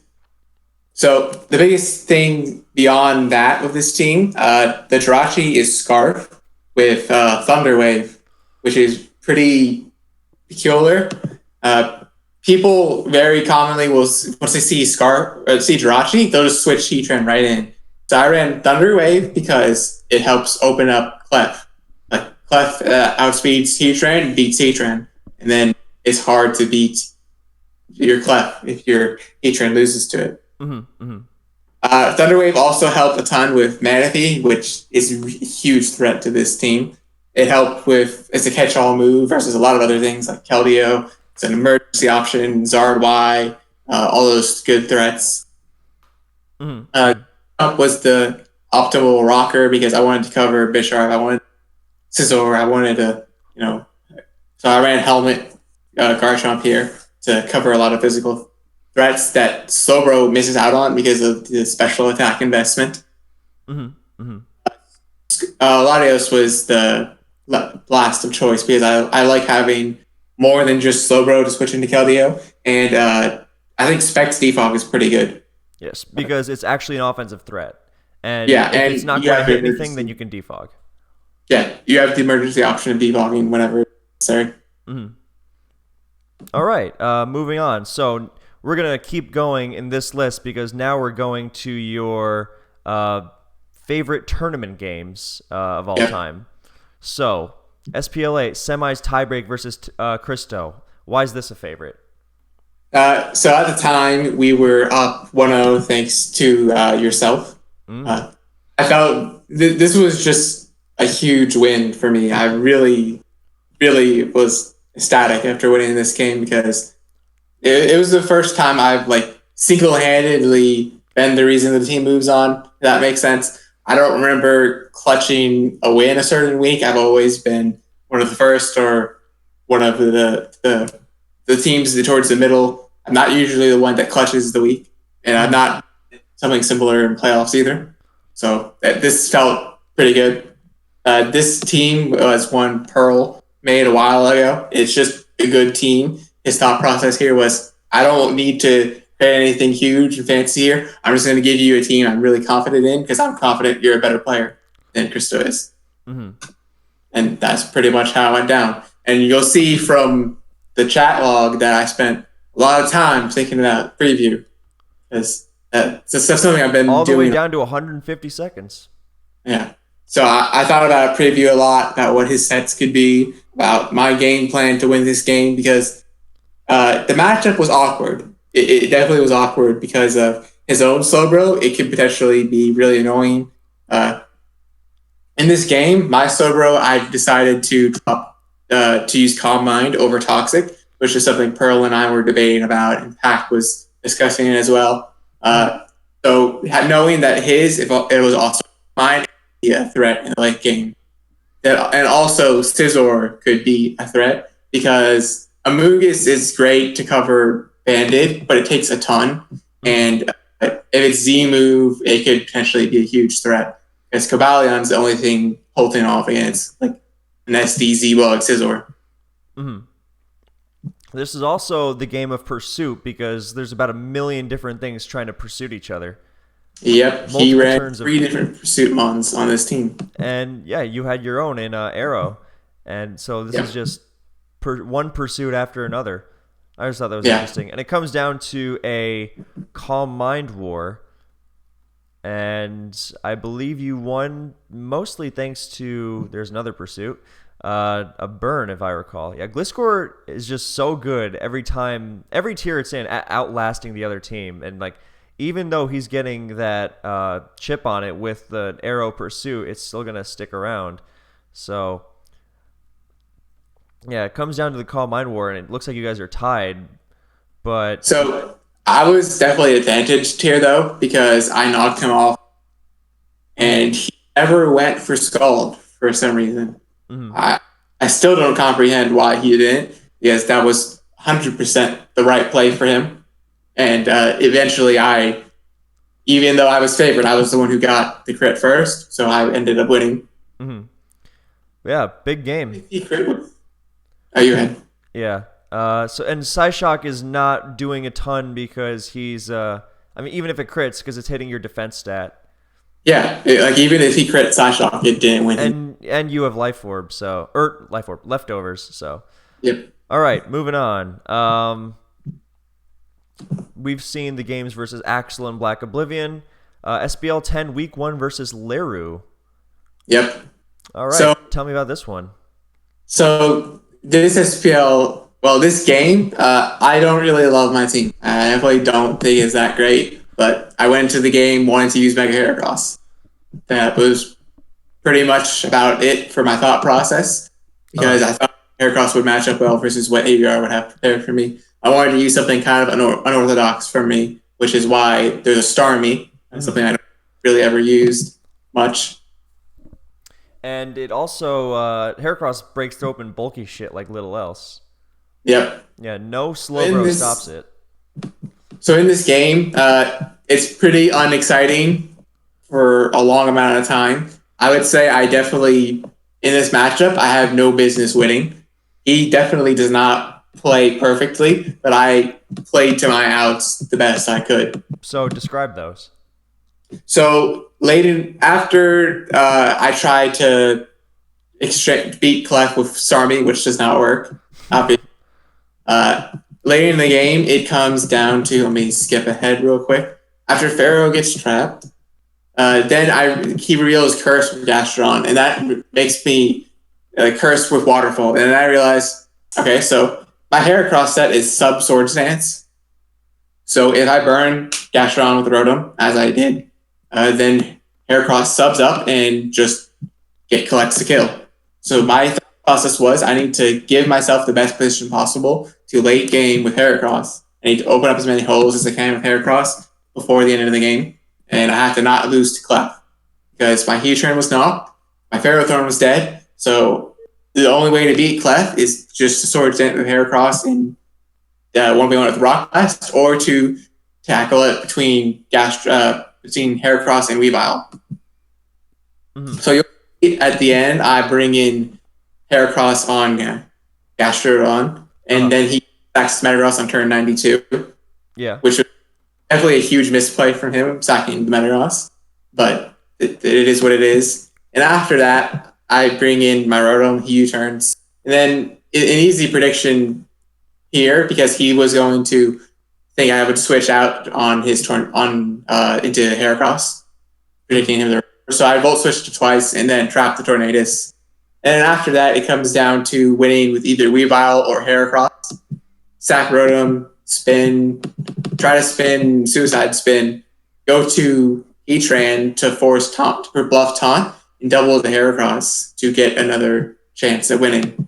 So the biggest thing beyond that with this team, the Jirachi is Scarf with Thunder Wave, which is pretty peculiar. People very commonly will, once they see see Jirachi, they'll just switch Heatran right in. So I ran Thunder Wave because it helps open up Clef. Like Clef outspeeds Heatran and beats Heatran, and then it's hard to beat your Clef if your Heatran loses to it. Mm-hmm, mm-hmm. Thunder Wave also helped a ton with Manaphy, which is a huge threat to this team. It helped with, it's a catch-all move versus a lot of other things like Keldeo. It's an emergency option, Zard Y, all those good threats. Mm-hmm. Up was the optimal rocker because I wanted to cover Bisharp. I wanted Scizor. I wanted to, so I ran Helmet Garchomp here to cover a lot of physical threats that Slowbro misses out on because of the special attack investment. Mm-hmm. Mm-hmm. Latios was the blast of choice because I like having more than just Slowbro to switch into Keldeo, and I think Specs Defog is pretty good. Yes, because it's actually an offensive threat, and if it's not going to hit anything, then you can defog. Yeah, you have the emergency option of defogging whenever necessary. Mm-hmm. All right, moving on. So we're going to keep going in this list because now we're going to your favorite tournament games of all time. So, SPL8, semis tiebreak versus Christo. Why is this a favorite? So at the time, we were up 1-0 thanks to yourself. I felt this was just a huge win for me. I really, really was ecstatic after winning this game because it was the first time I've single-handedly been the reason the team moves on. If that makes sense. I don't remember clutching a win a certain week. I've always been one of the first or one of the teams towards the middle. I'm not usually the one that clutches the week, and I'm not something similar in playoffs either. So this felt pretty good. This team was one Pearl made a while ago. It's just a good team. His thought process here was, I don't need to pay anything huge and fancy here. I'm just going to give you a team I'm really confident in because I'm confident you're a better player than Christo is. Mm-hmm. And that's pretty much how it went down. And you'll see from the chat log that I spent a lot of time thinking about preview because that's something I've been doing. All the way down to 150 seconds. Yeah. So I thought about a preview a lot, about what his sets could be, about my game plan to win this game because the matchup was awkward. It definitely was awkward because of his own Slowbro. It could potentially be really annoying. In this game, my Slowbro, I decided to drop to use Calm Mind over Toxic, which is something Pearl and I were debating about, and Pac was discussing it as well. So knowing that it was also mine, be a threat in the late game. And also Scizor could be a threat because Amogus is great to cover Banded, but it takes a ton. And if it's Z move, it could potentially be a huge threat. Because Cobalion the only thing holding off against an SD Z-Bug Scizor. Mm-hmm. This is also the game of pursuit because there's about 1 million different things trying to pursue each other. Yep, he ran 3 different pursuit mons on this team. And yeah, you had your own in Arrow. And so this is just one pursuit after another. I just thought that was interesting. And it comes down to a Calm Mind war. And I believe you won mostly thanks to, there's another pursuit, a burn, if I recall. Yeah, Gliscor is just so good every tier it's in, outlasting the other team. And even though he's getting that chip on it with the Arrow pursuit, it's still going to stick around. So, yeah, it comes down to the Calm Mind war, and it looks like you guys are tied. But so I was definitely advantaged here, though, because I knocked him off, and he never went for Scald for some reason. Mm-hmm. I still don't comprehend why he didn't, because that was 100% the right play for him. And eventually even though I was favored, I was the one who got the crit first, so I ended up winning. Mm-hmm. Yeah, big game. He crit with. Oh, you had. Yeah. And Psyshock is not doing a ton because he's I mean, even if it crits, because it's hitting your defense stat. Yeah, like even if he crit Psyshock, it didn't win him. And you have leftovers. So Yep. all right, moving on. We've seen the games versus Axel and Black Oblivion. SBL 10 Week 1 versus Leru. Yep. All right, So tell me about this one. So this SPL, well, this game, I don't really love my team. I definitely don't think it's that great. But I went into the game wanting to use Mega Heracross. That was pretty much about it for my thought process because I thought Heracross would match up well versus what AVR would have prepared for me. I wanted to use something kind of unorthodox for me, which is why there's a Starmie. That's something I don't really ever used much. And it also, Heracross breaks open bulky shit like little else. Yep. Yeah, no Slowbro stops it. So in this game, it's pretty unexciting for a long amount of time. I would say I definitely, in this matchup, I have no business winning. He definitely does not play perfectly, but I played to my outs the best I could. So describe those. So after I tried to beat Clef with Starmie, which does not work, obviously. Later in the game, it comes down to, let me skip ahead real quick. After Pharaoh gets trapped, then he reveals Curse from Gastron, and that makes me Curse with Waterfall. And then I realize, okay, so my Heracross set is sub Sword Stance. So if I burn Gastron with Rotom, as I did, then Heracross subs up and just collects the kill. So my process was I need to give myself the best position possible to late game with Heracross. I need to open up as many holes as I can with Heracross before the end of the game. And I have to not lose to Clef because my Heatran was knocked, my Ferrothorn was dead. So the only way to beat Clef is just to Sword Dance with Heracross and 1v1 with Rock Blast, or to tackle it between Heracross and Weavile. Mm-hmm. So at the end, I bring in Heracross on Gastrodon, and then he attacks Metagross on turn 92. Yeah. Which was definitely a huge misplay from him, sacking the Metagross. But it is what it is. And after that, I bring in my Rotom, he U-turns. And then an easy prediction here, because he was going to think I would switch out on his turn into Heracross, predicting him. So I Volt switched twice and then trap the Tornadus. And then after that, it comes down to winning with either Weavile or Heracross. Sack Rotom, spin, try to spin, suicide spin, go to Heatran to force taunt, or bluff taunt, and double the Heracross to get another chance at winning.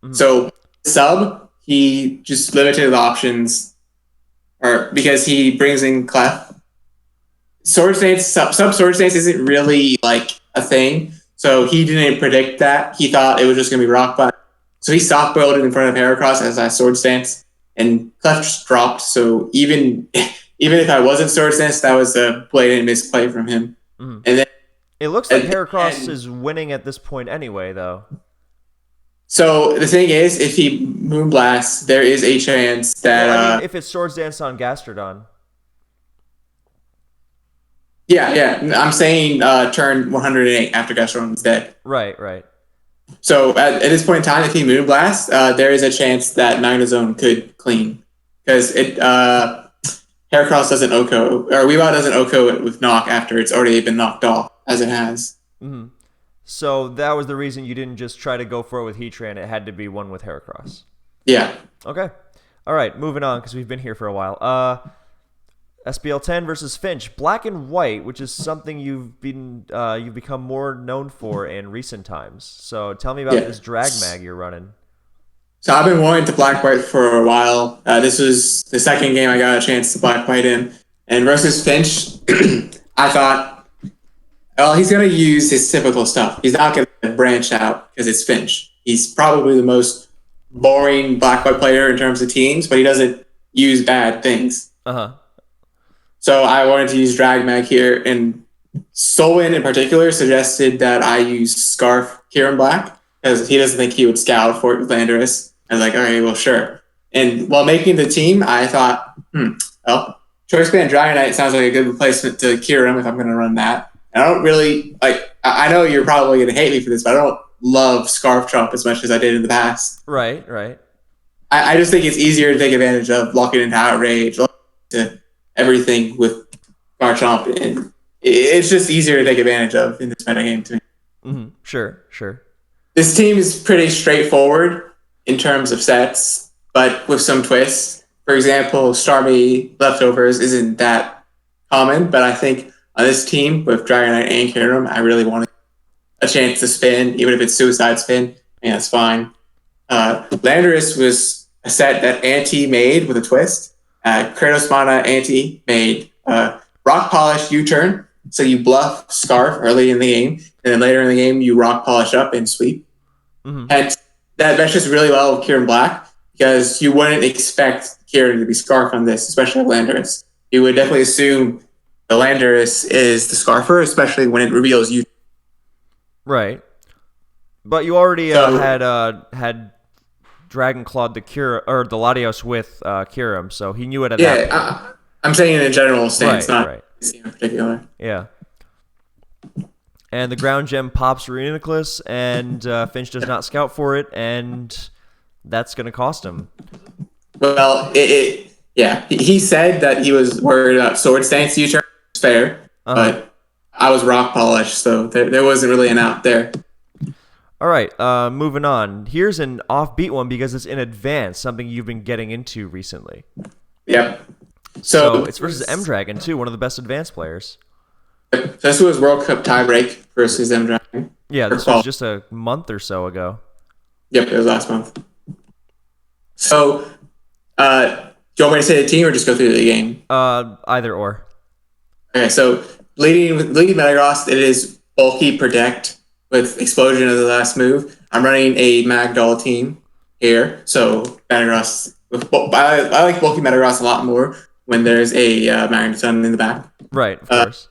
Mm-hmm. So sub, he just limited the options, or because he brings in Clef. Sword Stance, sub Sword Stance isn't really like a thing. So he didn't predict that. He thought it was just going to be Rock Bot. So he soft-boiled it in front of Heracross as I Sword Stance, and Clef just dropped. So even if I wasn't Sword Stance, that was a blatant misplay from him. Mm-hmm. And then it looks like Heracross is winning at this point anyway, though. So the thing is, if he Moonblasts, there is a chance that... Well, I mean, if it's Sword Dance on Gastrodon. Yeah. I'm saying turn 108 after Gastrodon is dead. Right. So at this point in time, if he Moonblasts, there is a chance that Magnezone could clean. Because Heracross doesn't Oko, or Weavile doesn't Oko it with Knock after it's already been knocked off, as it has. Mm-hmm. So that was the reason you didn't just try to go for it with Heatran. It had to be one with Heracross. Yeah. Okay. All right, moving on because we've been here for a while. SBL 10 versus Finch, Black and White, which is something you've become more known for in recent times. So tell me about this drag mag you're running. So I've been wanting to Black White for a while. This was the second game I got a chance to Black White in, and versus Finch, I thought, well, he's going to use his typical stuff. He's not going to branch out because it's Finch. He's probably the most boring Black-White player in terms of teams, but he doesn't use bad things. Uh-huh. So I wanted to use Drag Mag here, and Solwyn in particular suggested that I use Scarf here in Black. because he doesn't think he would scout for it with Landorus. I was like, all right, well, sure. And while making the team, I thought, well, Choice Band Dragonite sounds like a good replacement to Kyurem if I'm going to run that. And I don't really, like, I know you're probably going to hate me for this, but I don't love Scarf Trump as much as I did in the past. Right, right. I just think it's easier to take advantage of locking into Outrage, locking into everything with Garchomp, and it's just easier to take advantage of in this metagame to me. Mm-hmm. Sure. This team is pretty straightforward in terms of sets, but with some twists. For example, Starmie Leftovers isn't that common, but I think on this team with Dragonite and Kyurem, I really want a chance to spin, even if it's Suicide Spin. Yeah, that's fine. Landorus was a set that Anti made with a twist. Kratos Mana Anti made Rock Polish U-turn, so you bluff Scarf early in the game, and then later in the game you Rock Polish up and sweep. Mm-hmm. And that meshes really well with Kyurem Black, because you wouldn't expect Kyurem to be Scarf on this, especially Landorus. You would definitely assume the Landorus is the Scarfer, especially when it reveals you. Right. But you already had Dragon Clawed the Latios with Kyurem, so he knew it at that point. I'm saying in a general stance, not in particular. Yeah. And the ground gem pops Reuniclus, and Finch does not scout for it, and that's going to cost him. Well, he said that he was worried about Sword Stance U-turn. It's fair, but I was Rock Polish, so there wasn't really an out there. All right, moving on. Here's an offbeat one because it's in advance, something you've been getting into recently. Yep. So it's versus M-Dragon, too, one of the best advanced players. So this was World Cup tiebreak versus M-Dragon. Yeah, this was just a month or so ago. Yep, it was last month. So, do you want me to say the team or just go through the game? Either or. Okay, so leading Metagross, it is bulky Protect with Explosion as the last move. I'm running a Magdoll team here, so Metagross. I like bulky Metagross a lot more when there's a Magneton in the back. Right, of course.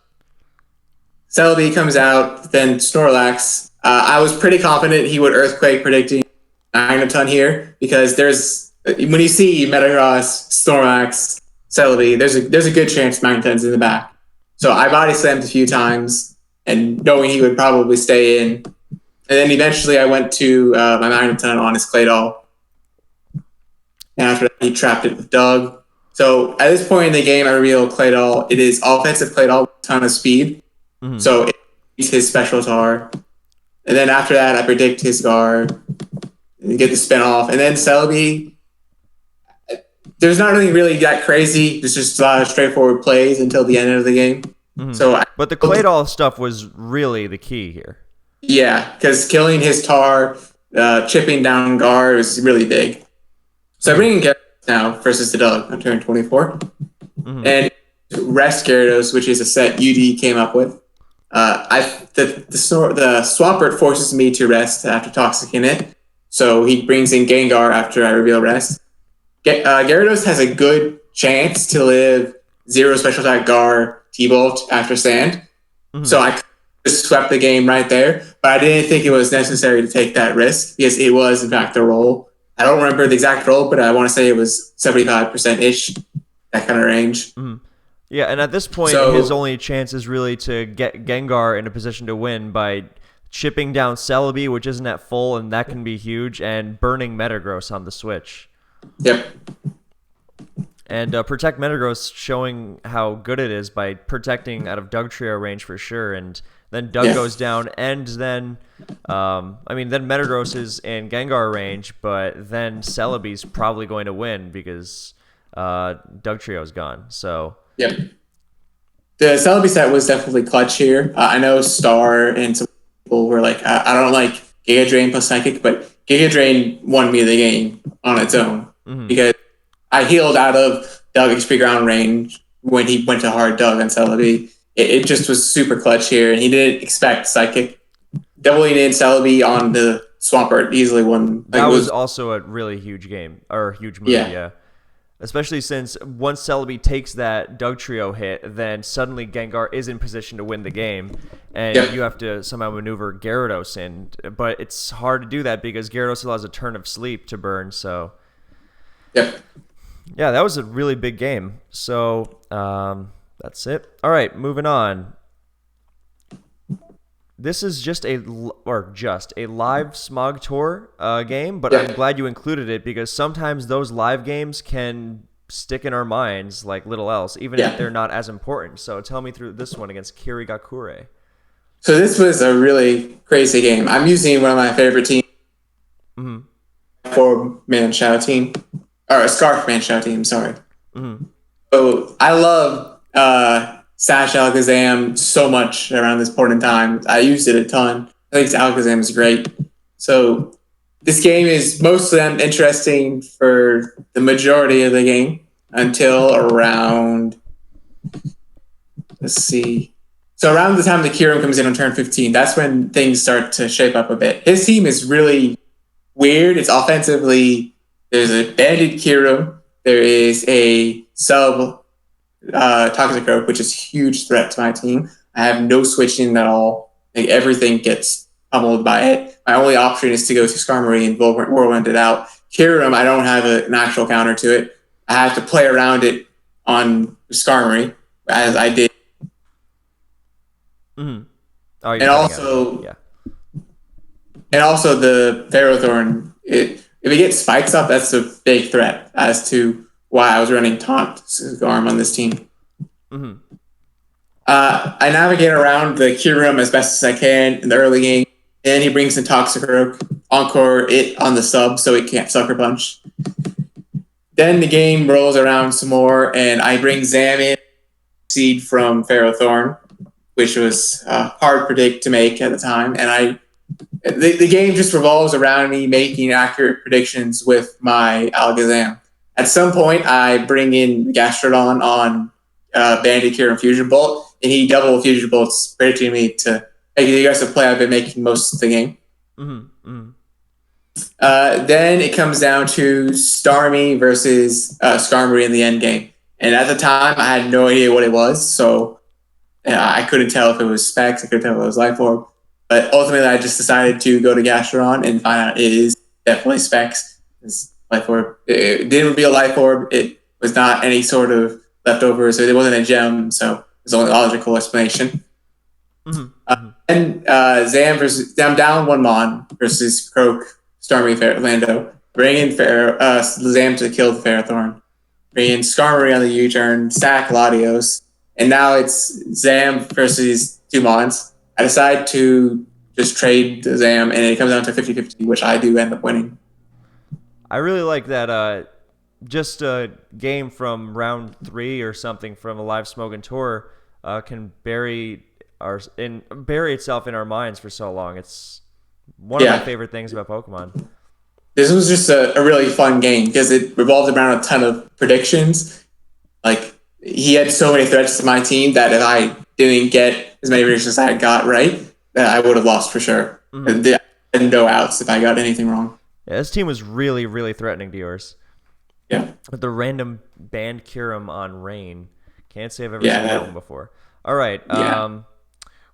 Celebi comes out, then Snorlax. I was pretty confident he would Earthquake predicting Magneton here, because when you see Metagross, Snorlax, Celebi, there's a good chance Magneton's in the back. So I body slammed a few times, and knowing he would probably stay in. And then eventually I went to my Magneton on his Claydol. And after that, he trapped it with Doug. So at this point in the game, I reveal Claydol. It is offensive Claydol with a ton of speed. Mm-hmm. So it's his special tar. And then after that, I predict his guard and get the spin off. And then Celebi, there's not really that crazy. There's just a lot of straightforward plays until the end of the game. Mm-hmm. But the Claydol stuff was really the key here. Yeah, because killing his tar, chipping down guard was really big. So I bring in Gyarados now versus the Doug on turn 24. Mm-hmm. And Rest Gyarados, which is a set UD came up with. The Swampert forces me to rest after Toxic in it. So he brings in Gengar after I reveal rest. Gyarados has a good chance to live 0 special attack Gar T-Bolt after Sand. Mm-hmm. So I just swept the game right there. But I didn't think it was necessary to take that risk, because it was, in fact, the roll. I don't remember the exact roll, but I want to say it was 75%-ish, that kind of range. Mm-hmm. Yeah, and at this point, his only chance is really to get Gengar in a position to win by chipping down Celebi, which isn't at full, and that can be huge, and burning Metagross on the switch. Yep. And Protect Metagross showing how good it is by protecting out of Dugtrio range for sure, and then Doug goes down, and then, then Metagross is in Gengar range, but then Celebi's probably going to win because Dugtrio's gone, so... Yep. The Celebi set was definitely clutch here. I know Star and some people were like, I don't like Giga Drain plus Psychic, but Giga Drain won me the game on its own. Mm-hmm. Because I healed out of Doug XP ground range when he went to hard Doug on Celebi. It just was super clutch here, and he didn't expect Psychic. Doubling in Celebi on the Swampert easily won. That was also a really huge game, or huge move, yeah. Especially since once Celebi takes that Dugtrio hit, then suddenly Gengar is in position to win the game, and Yep. you have to somehow maneuver Gyarados in. But it's hard to do that because Gyarados still has a turn of sleep to burn. So Yep. yeah, that was a really big game. So that's it. All right, moving on. This is just a live Smog Tour game, but I'm glad you included it because sometimes those live games can stick in our minds like little else, even if they're not as important. So tell me through this one against Kirigakure. So this was a really crazy game. I'm using one of my favorite teams, four-man shout team, or a scarf-man shout team. Sorry. So I love Sash Alakazam so much around this point in time. I used it a ton. I think Alakazam is great. So this game is mostly interesting for the majority of the game until around, let's see. So around the time the Kyurem comes in on turn 15, that's when things start to shape up a bit. His team is really weird. It's offensively, there's a banded Kyurem. There is a sub Toxicroak, which is a huge threat to my team. I have no switching at all. Like everything gets pummeled by it. My only option is to go to Skarmory and whirlwind it out. Kyurem, I don't have an actual counter to it. I have to play around it on Skarmory, as I did. Oh, and also, and also the Ferrothorn. If it gets spikes up, that's a big threat as to why I was running Taunt Skarm on this team. I navigate around the Kyurem as best as I can in the early game. And he brings in Toxicroak, Encore it on the sub so it can't Sucker Punch. Then the game rolls around some more, and I bring Zam in, seed from Ferrothorn, which was hard predict to make at the time. And the game just revolves around me making accurate predictions with my Alakazam. At some point, I bring in Gastrodon on Banded Kyurem Fusion Bolt, and he double Fusion Bolts, predicting me to make the aggressive play I've been making most of the game. Then it comes down to Starmie versus Skarmory in the end game. And at the time, I had no idea what it was, so I couldn't tell if it was Specs, I couldn't tell if it was Life Orb. But ultimately, I just decided to go to Gastrodon and find out it is definitely Specs. It's Life Orb. It didn't reveal Life Orb. It was not any sort of leftover, so it wasn't a gem, so it was the only logical explanation. And Zam down one Mon versus Croak, Starmie, Lando. Bring in Zam to kill the Ferrothorn. Bring in Skarmory on the U-turn, sack Latios. And now it's Zam versus two Mons. I decide to just trade the Zam, and it comes down to 50-50, which I do end up winning. I really like that just a game from round 3 or something from a live Smogon Tour can bury itself in our minds for so long. It's one of my favorite things about Pokemon. This was just a really fun game because it revolved around a ton of predictions. Like, he had so many threats to my team that if I didn't get as many predictions as I got right, I would have lost for sure. I had no outs if I got anything wrong. Yeah, this team was really, really threatening to yours. Yeah. With the random banned Kyurem on Rain. Can't say I've ever seen that one before. All right.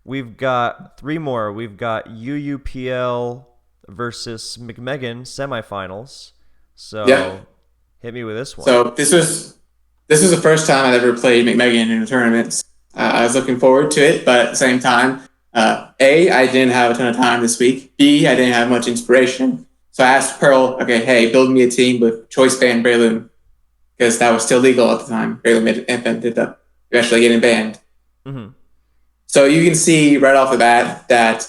We've got 3 more. We've got UUPL versus McMegan semifinals. So hit me with this one. So this was the first time I'd ever played McMegan in a tournament. I was looking forward to it, but at the same time, A, I didn't have a ton of time this week. B, I didn't have much inspiration. So I asked Pearl, okay, hey, build me a team with Choice Band Breloom, because that was still legal at the time. Breloom ended up eventually getting banned. So you can see right off the bat that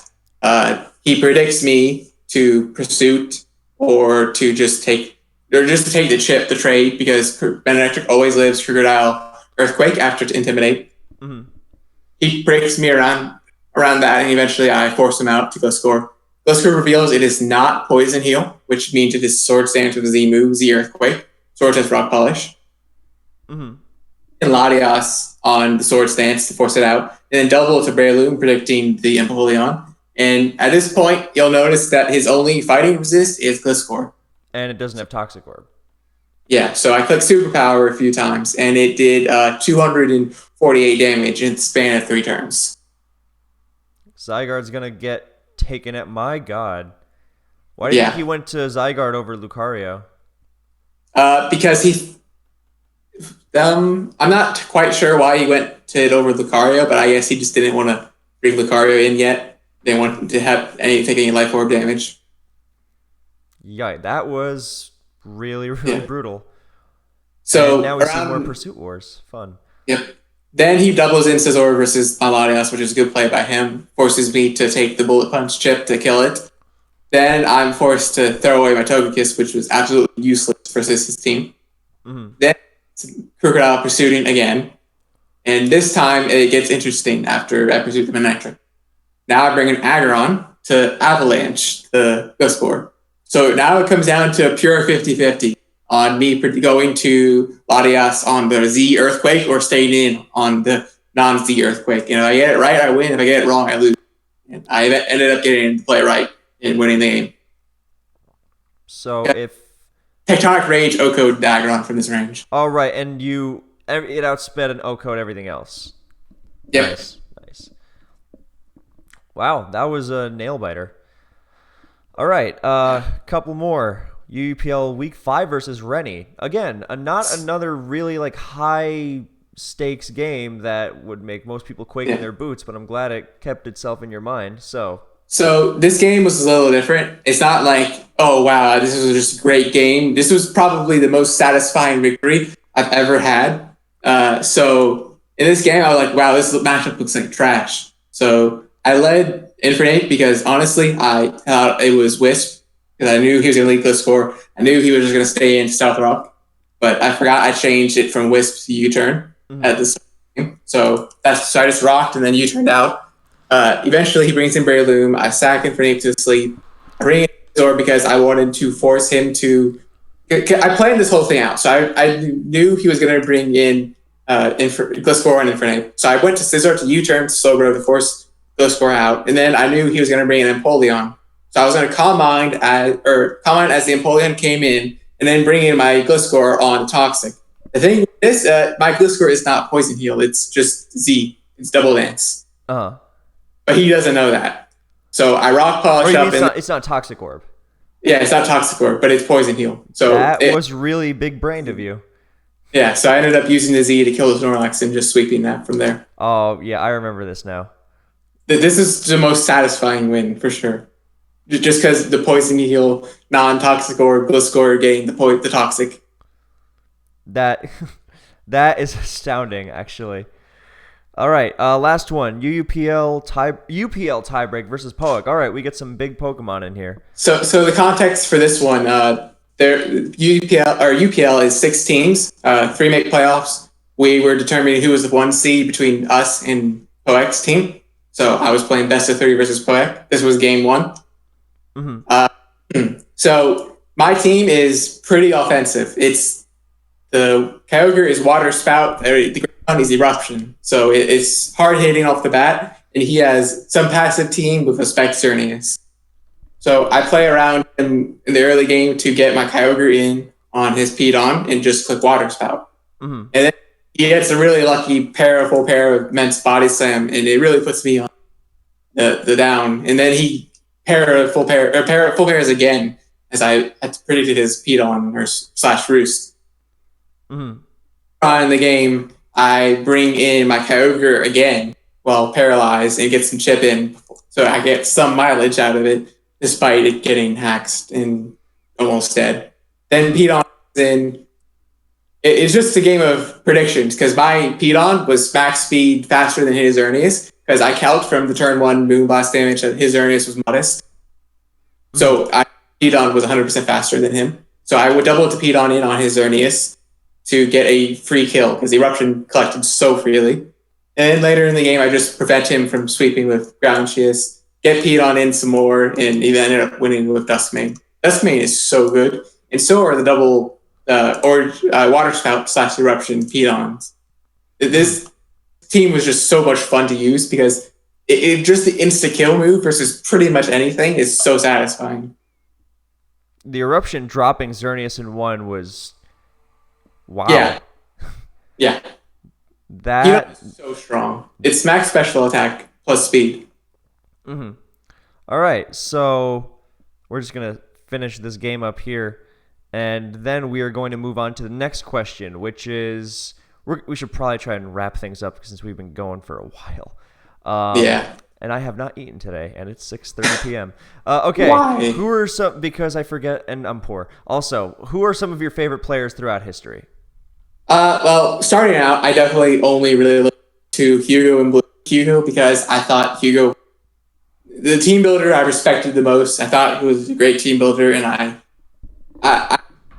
he predicts me to Pursuit or to just take the trade, because Benedictic always lives Crocodile Earthquake after to Intimidate. He predicts me around that, and eventually I force him out to go score. Gliscor reveals it is not Poison Heal, which means it is Swords Dance with Z move, Z Earthquake. Swords Dance Rock Polish. And Latias on the Swords Dance to force it out. And then double to Breloom, predicting the Empoleon. And at this point, you'll notice that his only fighting resist is Gliscor. And it doesn't have Toxic Orb. Yeah, so I clicked superpower a few times, and it did 248 damage in the span of 3 turns. Zygarde's gonna get taken at. My God. Why do you think he Yeah, went to Zygarde over Lucario? because I'm not quite sure why he went to it over Lucario, but I guess he just didn't want to bring Lucario in yet. They didn't want to have take any life orb damage. Yeah, that was really, really Yeah. brutal. And So now we see more around, Pursuit Wars. Fun. yep. Then he doubles in Scizor versus Malarias, which is a good play by him. Forces me to take the Bullet Punch chip to kill it. Then I'm forced to throw away my Togekiss, which was absolutely useless versus his team. Mm-hmm. Then Crocodile pursuing again. And this time it gets interesting after I pursued the Manectric. Now I bring an Aggron to Avalanche the Ghost. So now it comes down to a pure 50-50 on me going to Latias on the Z Earthquake or staying in on the non-Z Earthquake. And if I get it right, I win. If I get it wrong, I lose. And I ended up getting to play right and winning the game. So if Tectonic Rage Oko Aggron from this range. all right, and it outsped an O-code everything else. Yep. Nice. Wow, that was a nail biter. All right, couple more. UUPL Week 5 versus Rennie. Again, not another really like high stakes game that would make most people quake in their boots, but I'm glad it kept itself in your mind. So this game was a little different. It's not like, oh wow, this was just a great game. This was probably the most satisfying victory I've ever had. So in this game, I was like, wow, this matchup looks like trash. So I led Infinite because honestly, I thought it was Wisp because I knew he was going to lead Gliscor. I knew he was just going to stay in Stealth Rock, but I forgot I changed it from Wisp to U-turn at this game. So I just rocked and then U-turned out. Eventually, he brings in Breloom. I sack Infinite to sleep. I bring in Zor because I wanted to force him to. I planned this whole thing out, so I knew he was going to bring in Gliscor and Infinite. So I went to Scizor to U-turn to Slowbro to force Gliscor out, and then I knew he was going to bring in Empoleon. So I was going to Calm Mind as the Empoleon came in, and then bring in my Gliscor on Toxic. The thing with this, my Gliscor is not Poison Heal. It's just Z. It's Double Dance. But he doesn't know that. So I rock polish up. It's not Toxic Orb. Yeah, it's not Toxic Orb, but it's Poison Heal. So that was really big brained of you. Yeah, so I ended up using the Z to kill the Snorlax and just sweeping that from there. Oh, yeah, I remember this now. This is the most satisfying win, for sure. Just because the Poison Heal, non-Toxic Orb, Gliscor getting the Toxic. That is astounding, actually. All right, last one. UPL tiebreak versus Poek. All right, we get some big Pokemon in here. So the context for this one, UPL is 6 teams, 3 make playoffs. We were determining who was the 1 seed between us and Poek's team. So I was playing best of 3 versus Poek. This was game 1. So my team is pretty offensive. It's the Kyogre is Water Spout. The ground is Eruption. So it's hard hitting off the bat, and he has some passive team with a Spec Xerneas. So I play around him in the early game to get my Kyogre in on his Pedon and just click Water Spout. And then he gets a really lucky full pair of Immense Body Slam, and it really puts me on the down. And then he full pairs again, as I had predicted his Pedon or / Roost. On in the game, I bring in my Kyogre again while paralyzed and get some chip in, so I get some mileage out of it, despite it getting hacked and almost dead. Then Pedon is in. It's just a game of predictions because my Pedon was max speed faster than his Xerneas because I calced from the turn 1 Moonblast damage that his Xerneas was modest. So Pedon was 100% faster than him. So I would double to Pedon in on his Xerneas to get a free kill because Eruption collected so freely. And then later in the game, I just prevent him from sweeping with Ground Shears, get Pedon in some more, and even ended up winning with Duskmane. Duskmane is so good, and so are the double Water Spout / Eruption Pedons. This team was just so much fun to use because it just the insta-kill move versus pretty much anything is so satisfying. The Eruption dropping Xerneas in 1 was Wow. Yeah, yeah. Hugo That. is so strong. It's max special attack plus speed. Mhm. All right. So we're just going to finish this game up here. And then we are going to move on to the next question, which is we should probably try and wrap things up since we've been going for a while. Yeah. And I have not eaten today, and it's 6:30 p.m. Okay, Why? who are some? Because I forget, and I'm poor. Also, who are some of your favorite players throughout history? Well, starting out, I definitely only really looked to Hugo and Blue Hugo because I thought Hugo, the team builder I respected the most. I thought he was a great team builder, and I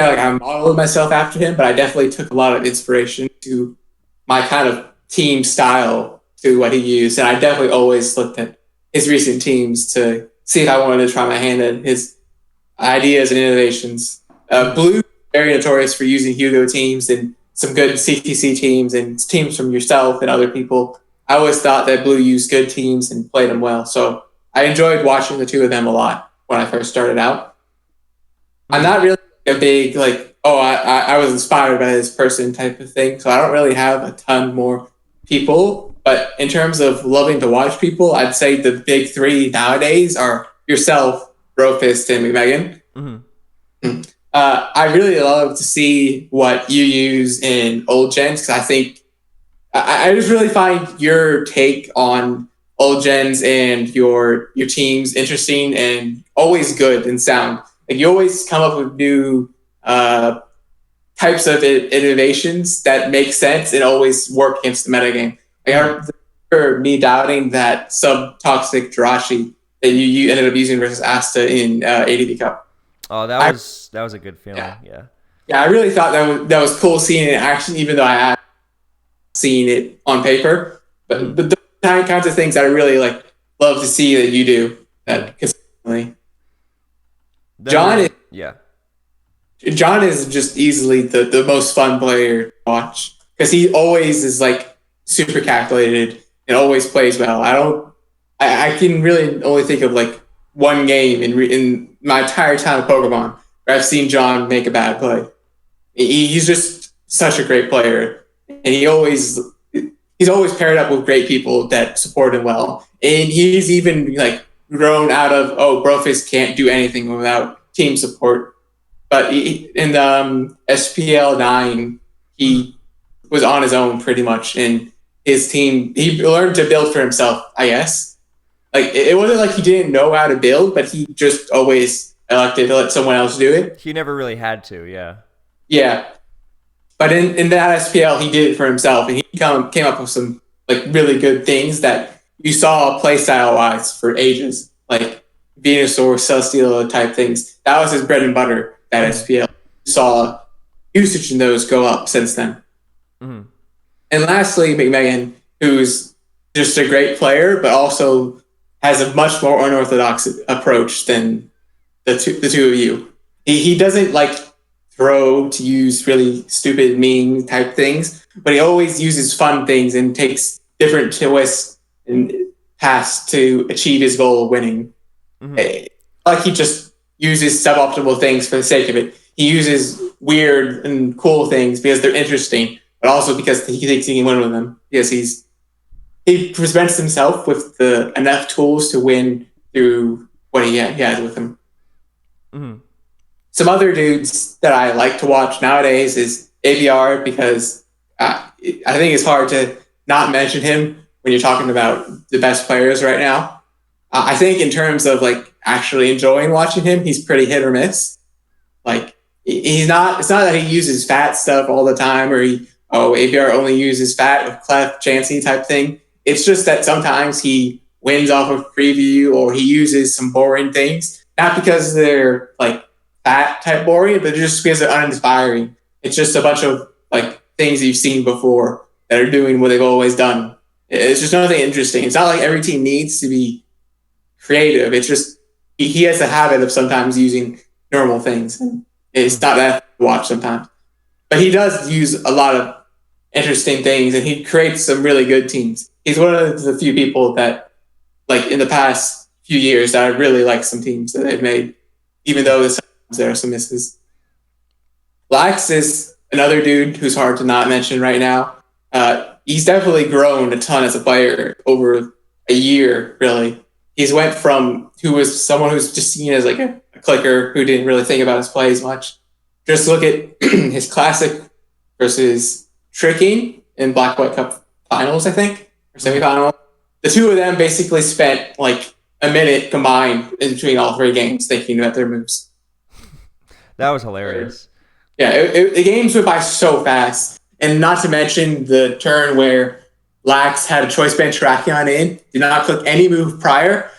modeled myself after him, but I definitely took a lot of inspiration to my kind of team style to what he used, and I definitely always looked at his recent teams to see if I wanted to try my hand at his ideas and innovations. Blue very notorious for using Hugo teams and some good CTC teams and teams from yourself and other people. I always thought that Blue used good teams and played them well, so I enjoyed watching the two of them a lot when I first started out. I'm not really a big like, oh, I was inspired by this person type of thing. So I don't really have a ton more people. But in terms of loving to watch people, I'd say the big three nowadays are yourself, Brofist, and Megan. Mm-hmm. I really love to see what you use in old gens because I think I just really find your take on old gens and your teams interesting and always good and sound. Like you always come up with new types of innovations that make sense and always work against the metagame. Like I remember me doubting that sub toxic Jirachi that you ended up using versus Asta in ADV Cup. Oh, that was a good feeling. Yeah. Yeah, I really thought that was cool seeing it in action, even though I had seen it on paper. But the kinds of things I really like love to see that you do that consistently. Yeah. John is just easily the most fun player to watch because he always is like super calculated and always plays well. I can really only think of like one game in my entire time of Pokemon where I've seen John make a bad play. He's just such a great player, and he's always paired up with great people that support him well. And he's even like grown out of Brofist can't do anything without team support. But in the SPL 9, he was on his own pretty much, and his team he learned to build for himself. I guess like it wasn't like he didn't know how to build, but he just always elected to let someone else do it. He never really had to. Yeah. Yeah, but in that SPL, he did it for himself, and he came up with some like really good things that you saw playstyle wise for ages, like Venusaur, Celesteela type things. That was his bread and butter. That SPL you saw usage in those go up since then. Mm-hmm. And lastly, McMegan, who's just a great player, but also has a much more unorthodox approach than the two of you. He doesn't like throw to use really stupid mean type things, but he always uses fun things and takes different twists and paths to achieve his goal of winning. Mm-hmm. Like he just uses suboptimal things for the sake of it. He uses weird and cool things because they're interesting, but also because he thinks he can win with them. Because he presents himself with enough tools to win through what he has with him. Mm-hmm. Some other dudes that I like to watch nowadays is ABR because I think it's hard to not mention him when you're talking about the best players right now. I think in terms of like actually enjoying watching him, he's pretty hit or miss. Like he's not. It's not that he uses fat stuff all the time, or ABR only uses fat with Clef, Chansey type thing. It's just that sometimes he wins off of preview, or he uses some boring things, not because they're like fat type boring, but just because they're uninspiring. It's just a bunch of like things you've seen before that are doing what they've always done. It's just nothing interesting. It's not like every team needs to be creative. It's just he has a habit of sometimes using normal things. And it's not that to watch sometimes. But he does use a lot of interesting things, and he creates some really good teams. He's one of the few people that, like in the past few years, that I really like some teams that they've made, even though there are some misses. Lax is another dude who's hard to not mention right now. He's definitely grown a ton as a player over a year, really. He's went from who was someone who's just seen as like a clicker who didn't really think about his plays much. Just look at his classic versus tricking in Black White Cup finals, I think, or semifinal. The two of them basically spent like a minute combined in between all three games thinking about their moves. That was hilarious. Yeah, the games went by so fast. And not to mention the turn where Lax had a choice band Terrakion in, did not click any move prior,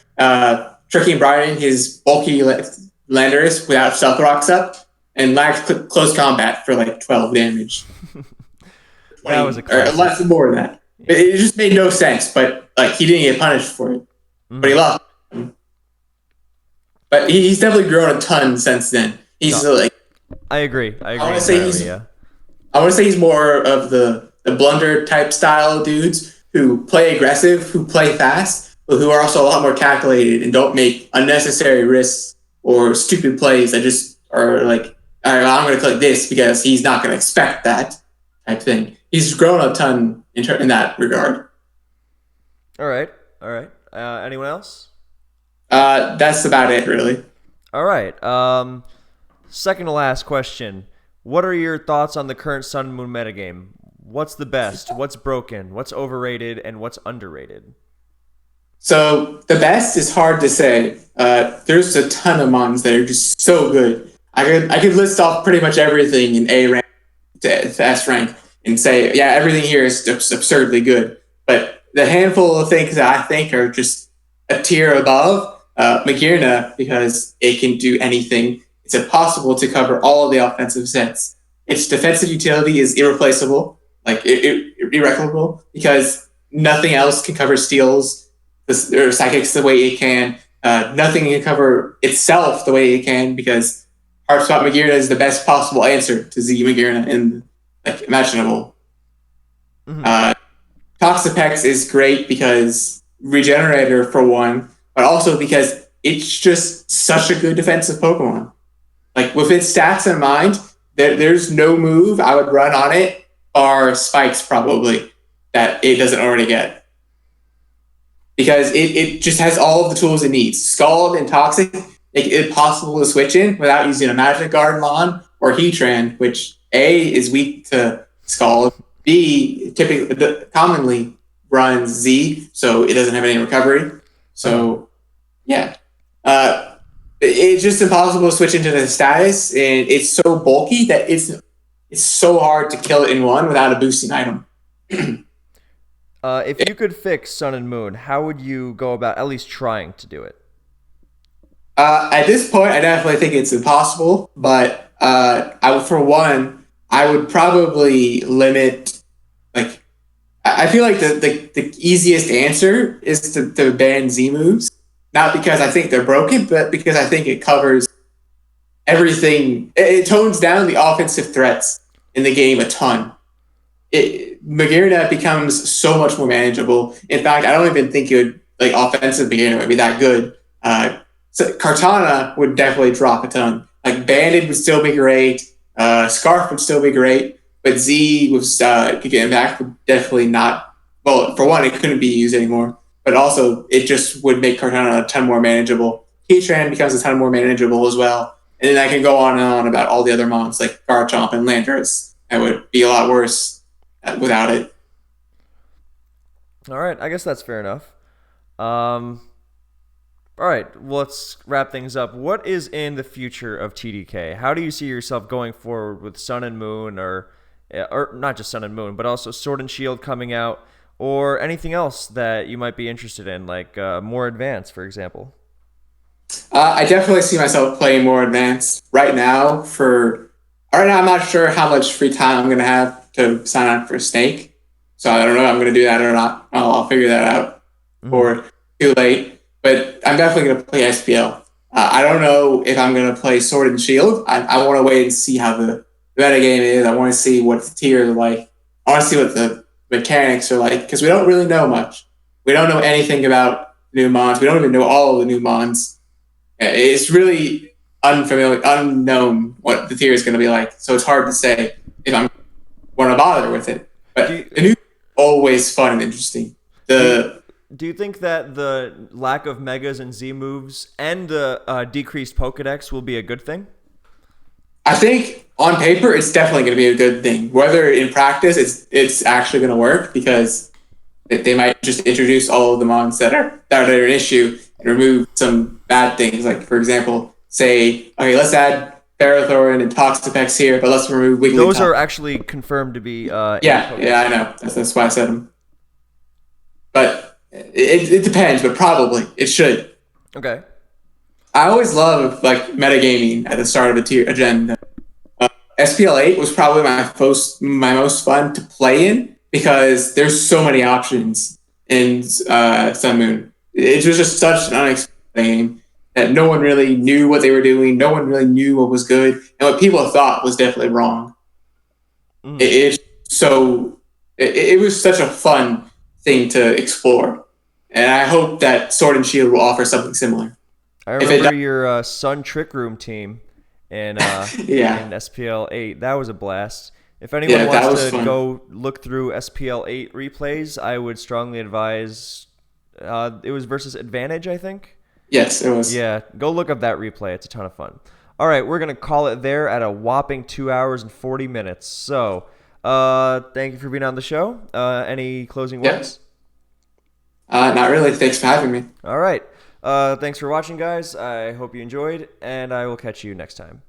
tricking Brian his bulky Landorus without Stealth Rocks up, and Lax clicked close combat for like 12 damage. That was a classic. Or less than more than that. Yeah. It just made no sense, but like he didn't get punished for it. But he lost. But he's definitely grown a ton since then. He's like. I agree. I want to say he's more of the blunder type style dudes who play aggressive, who play fast, but who are also a lot more calculated and don't make unnecessary risks or stupid plays that just are like, all right, I'm going to click this because he's not going to expect that type thing. He's grown a ton in that regard. All right. Anyone else? That's about it, really. All right. Second to last question. What are your thoughts on the current Sun and Moon metagame? What's the best? What's broken? What's overrated? And what's underrated? So the best is hard to say. There's a ton of mons that are just so good. I could list off pretty much everything in A rank to S rank and say, yeah, everything here is absurdly good. But the handful of things that I think are just a tier above, Magearna, because it can do anything. It's impossible to cover all of the offensive sets. Its defensive utility is irreplaceable, like irrecoverable, because nothing else can cover steals or psychics the way it can. Nothing can cover itself the way it can, because Heartspot Magearna is the best possible answer to Z Magearna in like imaginable. Toxapex is great because Regenerator for one, but also because it's just such a good defensive Pokemon. Like with its stats in mind, there's no move I would run on it or spikes probably that it doesn't already get. Because it just has all of the tools it needs. Scald and Toxic make it possible to switch in without using a Magic Guard Mon or Heatran, which A is weak to Scald, B typically commonly runs Z, so it doesn't have any recovery. So yeah. It's just impossible to switch into the status, and it's so bulky that it's so hard to kill it in one without a boosting item. If you could fix Sun and Moon, how would you go about at least trying to do it? At this point, I definitely think it's impossible, but I would probably limit. Like, I feel like the easiest answer is to ban Z moves. Not because I think they're broken, but because I think it covers everything. It tones down the offensive threats in the game a ton. Magearna becomes so much more manageable. In fact, I don't even think it would, like, offensive Magearna would be that good. So Kartana would definitely drop a ton. Like, Banded would still be great. Scarf would still be great. But Z with Kick Impact would definitely not. Well, for one, it couldn't be used anymore. But also, it just would make Kartana a ton more manageable. Heatran becomes a ton more manageable as well. And then I can go on and on about all the other mons like Garchomp and Landorus. That would be a lot worse without it. All right, I guess that's fair enough. All right, well, let's wrap things up. What is in the future of TDK? How do you see yourself going forward with Sun and Moon, or not just Sun and Moon, but also Sword and Shield coming out? Or anything else that you might be interested in, like more advanced, for example? I definitely see myself playing more advanced. Right now, I'm not sure how much free time I'm going to have to sign up for Snake. So I don't know if I'm going to do that or not. I'll figure that out or too late. But I'm definitely going to play SPL. I don't know if I'm going to play Sword and Shield. I want to wait and see how the metagame is. I want to see what the tiers are like. I want to see what the mechanics are like, because we don't really know much. We don't know anything about new mons. We don't even know all of the new mons. It's really unknown what the tier is going to be like, so it's hard to say. if I'm want to bother with it. Do But you, the new always fun and interesting. do you, The do you think that the lack of megas and Z moves and the decreased Pokedex will be a good thing? I think on paper it's definitely going to be a good thing. Whether in practice it's actually going to work because they might just introduce all of the mons that are an issue and remove some bad things. Like for example, say okay, let's add Ferrothorn and Toxapex here, but let's remove Those Wigglytuff. are actually confirmed to be anti Yeah, I Pokemon. know. That's why I said them. But it depends, but probably it should. Okay. I always love like metagaming at the start of a gen. SPL8 was probably my most fun to play in because there's so many options in Sun Moon. It was just such an unexpected game that no one really knew what they were doing. No one really knew what was good, and what people thought was definitely wrong. Mm. It was such a fun thing to explore, and I hope that Sword and Shield will offer something similar. I If it remember does, your Sun Trick Room team in yeah, SPL8. That was a blast. If anyone yeah, wants that was to fun. go look through SPL8 replays, I would strongly advise. It was versus Advantage, I think. Yes, it was. Yeah, go look up that replay. It's a ton of fun. All right, we're gonna call it there at a whopping 2 hours and 40 minutes. So, thank you for being on the show. Any closing Yeah, words? not really. Thanks for having me. All right. Thanks for watching, guys. I hope you enjoyed, and I will catch you next time.